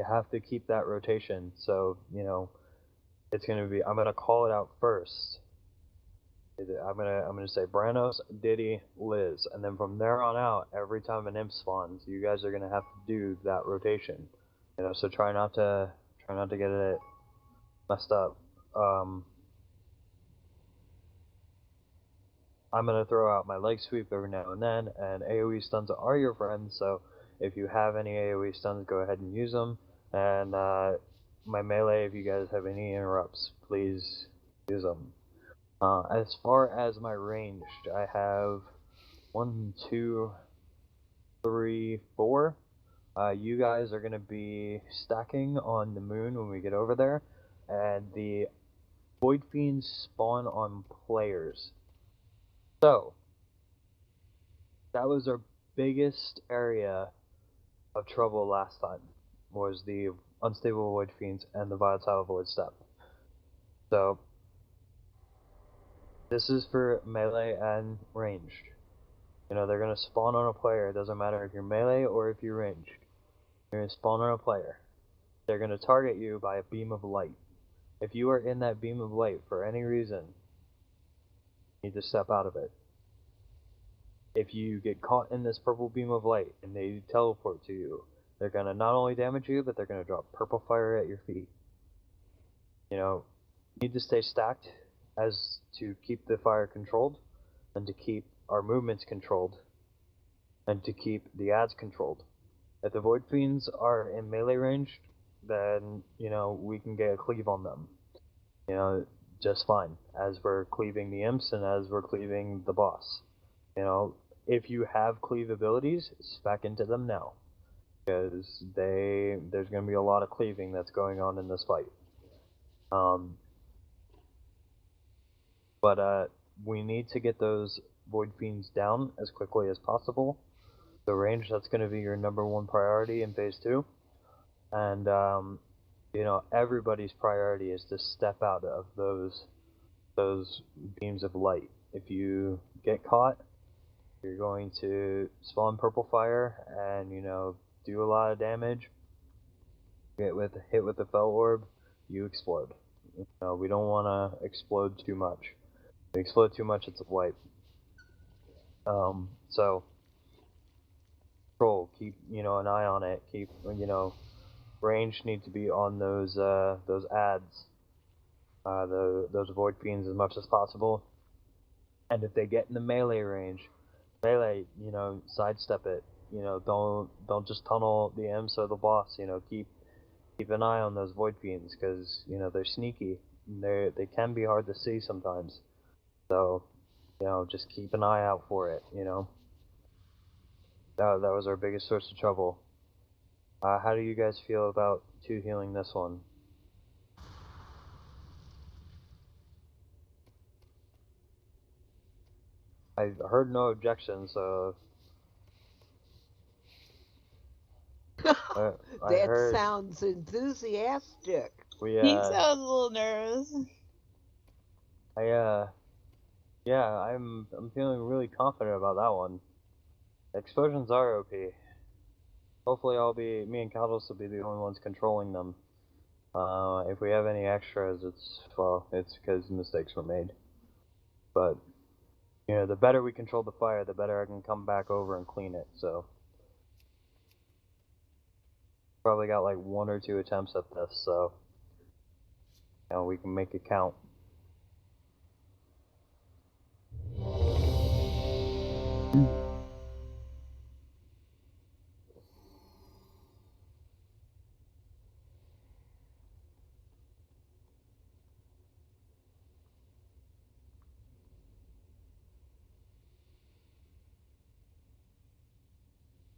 have to keep that rotation. So you know, it's gonna be. I'm gonna call it out first. I'm gonna say Branos, Diddy, Liz, and then from there on out, every time an imp spawns, you guys are gonna have to do that rotation. You know, so try not to get it messed up. I'm gonna throw out my leg sweep every now and then, and AoE stuns are your friends. So if you have any AoE stuns, go ahead and use them. And my melee, if you guys have any interrupts, please use them. As far as my ranged, I have 1, 2, 3, 4. You guys are going to be stacking on the moon when we get over there, and the Void Fiends spawn on players. So, that was our biggest area of trouble last time, was the Unstable Void Fiends and the Volatile Void Step. So, this is for melee and ranged. You know, they're going to spawn on a player. It doesn't matter if you're melee or if you're ranged. They're going to spawn on a player. They're going to target you by a beam of light. If you are in that beam of light for any reason, you need to step out of it. If you get caught in this purple beam of light and they teleport to you, they're going to not only damage you, but they're going to drop purple fire at your feet. You know, you need to stay stacked as to keep the fire controlled, and to keep our movements controlled, and to keep the ads controlled. If the Void Fiends are in melee range, then, you know, we can get a cleave on them. You know, just fine, as we're cleaving the imps and as we're cleaving the boss. You know, if you have cleave abilities, spec into them now, because there's going to be a lot of cleaving that's going on in this fight. But we need to get those Void Fiends down as quickly as possible. The range, that's going to be your #1 priority in Phase 2. And, you know, everybody's priority is to step out of those beams of light. If you get caught, you're going to spawn purple fire and, you know, do a lot of damage. Hit with the fell orb, you explode. You know, we don't want to explode too much. If we explode too much, it's a wipe. So control, keep, you know, an eye on it. Keep, you know, range needs to be on those ads, those Void Fiends as much as possible. And if they get in the melee range, you know, sidestep it. You know, don't just tunnel the imps or the boss. You know, keep an eye on those Void Fiends, because, you know, they're sneaky. They can be hard to see sometimes. So, you know, just keep an eye out for it. You know, that was our biggest source of trouble. How do you guys feel about 2 healing this one? I heard no objections, so I That heard sounds enthusiastic. we He sounds a little nervous. yeah, I'm feeling really confident about that one. Explosions are OP. Hopefully me and Caldos will be the only ones controlling them. If we have any extras, it's because mistakes were made. But, you know, the better we control the fire, the better I can come back over and clean it, so. Probably got like 1 or 2 attempts at this, so, you know, we can make it count.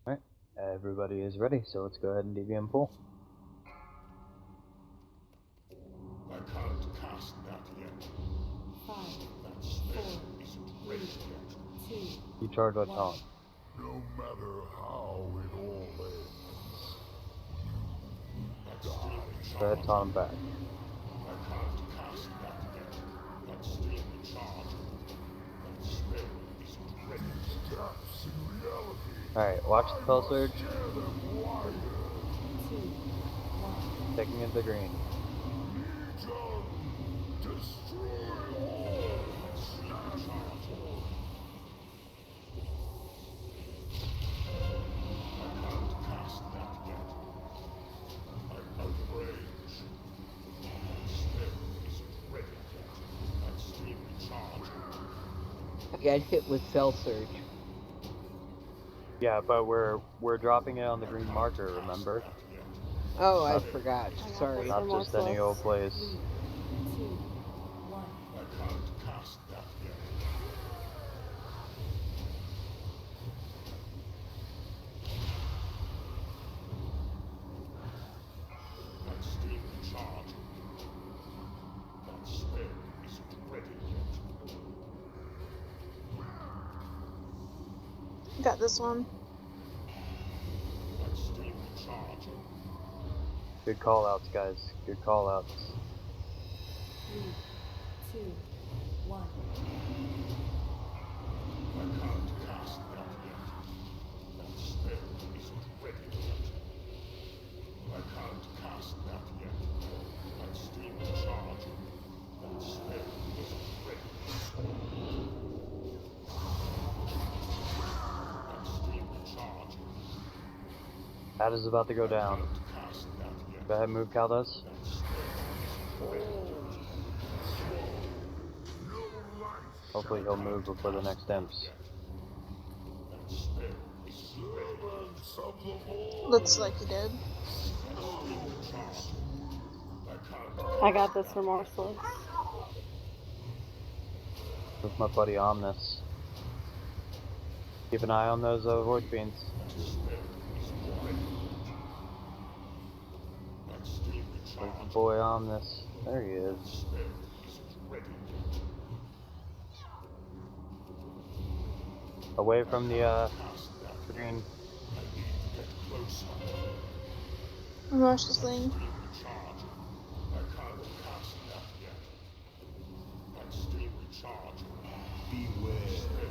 Alright, everybody is ready, so let's go ahead and DBM pull. I can't cast that yet. 5, That spell 4, isn't ready yet. 2. You charge our taunt. No matter how it all ends, That's still in Go ahead, charge. taunt him back. I can't cast that yet. That's still in charge. That spell isn't ready. steps in reality. Alright, watch the Fell Surge. Tear them wider. 2, 1. Taking into green. Legion, destroy all. I can't cast that yet. I'm out of range. That spell isn't ready yet. That's still in charge. I got hit with Fell Surge. Yeah, but we're dropping it on the green marker, remember? Oh, I forgot. Sorry. Not just any old place. 3, 2, 1. I can't cast that yet. That's still in charge. That spell Got this one. That's still recharging. Good call outs, guys. Good call outs. 3, 2, 1. I can't cast that yet. That spell isn't ready yet. I can't cast that yet. That's still recharging. That spell isn't ready yet. That's still recharging. That is about to go down. Cast that yet. Go ahead, move, Caldos. That spell isn't ready yet. Hopefully he'll move before the next imps. That spell isn't ready yet. Looks like he did. I got this remorseless. With my buddy Omnis. Keep an eye on those void fiends. Where's the boy Omnis? There he is. Away from the green. Remorseless thing.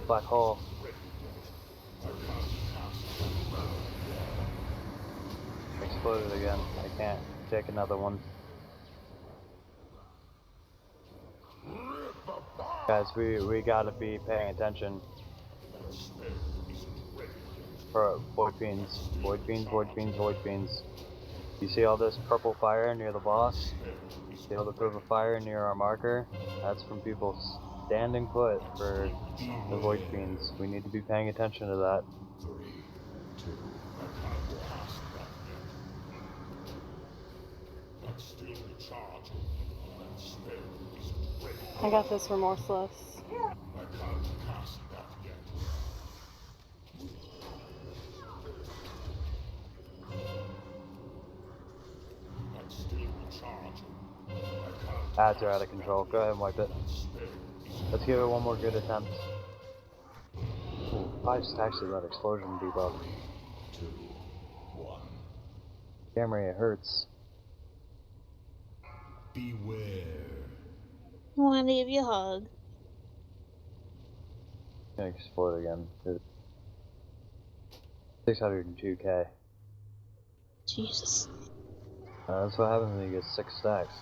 Black hole. Exploded again. I can't take another one. Guys, we gotta be paying attention. For void fiends. Void fiends, void fiends, void fiends. You see all this purple fire near the boss? See all the purple fire near our marker? That's from people standing put for the void fiends. We need to be paying attention to that. 3, 2. That's still recharging. That spell isn't ready. I got this remorseless. I can't cast that yet. That's still recharging. I can't. Ads are out of control. Go ahead and wipe it. Let's give it one more good attempt. Ooh, 5 stacks of that explosion debuff. 2, 1. Camry, it hurts. Beware. I want to give you a hug. It's gonna explode again. 602k. Jesus. That's what happens when you get 6 stacks.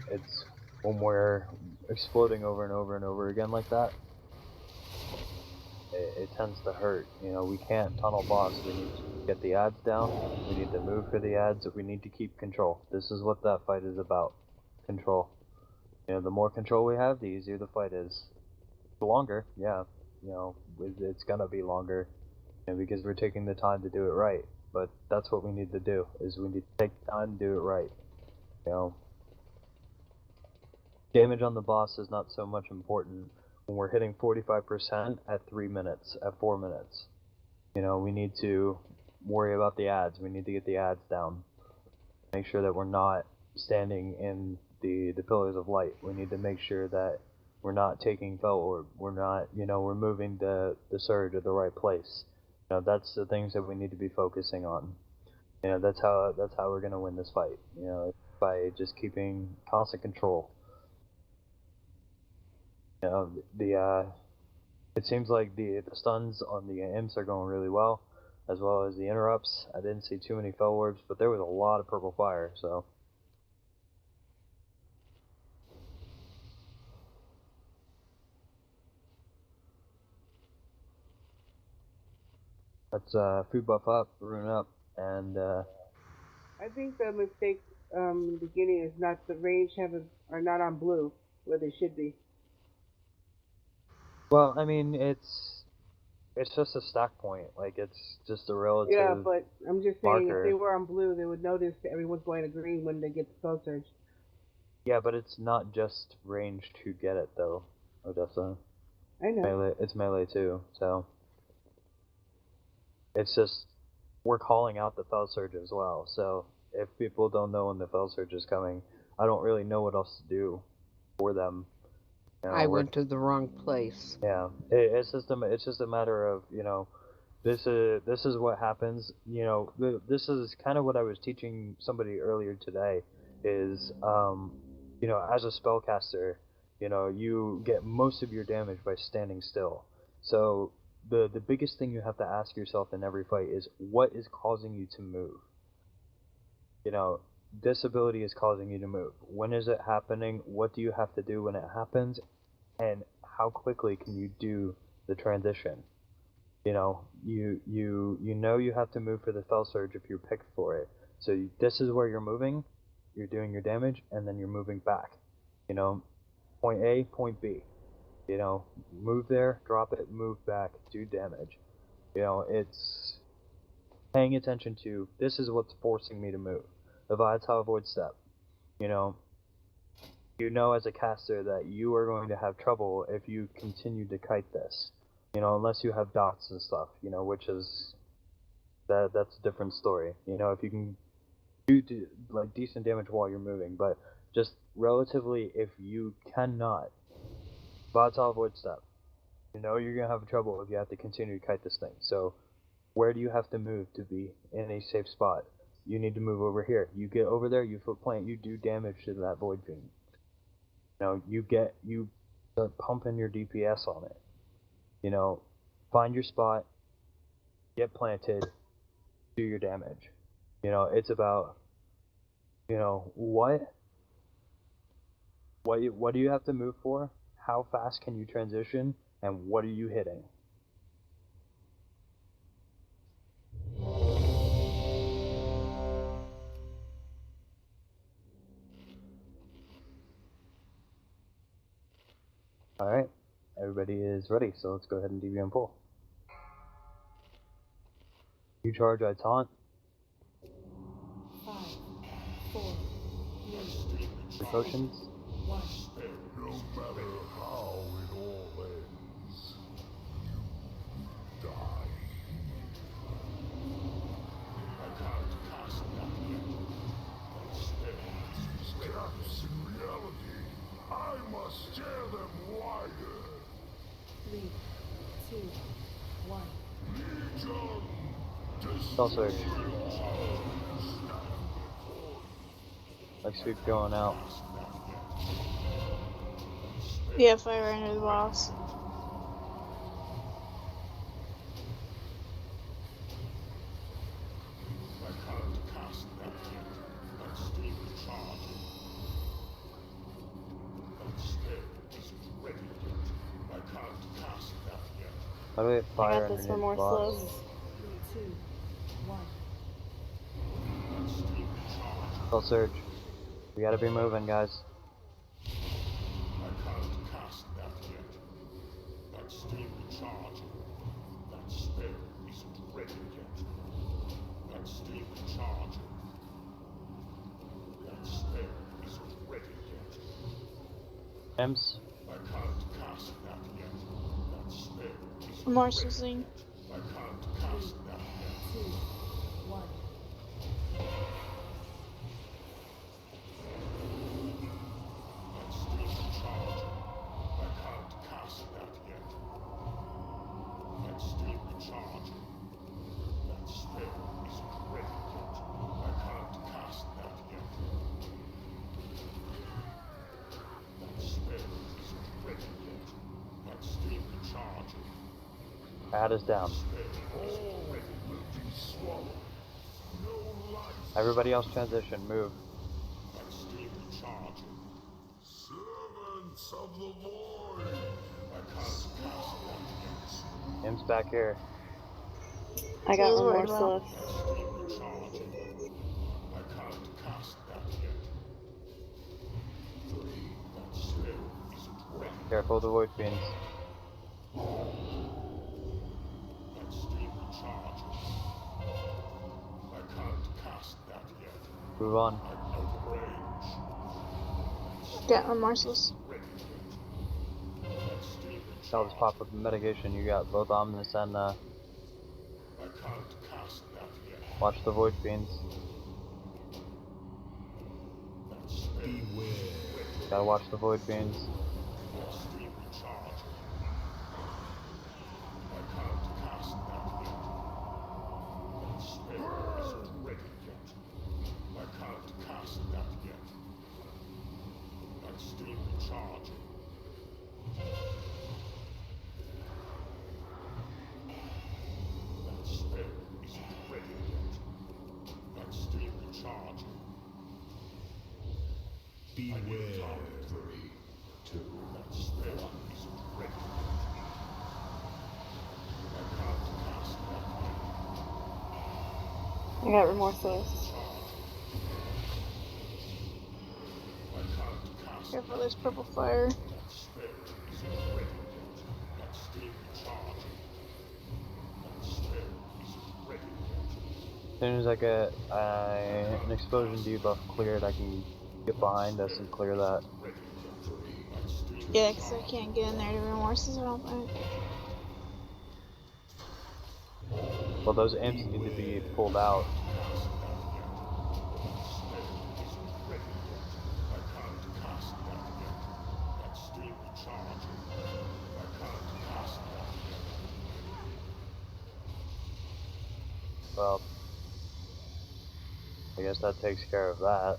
It's when we're exploding over and over and over again like that, it tends to hurt. You know, we can't tunnel boss. We need to get the ads down. We need to move for the ads. We need to keep control. This is what that fight is about. Control. You know, the more control we have, the easier the fight is. The longer, yeah. You know, it's gonna be longer, you know, because we're taking the time to do it right. But that's what we need to do, is we need to take time to do it right. You know, damage on the boss is not so much important when we're hitting 45% at 3 minutes, at 4 minutes. You know, we need to worry about the ads. We need to get the ads down. Make sure that we're not standing in the pillars of light. We need to make sure that we're not taking fell orb. We're not, you know, we're moving the surge at the right place. You know, that's the things that we need to be focusing on. You know, that's how we're gonna win this fight. You know, by just keeping constant control. You know, it seems like the stuns on the imps are going really well as the interrupts. I didn't see too many fell orbs, but there was a lot of purple fire, so. Let's food buff up, rune up, and I think the mistake in the beginning is not the range are not on blue where they should be. well, I mean, it's just a stack point. Like, it's just a relative. Yeah, but I'm just saying marker. if they were on blue, they would notice that everyone's going to green when they get the spell surge. Yeah, but it's not just range to get it though, Odessa. I know. Melee, it's melee too, so it's just we're calling out the fell surge as well. So if people don't know when the fell surge is coming, I don't really know what else to do for them. You know, I went to the wrong place. Yeah, it's just a matter of, you know, this is what happens. You know, this is kind of what I was teaching somebody earlier today. Is you know, as a spellcaster, you know, you get most of your damage by standing still. So the biggest thing you have to ask yourself in every fight is, what is causing you to move? You know, this ability is causing you to move. When is it happening? What do you have to do when it happens? And how quickly can you do the transition? You know, you know you have to move for the fell surge if you're picked for it. So this is where you're moving, you're doing your damage, and then you're moving back. You know, point A, point B. You know, move there, drop it, move back, do damage. You know, it's paying attention to, this is what's forcing me to move. The Volatile Void Step. You know as a caster that you are going to have trouble if you continue to kite this. You know, unless you have dots and stuff, you know, which is that's a different story. You know, if you can do like decent damage while you're moving, but just relatively, if you cannot, Volatile Void Step, you know you're gonna have trouble if you have to continue to kite this thing. So where do you have to move to be in a safe spot? You need to move over here. You get over there, you foot plant, you do damage to that Void Fiend. You know, you start pumping your DPS on it. You know, find your spot, get planted, do your damage. You know, it's about, you know, what do you have to move for? How fast can you transition? And what are you hitting? Alright, everybody is ready, so let's go ahead and DBM pull. You charge, I taunt. 5, 4, 3, Precautions. 1. No matter how it all ends, you die. I can't cast that yet. That spell These gaps in reality, I must tear them wider. 3, 2, 1. Legion, Spell surge. Let's keep going out. Yeah, fire under the boss. I can't cast that yet. That's still charging. That spell isn't ready yet. I can't cast that yet. How do we I fire got this underneath the remorseless. boss? 3, 2, 1. That's still charging. Spell surge. We gotta be moving, guys. I can't cast that yet. That's still charging. That spell isn't ready yet. That's still charging. That spell isn't ready yet. Ems. I can't cast that yet. That spell isn't Remorselessly. I can't cast that yet. 2, 1. That's still charging. I can't cast that yet. That's still charging. That spell isn't ready yet. I can't cast that yet. That spell isn't ready yet. That's still charging. Pad is down. Everybody else transition, move. That's still charging. servants of the void. I can't cast that yet. Ems back here. I got So worried about. remorseless. That's still charging. I can't cast that yet. That spell isn't ready. Careful of the Void Fiends. That's still charging. I can't cast that yet. Move on. I'm out of range. Got remorseless. Ready yet. That's still I'll just pop up the mitigation. You got both Omnis and I can't cast that yet. watch the Void Fiends. That spell Beware. Gotta watch the Void Fiends. that's still That's still recharging. That spell isn't ready yet. That's still recharging. Beware. 3, 2, That spell isn't ready yet. I can't cast that yet. I got remorseless. I can't cast Careful, there's purple fire. that spell isn't ready yet. That's still recharging. That spell isn't ready yet. As soon as I get an explosion debuff cleared, I can get behind us and clear that. Yeah, because I can't get in there to remorses, I don't think. Well, those imps need to be pulled out. Well, I guess that takes care of that.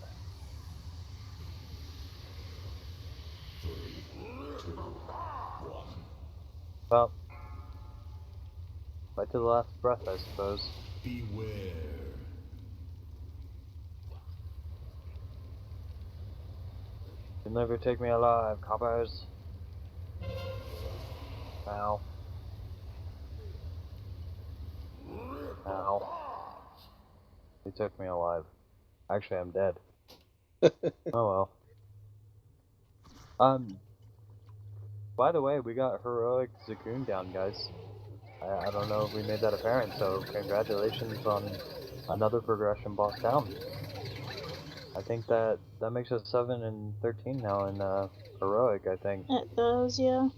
Well, right to the last breath, I suppose. beware. You'll never take me alive, coppers. Ow. Ow. He took me alive. Actually, I'm dead. Oh well. By the way, we got heroic Zagoon down, guys. I don't know if we made that apparent, so congratulations on another progression boss down. I think that makes us 7 and 13 now in heroic, I think. It does, yeah.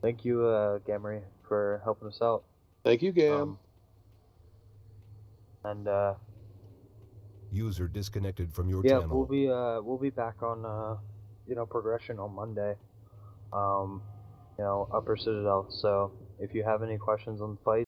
Thank you, Gamry, for helping us out. Thank you, Gam. And User disconnected from your yeah, channel. we'll be back on progression on Monday. Upper Citadel. So if you have any questions on the fight,